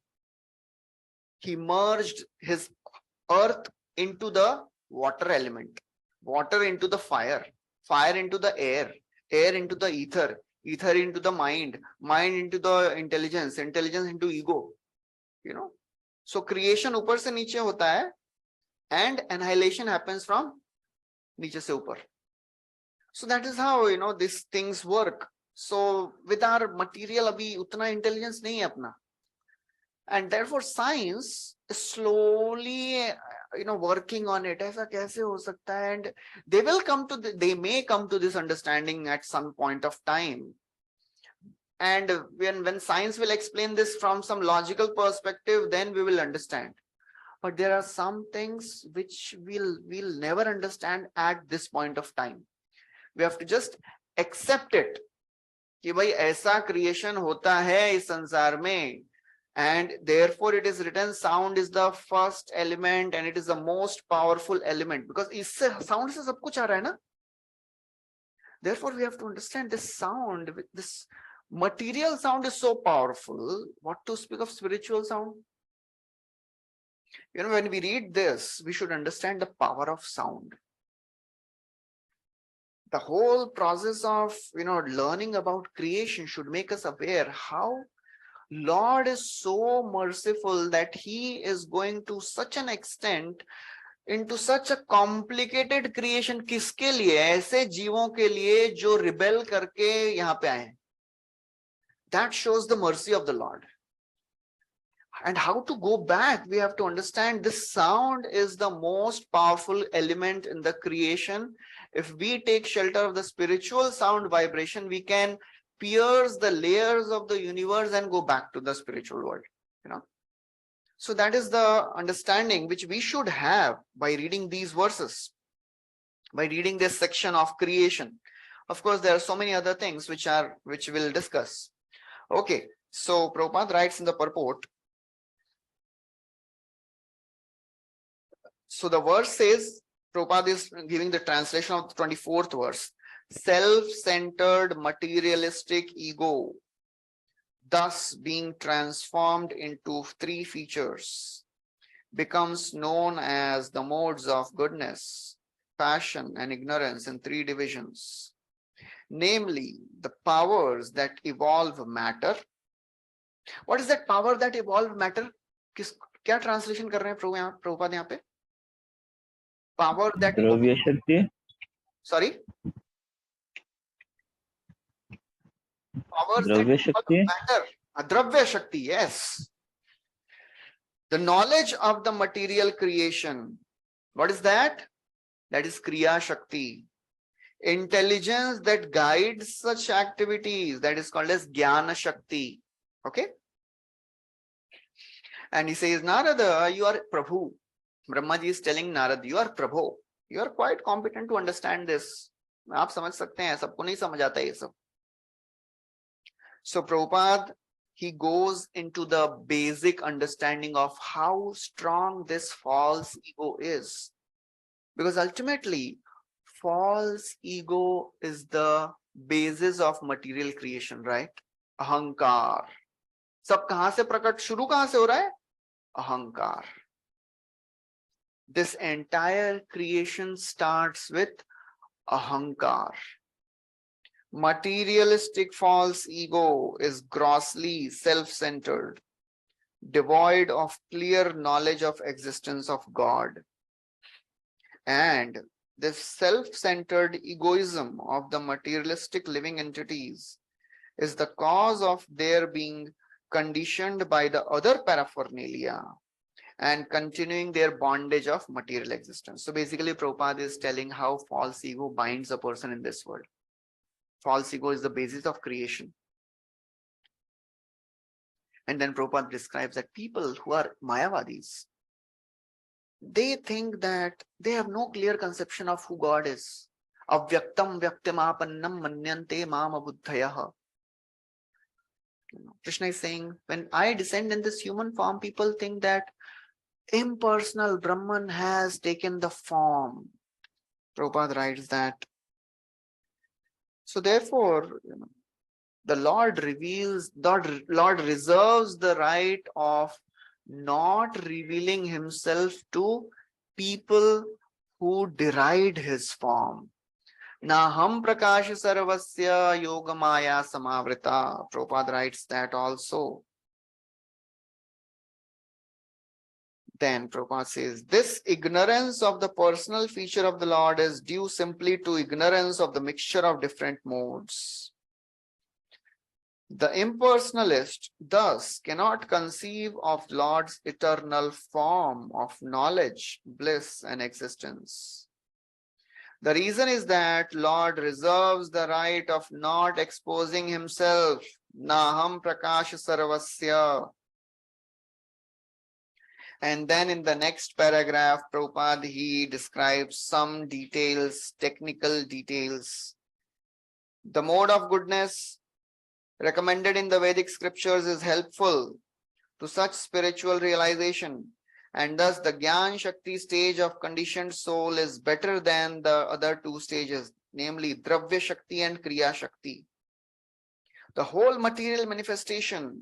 He merged his earth into the water element, water into the fire, fire into the air, air into the ether, ether into the mind, mind into the intelligence, intelligence into ego. So creation ऊपर से नीचे होता है and annihilation happens from नीचे से ऊपर. So that is how these things work. So with our material अभी उतना intelligence नहीं है अपना, and therefore science is slowly working on it. ऐसा कैसे हो सकता है? And they may come to this understanding at some point of time. And when science will explain this from some logical perspective, then we will understand. But there are some things which we'll never understand at this point of time. We have to just accept it कि भाई ऐसा creation होता है इस संसार में, and therefore it is written sound is the first element and it is the most powerful element, because इससे sound से सब कुछ आ रहा है ना. Therefore we have to understand this sound, this material sound is so powerful. What to speak of spiritual sound? When we read this, we should understand the power of sound. The whole process of learning about creation should make us aware how Lord is so merciful that he is going to such an extent into such a complicated creation. किसके लिए? ऐसे जीवों के लिए जो rebel करके यहाँ पे आए. That shows the mercy of the Lord. And how to go back, we have to understand this sound is the most powerful element in the creation. If we take shelter of the spiritual sound vibration, we can pierce the layers of the universe and go back to the spiritual world. So that is the understanding which we should have by reading these verses, by reading this section of creation. Of course, there are so many other things which we'll discuss. Okay, so Prabhupada writes in the purport. So the verse says, Prabhupada is giving the translation of the 24th verse. Self-centered materialistic ego, thus being transformed into three features, becomes known as the modes of goodness, passion, and ignorance in three divisions. Namely, the powers that evolve matter. What is that power that evolve matter? क्या translation कर रहे हैं Prabhupada यहाँ पे? Power that द्रव्य शक्ति. Sorry? Powers द्रव्य that शक्ति. matter. Dravya Shakti, yes. The knowledge of the material creation. What is that? That is Kriya Shakti. Intelligence that guides such activities, that is called as Jnana Shakti. Okay? And he says, Narada, you are Prabhu. Brahmaji is telling Narada, you are Prabhu. You are quite competent to understand this. आप समझ सकते हैं, सबको नहीं समझ आता ये सब. So Prabhupada, he goes into the basic understanding of how strong this false ego is. Because ultimately, false ego is the basis of material creation, right? Ahankar. सब कहां से प्रकट, शुरू कहां से हो रहा है? Ahankar. This entire creation starts with Ahankar. Materialistic false ego is grossly self-centered, devoid of clear knowledge of existence of God. And this self-centered egoism of the materialistic living entities is the cause of their being conditioned by the other paraphernalia and continuing their bondage of material existence. So basically, Prabhupada is telling how false ego binds a person in this world. False ego is the basis of creation. And then Prabhupada describes that people who are Mayavadis, they think that they have no clear conception of who God is. Avyaktam vyaktamapannam manyante mama buddhayaha. Krishna is saying, when I descend in this human form, people think that impersonal Brahman has taken the form. Prabhupada writes that. So therefore, the Lord Lord reserves the right of not revealing himself to people who deride his form. Naham prakash sarvasya yogamaya samavrita. Prabhupada writes that also. Then Prabhupada says, this ignorance of the personal feature of the Lord is due simply to ignorance of the mixture of different modes. The impersonalist thus cannot conceive of Lord's eternal form of knowledge, bliss, and existence. The reason is that Lord reserves the right of not exposing himself. Naham prakash sarvasya. And then in the next paragraph, Prabhupada, he describes some details, technical details. The mode of goodness recommended in the Vedic scriptures is helpful to such spiritual realization, and thus the Gyan Shakti stage of conditioned soul is better than the other two stages, namely Dravya Shakti and Kriya Shakti. The whole material manifestation,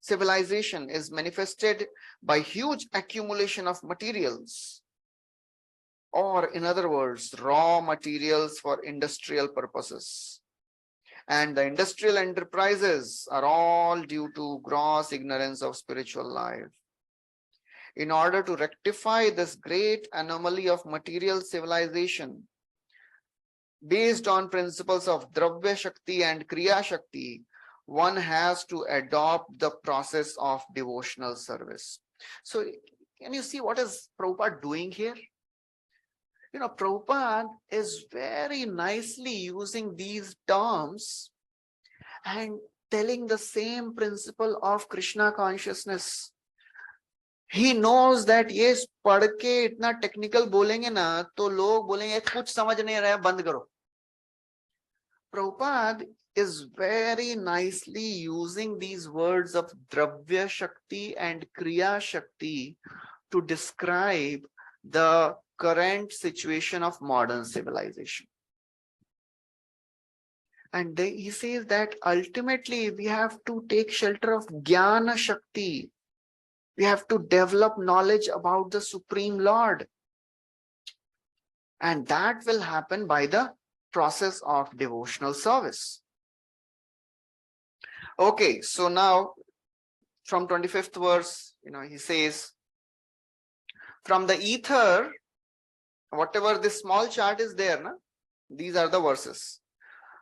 civilization, is manifested by huge accumulation of materials, or in other words, raw materials for industrial purposes. And the industrial enterprises are all due to gross ignorance of spiritual life. In order to rectify this great anomaly of material civilization, based on principles of Dravya Shakti and Kriya Shakti, one has to adopt the process of devotional service. So, can you see what is Prabhupada doing here? Prabhupada is very nicely using these terms and telling the same principle of Krishna consciousness. He knows that yes, पढ़ के इतना technical बोलेंगे ना, तो लोग बोलेंगे कुछ समझ नहीं रहा है, बंद करो. Prabhupada is very nicely using these words of Dravya Shakti and Kriya Shakti to describe the current situation of modern civilization. And he says that ultimately we have to take shelter of Jnana Shakti. We have to develop knowledge about the Supreme Lord. And that will happen by the process of devotional service. Okay, so now from 25th verse, he says, from the ether, whatever this small chart is there, na? These are the verses.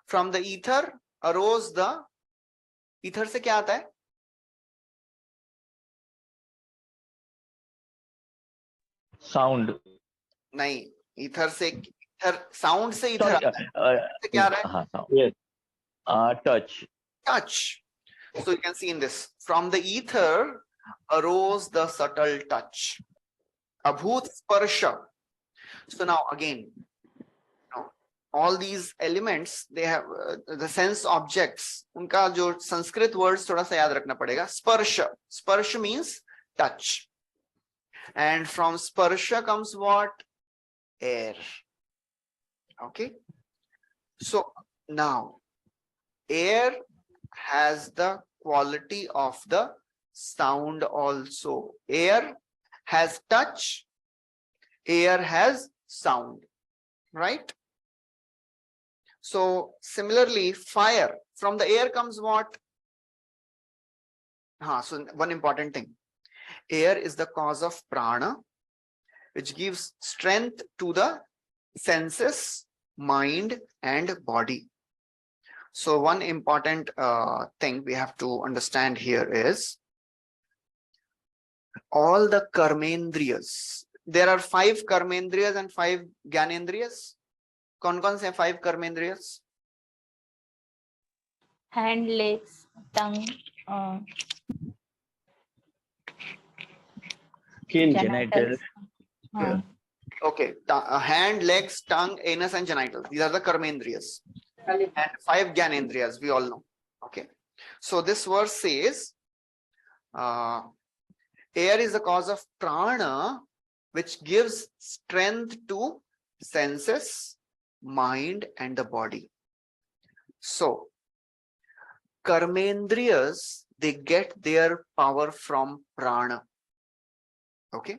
From the ether arose the, ether से क्या आता है? Sound. नहीं, ether से, ether, sound से ether आता है. से क्या आ रहा है? Yes. Touch. Touch. So you can see in this, from the ether arose the subtle touch. Abhut sparsha. So now again, all these elements, they have the sense objects. उनका जो Sanskrit words थोड़ा सा याद रखना पड़ेगा. Sparsha. Sparsha means touch. And from sparsha comes what? Air. Okay. So now, air has the quality of the sound also. Air has touch. Air has sound. Right? So similarly, fire, from the air comes what? So one important thing. Air is the cause of prana, which gives strength to the senses, mind, and body. So one important thing we have to understand here is all the karmendriyas. There are 5 karmendriyas and 5 gyanendriyas. कौन-कौन से 5 कर्मेंद्रियस? Hand, legs, tongue, Skin, genitals. Okay, hand, legs, tongue, anus, and genitals. These are the karmendriyas. And 5 gyanendriyas, we all know. Okay. So this verse says, air is the cause of prana, which gives strength to senses, mind, and the body. So, karmendriyas, they get their power from prana. Okay.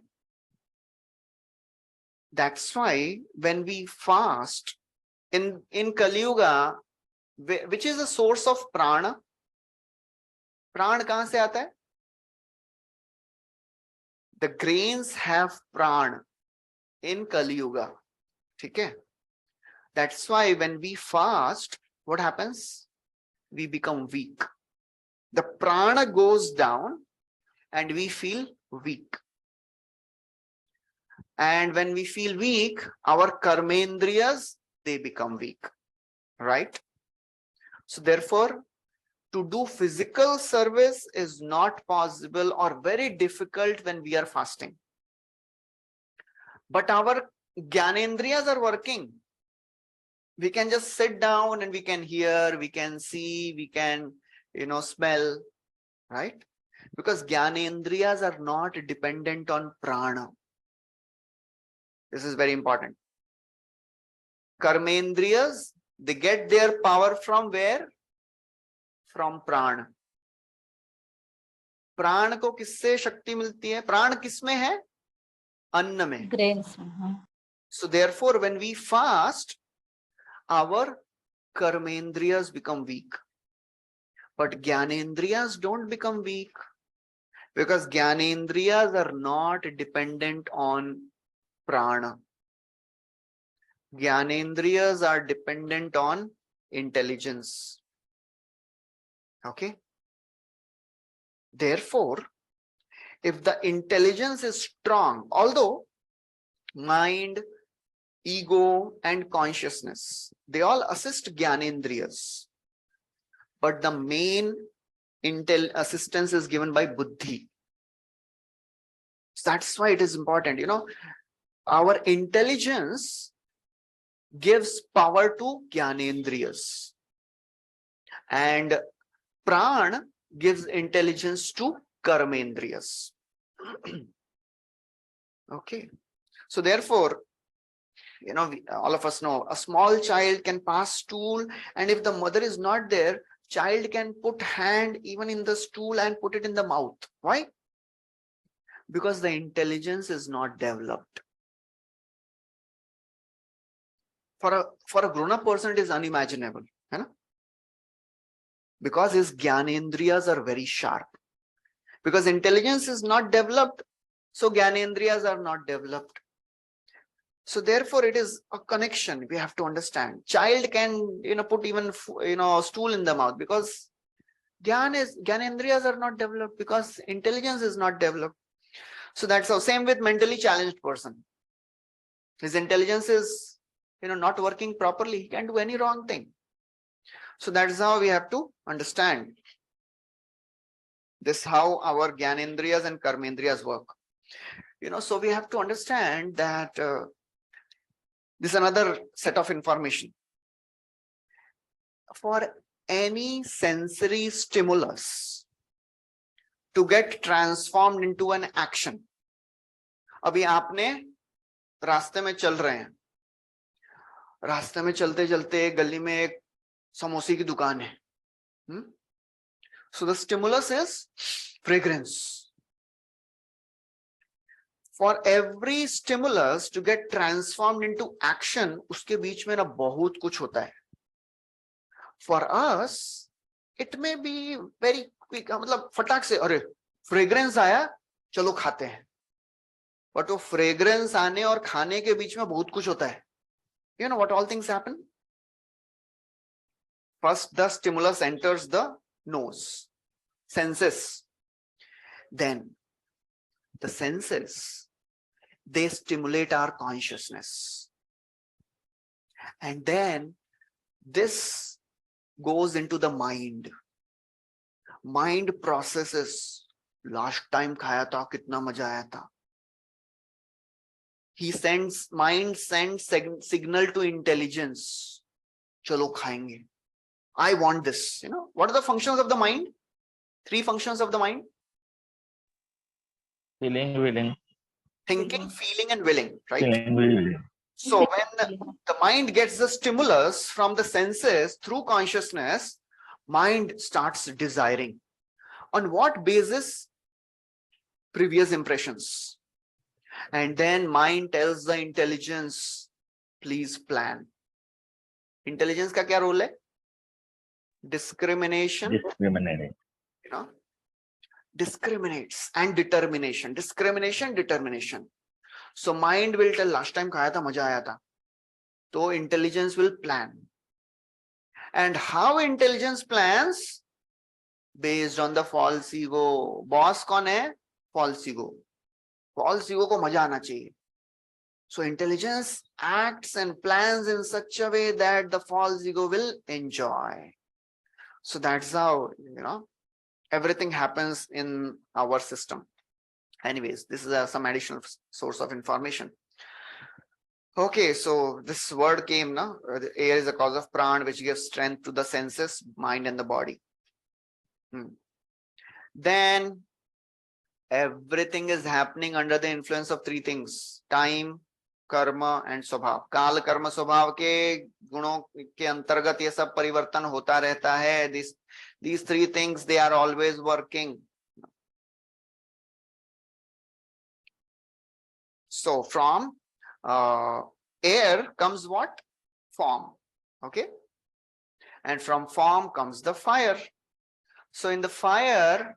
That's why when we fast in Kali Yuga, which is the source of prana? Prana kahan se aata hai? The grains have prana in Kali Yuga. Okay. That's why when we fast, what happens? We become weak. The prana goes down and we feel weak. And when we feel weak, our karmendriyas, they become weak. Right? So therefore, to do physical service is not possible or very difficult when we are fasting. But our gyanendriyas are working. We can just sit down and we can hear, we can see, we can, smell, right? Because gyanendriyas are not dependent on prana. This is very important. Karmendriyas, they get their power from where? From prana. प्राण को किससे शक्ति मिलती है? प्राण किसमें है? अन्न में. Grains. So therefore, when we fast, our karmendriyas become weak. But gyanendriyas don't become weak because gyanendriyas are not dependent on prana. Gyanendriyas are dependent on intelligence. Okay. Therefore, if the intelligence is strong, although mind, ego, and consciousness, they all assist gyanendriyas, but the main assistance is given by buddhi. So that's why it is important. Our intelligence gives power to gyanendriyas, and pran gives intelligence to karmendriyas. Okay. So therefore, all of us know a small child can pass stool, and if the mother is not there, child can put hand even in the stool and put it in the mouth. Why? Because the intelligence is not developed. For a grown-up person, it is unimaginable. Because his gyanendriyas are very sharp. Because intelligence is not developed, so gyanendriyas are not developed. So therefore, it is a connection we have to understand. Child can, put even, stool in the mouth because gyanendriyas are not developed, because intelligence is not developed. So that's the same with mentally challenged person. His intelligence is, not working properly. He can't do any wrong thing. So that's how we have to understand this, how our gyanendriyas and karmendriyas work. So we have to understand that this is another set of information. For any sensory stimulus to get transformed into an action. अभी आपने रास्ते में चल रहे हैं, रास्ते में चलते चलते गली में एक समोसे की दुकान है. So the stimulus is fragrance. For every stimulus to get transformed into action, उसके बीच में ना बहुत कुछ होता है. For us, it may be very quick. मतलब फटाक से अरे fragrance आया, चलो खाते हैं. But वो fragrance आने और खाने के बीच में बहुत कुछ होता है. You know what all things happen? First, the stimulus enters the nose, senses. Then, the senses, they stimulate our consciousness. And then, this goes into the mind. Mind processes. Last time khaya tha, kitna maja aaya tha. Mind sends signal to intelligence. Chalo khayenge. I want this. What are the functions of the mind? 3 functions of the mind: Feeling, willing, thinking, feeling, and willing, right? feeling, willing. So when the mind gets the stimulus from the senses through consciousness, mind starts desiring. On what basis? Previous impressions. And then mind tells the intelligence, please plan. Intelligence का क्या role है? Discrimination. Discriminating. Discriminates and determination. Discrimination, determination. So mind will tell, last time खाया था, मजा आया था. So intelligence will plan. And how intelligence plans? Based on the false ego. Boss कौन है? False ego. False ego को मजा आना चाहिए. So intelligence acts and plans in such a way that the false ego will enjoy. So that's how, everything happens in our system. Anyways, this is some additional source of information. Okay, so this word came, the air is the cause of prana, which gives strength to the senses, mind, and the body. Then everything is happening under the influence of 3 things: time, कर्म and स्वभाव. काल कर्म स्वभाव के गुणों के अंतर्गत ये सब परिवर्तन होता रहता है. These 3 things, they are always working. So from air comes what? Form. Okay. And from form comes the fire. So in the fire,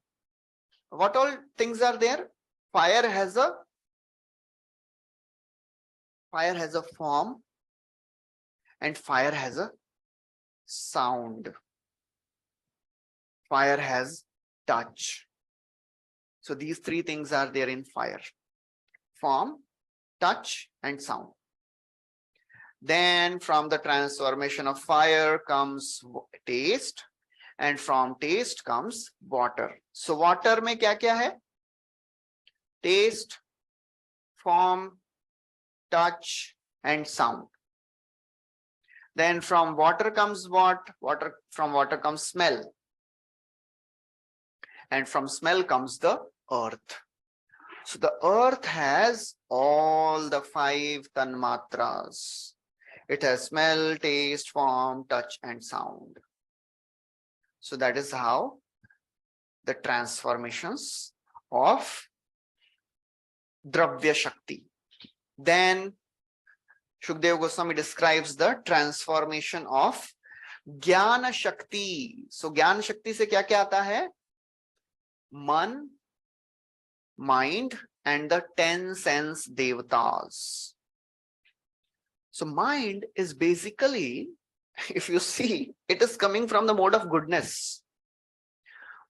what all things are there? Fire has a form, and fire has a sound. Fire has touch. So these 3 things are there in fire: form, touch, and sound. Then from the transformation of fire comes taste, and from taste comes water. So water में क्या क्या है? Taste, form, touch, and sound. Then from water comes what? From water comes smell. And from smell comes the earth. So the earth has all the 5 tanmatras. It has smell, taste, form, touch, and sound. So that is how the transformations of Dravya Shakti. Then Shukdev Goswami describes the transformation of Jnana Shakti. So Jnana Shakti से क्या क्या आता है? Man, mind, and the 10 sense devatas. So mind is basically, if you see, it is coming from the mode of goodness.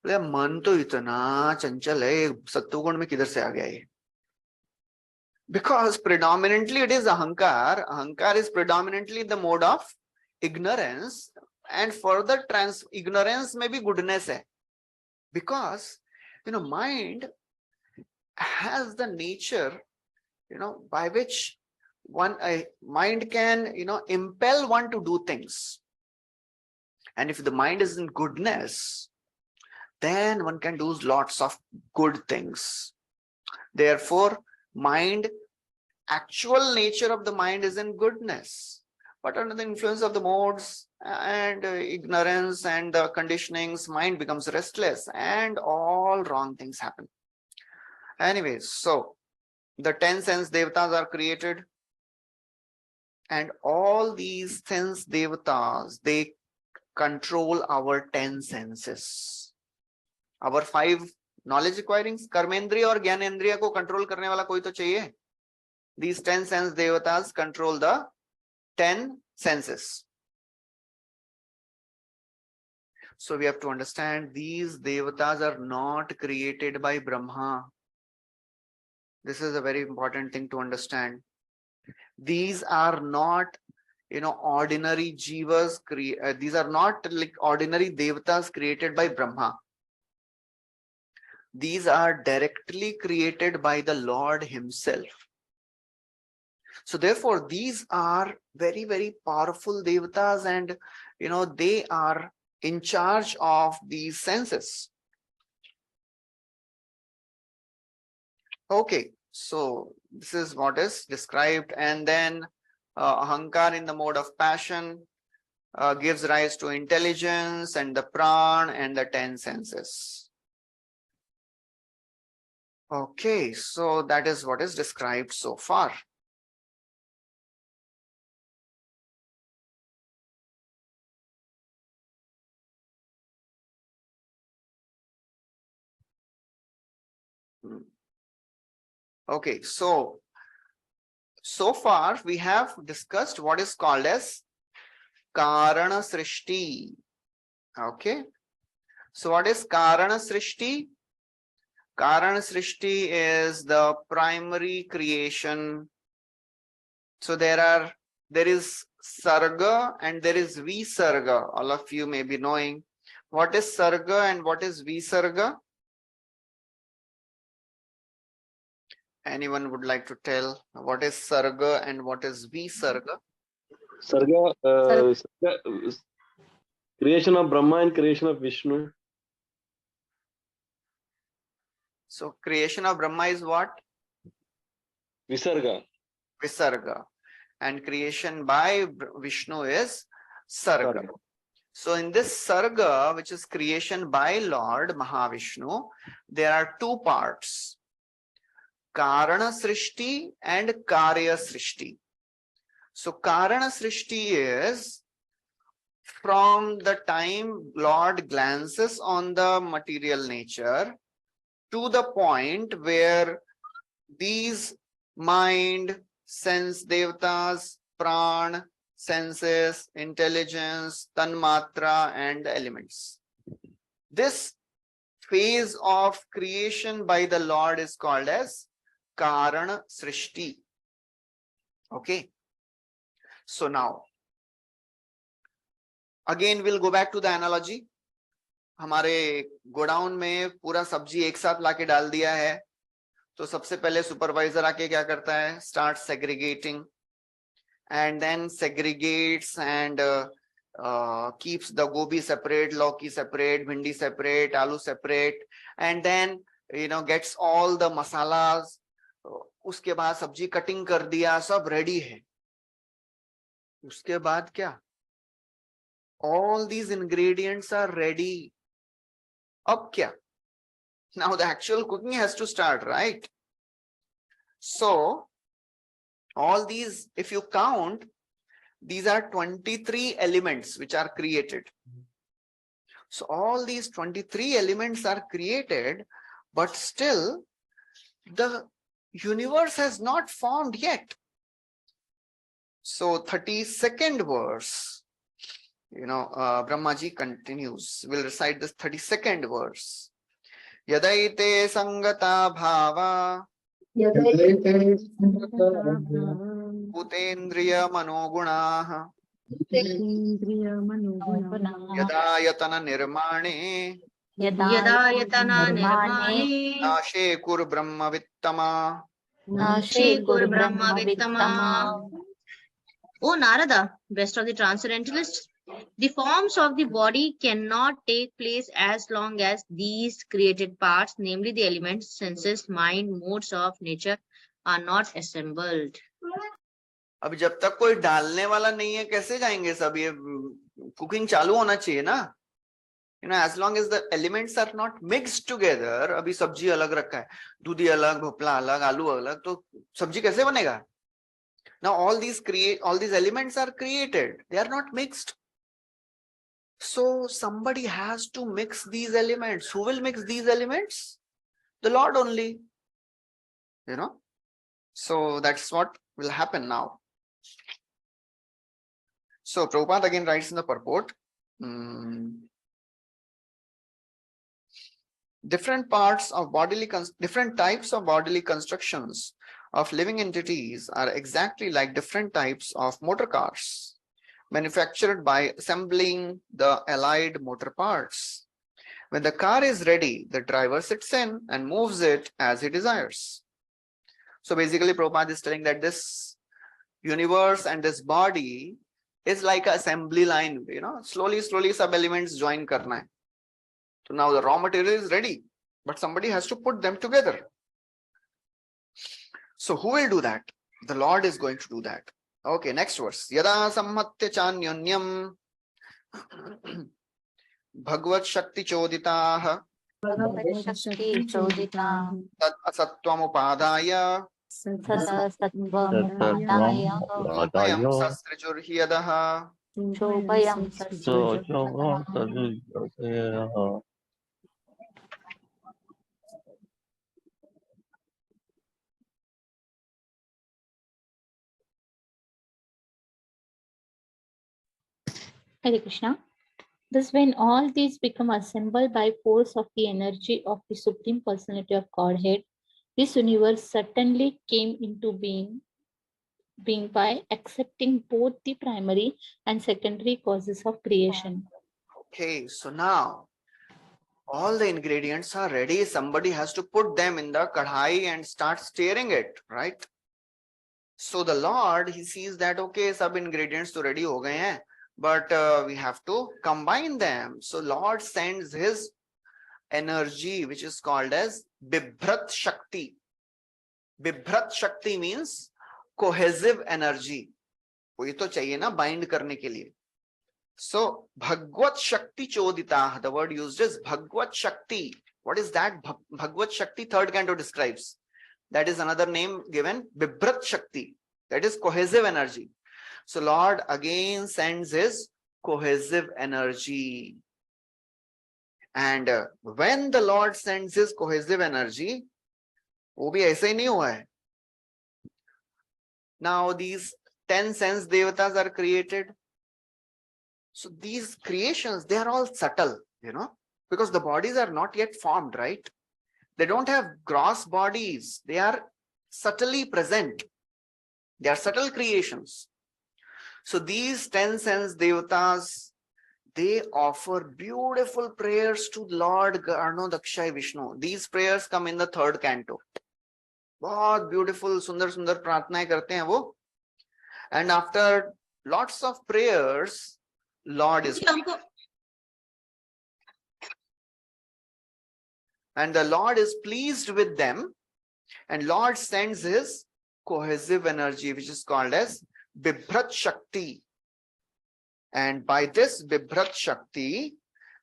मन तो इतना चंचल है, सत्वगुण में किधर से आ गया ये? Because predominantly it is ahankar. Ahankar is predominantly the mode of ignorance, and further ignorance may be goodness hai. Because mind has the nature by which mind can impel one to do things. And if the mind is in goodness, then one can do lots of good things. Therefore, actual nature of the mind is in goodness, but under the influence of the modes and ignorance and the conditionings, mind becomes restless and all wrong things happen. Anyways, so the 10 sense devatas are created, and all these sense devatas, they control our 10 senses. Our 5 knowledge acquiring, कर्मेंद्रिय और ज्ञानेंद्रिय को control करने वाला कोई तो चाहिए. These 10 sense devatas control the 10 senses. So we have to understand these devatas are not created by Brahma. This is a very important thing to understand. These are not ordinary jivas. These are not like ordinary devatas created by Brahma. These are directly created by the Lord himself. So therefore, these are very, very powerful devatas, and they are in charge of these senses. Okay, so this is what is described, and then ahankar in the mode of passion gives rise to intelligence and the pran and the 10 senses. Okay, so that is what is described so far. Okay, so far we have discussed what is called as Karana Srishti. Okay, so what is Karana Srishti? Karana Srishti is the primary creation. So there is Sarga and there is Visarga. All of you may be knowing what is Sarga and what is Visarga. Anyone would like to tell what is Sarga and what is Visarga? Sarga, Sarga, creation of Brahma and creation of Vishnu. So creation of Brahma is what? Visarga. Visarga. And creation by Vishnu is Sarga. So in this Sarga, which is creation by Lord Mahavishnu, there are two parts. Karana Srishti and Karya Srishti. So Karana Srishti is from the time Lord glances on the material nature to the point where these mind, sense devatas, pran, senses, intelligence, tanmatra, and elements. This phase of creation by the Lord is called as Karana Srishti. Okay. So now, again we'll go back to the analogy. हमारे godown में पूरा सब्जी एक साथ लाके डाल दिया है, तो सबसे पहले सुपरवाइजर आके क्या करता है? Start segregating, and then segregates and keeps the gobi separate, lauki separate, bhindi separate, aloo separate, and then gets all the masalas. उसके बाद सब्जी कटिंग कर दिया, सब रेडी है. उसके बाद क्या? All these ingredients are ready. अब क्या? Now the actual cooking has to start, right? So all these, if you count, these are 23 elements which are created. So all these 23 elements are created, but still the universe has not formed yet. So 32nd verse, Brahmaji continues. We'll recite this 32nd verse. Yadaite sangata bhava Putendriya manogunah Yadayatana nirmane Yadayatana nirmane Nashe kur brahma vittama. Nashe kur brahma vittama. O Narada, best of the transcendentalists, the forms of the body cannot take place as long as these created parts, namely the elements, senses, mind, modes of nature, are not assembled. अब जब तक कोई डालने वाला नहीं है कैसे जाएंगे सब? ये कुकिंग चालू होना चाहिए ना. As long as the elements are not mixed together, अभी सब्जी अलग रखा है, दूधी अलग, भोपला अलग, आलू अलग, तो सब्जी कैसे बनेगा? Now all these elements are created, they are not mixed. So somebody has to mix these elements. Who will mix these elements? The Lord only. So that's what will happen now. So Prabhupada again writes in the purport, different types of bodily constructions of living entities are exactly like different types of motor cars, manufactured by assembling the allied motor parts. When the car is ready, the driver sits in and moves it as he desires. So basically, Prabhupada is telling that this universe and this body is like an assembly line, slowly, slowly sub elements join karna hai. So now the raw material is ready, but somebody has to put them together. So who will do that? The Lord is going to do that. Okay, next verse. Yada sammatya chanyonyam Bhagavad Shakti Choditah Shakti Chodita Tad Asatvam Upadaya Sattva Upayam Sastrijurhyadaha. Chopayam So, Hare Krishna. Thus, when all these become assembled by force of the energy of the Supreme Personality of Godhead, this universe certainly came into being by accepting both the primary and secondary causes of creation. Okay, so now all the ingredients are ready. Somebody has to put them in the kadhai and start stirring it, right? So the Lord, he sees that, okay, sub ingredients to ready ho gaye hain, but we have to combine them. So Lord sends his energy, which is called as Bibhrat Shakti. Bibhrat Shakti means cohesive energy. वही तो चाहिए ना bind करने के लिए. So Bhagavad Shakti Chodita, the word used is Bhagavad Shakti. What is that? Bhagavad Shakti, third canto describes. That is another name given, Bibhrat Shakti. That is cohesive energy. So Lord again sends his cohesive energy. And when the Lord sends his cohesive energy, वो भी ऐसे ही नहीं हुआ है. Now these 10 sense devatas are created. So these creations, they are all subtle, because the bodies are not yet formed, right? They don't have gross bodies. They are subtly present. They are subtle creations. So these 10 sense devatas, they offer beautiful prayers to Lord Garno Dakshay Vishnu. These prayers come in the third canto. बहुत beautiful, सुंदर सुंदर प्रार्थनाएं करते हैं वो. And after lots of prayers, Lord is and the Lord is pleased with them, and Lord sends his cohesive energy, which is called as Bibhrat Shakti. And by this Bibhrat Shakti,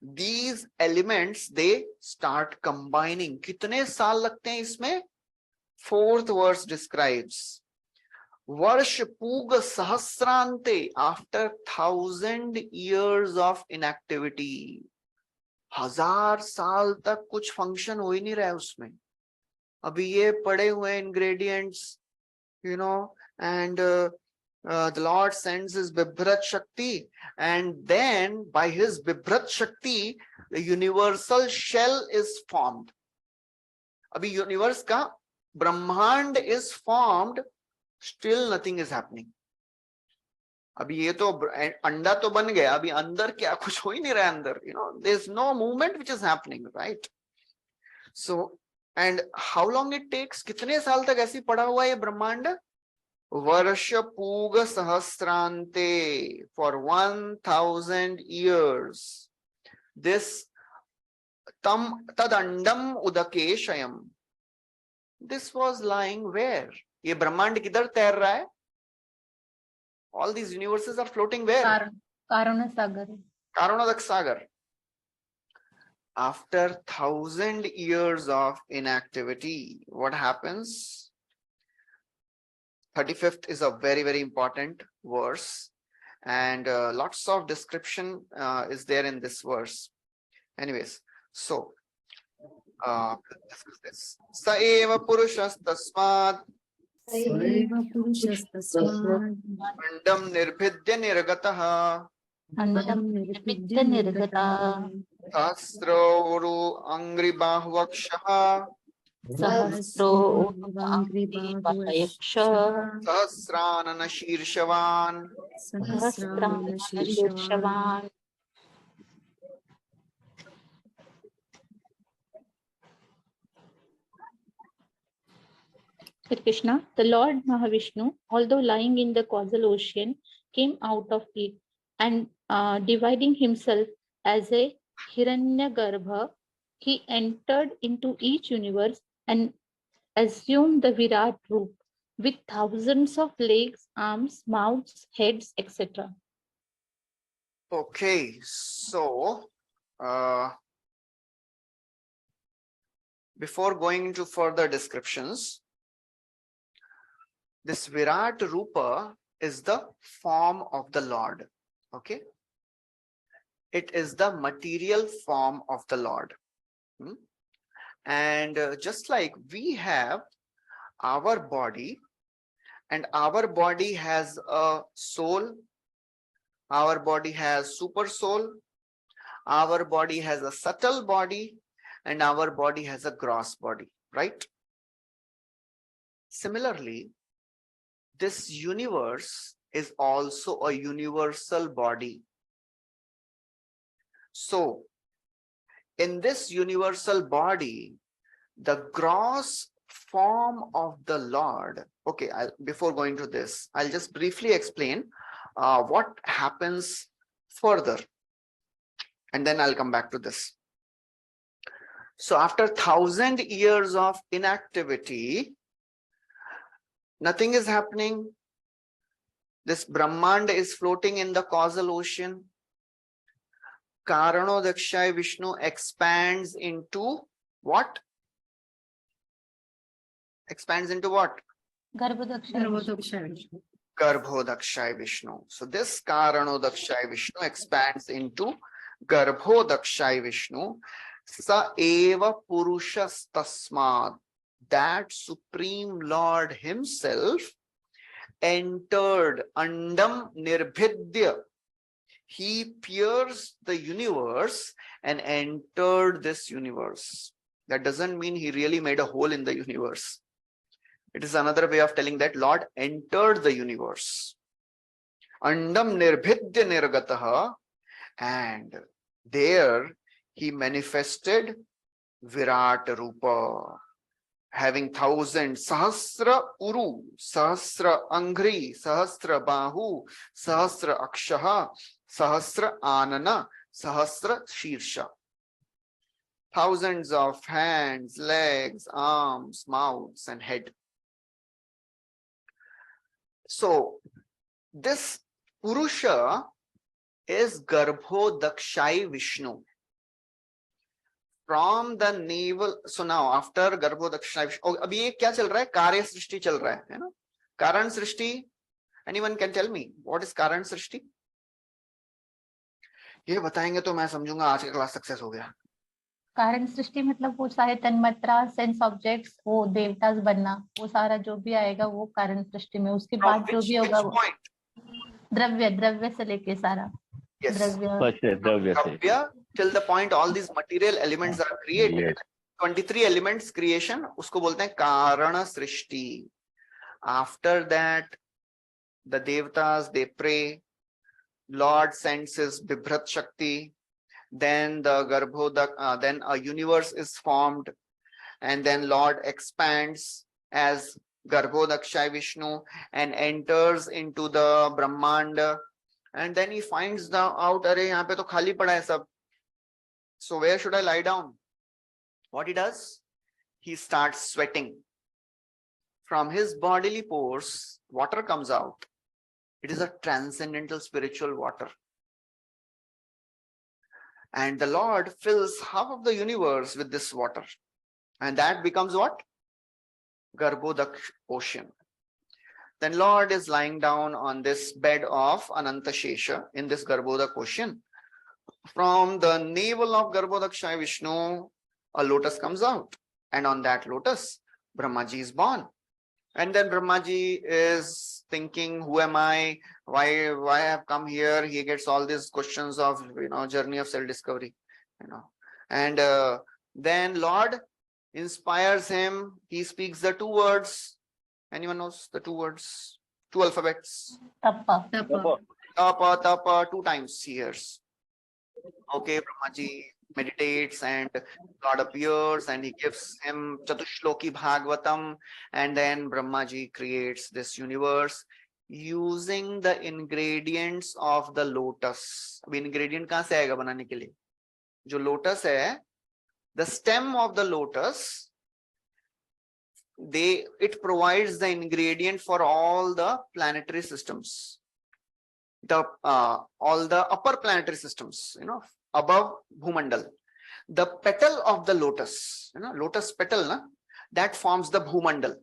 these elements, they start combining. कितने साल लगते हैं इसमें? Fourth verse describes Varsh Puga Sahasrante, after 1,000 years of inactivity. 1000 साल तक कुछ function हो ही नहीं रहा है उसमें. अभी ये पड़े हुए ingredients, and the Lord sends his Bibhrat Shakti, and then by his Bibhrat Shakti, the universal shell is formed. Abhi universe ka Brahmand is formed, still nothing is happening. अभी ये तो अंडा तो बन गया, अभी अंदर क्या कुछ हो ही नहीं रहा अंदर. There's no movement which is happening, right? So, and how long it takes? कितने साल तक ऐसी पड़ा हुआ है ये ब्रह्मांड? वर्ष पूग सहस्रांते, for 1,000 years. This tam tadandam udakeshayam. This was lying where? ये ब्रह्मांड किधर तैर रहा है? All these universes are floating where? Karana Sagar. Karunadak Sagar. After 1,000 years of inactivity, what happens? 35th is a very, very important verse, and lots of description is there in this verse. Anyways, so discuss this. Sa eva purushas tasmad Saiva purushastasmad andam nirbhidya nirgataha Andam Nirvidya Nirgata sahasroru angri bahvakshaha Sahasro Vayaksha sahasranana shirshavan. Sahasrana Shirshavan. Krishna, the Lord Mahavishnu, although lying in the causal ocean, came out of it, and dividing himself as a Hiranyagarbha, he entered into each universe and assumed the Virat root with thousands of legs, arms, mouths, heads, etc. Okay, so before going into further descriptions, this Virat Rupa is the form of the Lord. Okay, it is the material form of the Lord. And just like we have our body, and our body has a soul, our body has super soul, our body has a subtle body, and our body has a gross body, right? Similarly, this universe is also a universal body. So, in this universal body, the gross form of the Lord. Okay, before going to this, I'll just briefly explain what happens further, and then I'll come back to this. So after 1,000 years of inactivity, nothing is happening. This Brahmand is floating in the causal ocean. Karano Dakshay Vishnu expands into what? Expands into what? Garbhodakshay. Garbhodakshay Vishnu. So this Karanodakshay Vishnu expands into Garbhodakshay Vishnu. Sa eva Purushas Tasmad. That Supreme Lord himself entered Andam Nirbhidya. He pierced the universe and entered this universe. That doesn't mean he really made a hole in the universe. It is another way of telling that Lord entered the universe. Andam nirbhidya nirgataha, and there he manifested Virat Rupa, having 1,000 Sahasra Uru, Sahasra Angri, Sahasra Bahu, Sahasra Akshaha, Sahasra Anana, Sahasra Shirsha. Thousands of hands, legs, arms, mouths, and head. So this Purusha is Garbhodakshai Vishnu. From the navel, so now after Garbhodakshai Vishnu, अभी ये क्या चल रहा है? कार्य सृष्टि चल रहा है ना? कारण सृष्टि. Anyone can tell me what is कारण सृष्टि? ये बताएंगे तो मैं समझूंगा आज का क्लास सक्सेस हो गया. कारण सृष्टि मतलब वो सारे तन्मात्रा, सेंस ऑब्जेक्ट्स, वो देवतास बनना, वो सारा जो भी आएगा वो कारण सृष्टि में. उसके बाद जो भी होगा वो द्रव्य से लेके सारा द्रव्य till the point all these material elements are created. 23 elements creation, उसको बोलते हैं कारण सृष्टि. After that, the devatas, they pray. Lord sends his Bibhrat Shakti. Then the Garbhodak, then a universe is formed, and then Lord expands as Garbhodakshay Vishnu and enters into the Brahmanda, and then he finds out, अरे यहाँ पे तो खाली पड़ा है सब. So where should I lie down? What he does? He starts sweating. From his bodily pores, water comes out. It is a transcendental spiritual water. And the Lord fills half of the universe with this water. And that becomes what? Garbhodak ocean. Then Lord is lying down on this bed of Ananta Shesha in this Garbhodak ocean. From the navel of Garbhodakshay Vishnu, a lotus comes out. And on that lotus, Brahmaji is born. And then Brahmaji is thinking, who am I? Why I have come here? He gets all these questions of, journey of self-discovery, And then Lord inspires him. He speaks the 2 words. Anyone knows the 2 words? 2 alphabets. Tapa. Tapa, 2 times he hears. Okay, Brahmaji meditates and God appears and he gives him Chatushloki Bhagvatam, and then Brahmaji creates this universe. using the ingredients of the lotus. अब ingredient कहाँ से आएगा बनाने के लिए? जो lotus है, the stem of the lotus, it provides the ingredient for all the planetary systems, all the upper planetary systems, above Bhumandal. The petal of the lotus, lotus petal, na, that forms the Bhumandal.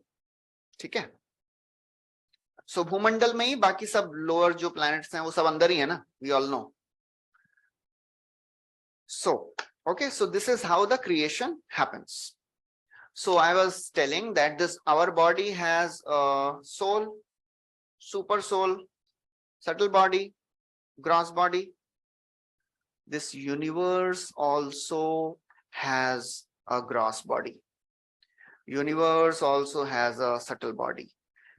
ठीक है? So Bhumandal में ही बाकी सब lower जो planets हैं वो सब अंदर ही है ना, we all know. So, okay, so this is how the creation happens. So I was telling that our body has a soul, super soul, subtle body, gross body. This universe also has a gross body. Universe also has a subtle body.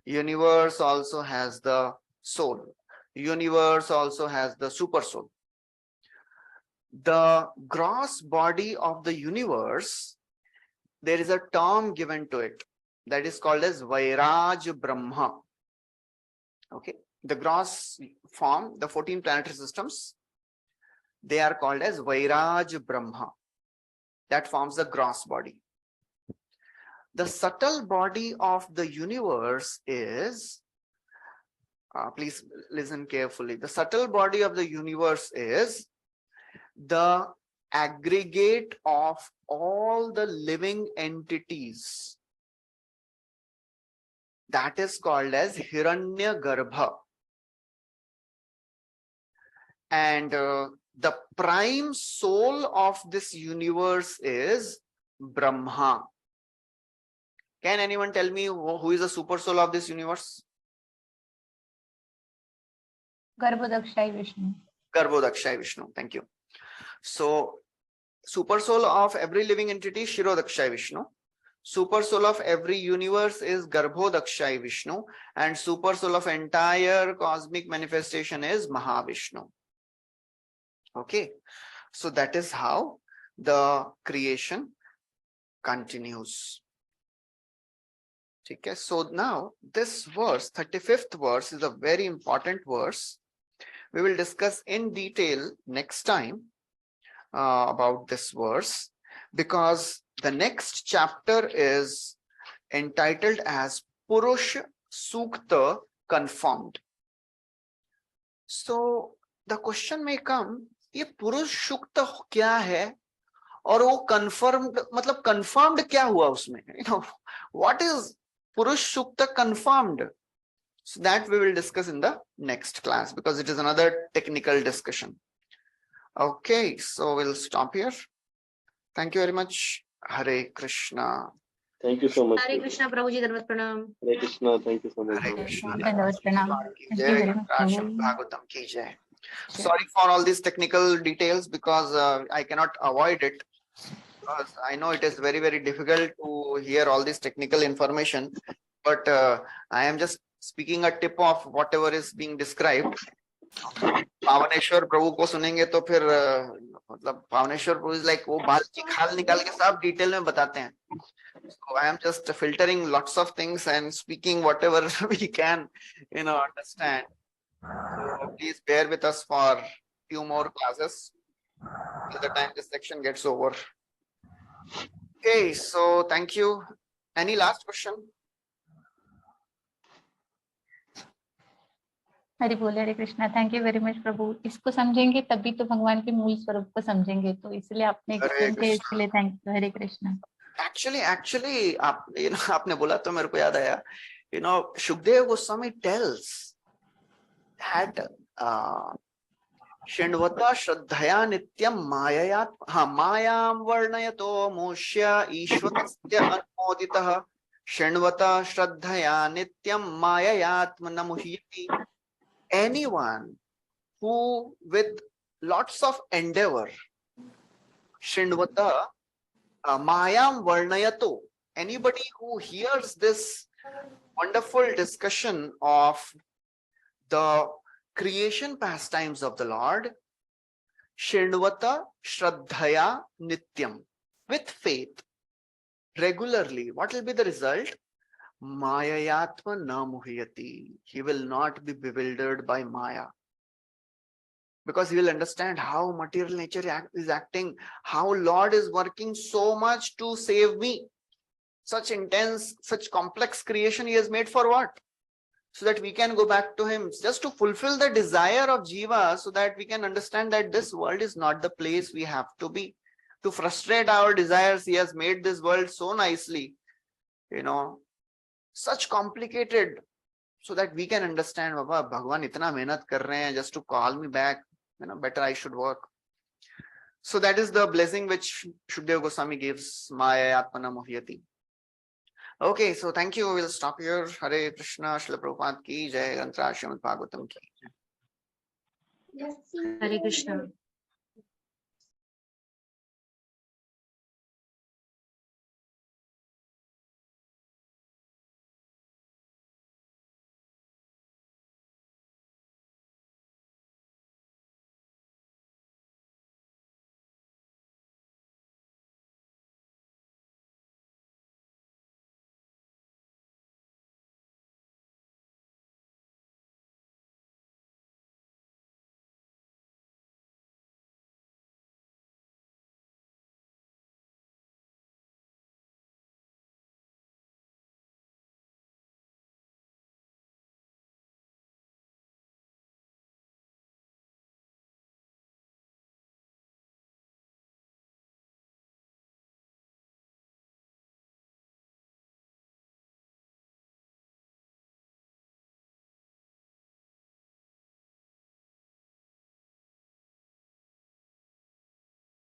Universe also has the soul. Universe also has the super soul. The gross body of the universe, there is a term given to it that is called as Vairaj Brahma. Okay, the gross form, the 14 planetary systems, they are called as Vairaj Brahma. That forms the gross body. The subtle body of the universe is, please listen carefully. The subtle body of the universe is the aggregate of all the living entities. That is called as Hiranyagarbha. And the prime soul of this universe is Brahma. Can anyone tell me who is the super soul of this universe? Garbhodakshai Vishnu. Garbhodakshai Vishnu, thank you. So, super soul of every living entity, Shirodakshai Vishnu. Super soul of every universe is Garbhodakshai Vishnu. And super soul of entire cosmic manifestation is Mahavishnu. Okay, so that is how the creation continues. Okay, so now this verse, 35th verse, is a very important verse. We will discuss in detail next time about this verse, because the next chapter is entitled as Purush Sukta Confirmed. So the question may come, ये पुरुष सूक्त क्या है और वो confirmed, मतलब confirmed क्या हुआ उसमें? What is पुरुष सूक्त confirmed? So that we will discuss in the next class, because it is another technical discussion. Okay, so we'll stop here. Thank you very much. Hare Krishna. Thank you so much. Hare Krishna, Prabhuji, Dhanvat Pranam. Hare Krishna. Thank you so much. Hare Krishna. Dhanvat Pranam. Thank you Jai very much. Srimad Bhagvatam ki jai. Sorry for all these technical details, because I cannot avoid it. Because I know it is very, very difficult to hear all this technical information, but I am just speaking a tip of whatever is being described. पावनेश्वर प्रभु को सुनेंगे तो फिर मतलब पावनेश्वर प्रभु is like वो बाल की खाल निकाल के सब डिटेल में बताते हैं. So I am just filtering lots of things and speaking whatever we can, understand. So please bear with us for few more classes till the time this section gets over. Okay, so thank you. Any last question? Hari बोले Hare Krishna. Thank you very much Prabhu. इसको समझेंगे तभी तो भगवान के मूल स्वरूप को समझेंगे, तो इसलिए आपने एक्सप्लेन किया, इसके लिए thank you. Hare Krishna. Actually, आपने बोला तो मेरे को याद आया. Shukdev Goswami tells that Shinvata Shraddhaya Nityam Mayam Varnayato Mushya Ishwarasya Anmoditah Shinvata Shraddhaya Nityam Mayayatmana Muhyati. Anyone who with lots of endeavor, Shinvata Mayam Varnayato, anybody who hears this wonderful discussion of the creation pastimes of the Lord, Shinvata Shraddhaya Nityam, with faith, regularly, what will be the result? Mayayatma na muhyati. He will not be bewildered by Maya. Because he will understand how material nature is acting, how Lord is working so much to save me. Such intense, such complex creation he has made for what? So that we can go back to him, just to fulfill the desire of Jiva, so that we can understand that this world is not the place we have to be. To frustrate our desires, he has made this world so nicely, such complicated, so that we can understand, Baba, Bhagwan itna mehnat kar rahe hain just to call me back, better I should work. So that is the blessing which Shukdev Goswami gives, Maya Atmana Muhyati. Okay, so thank you. We'll stop here. Hare Krishna, Srila Prabhupada ki Jai, Srimad Bhagvatam ki. Hare Krishna.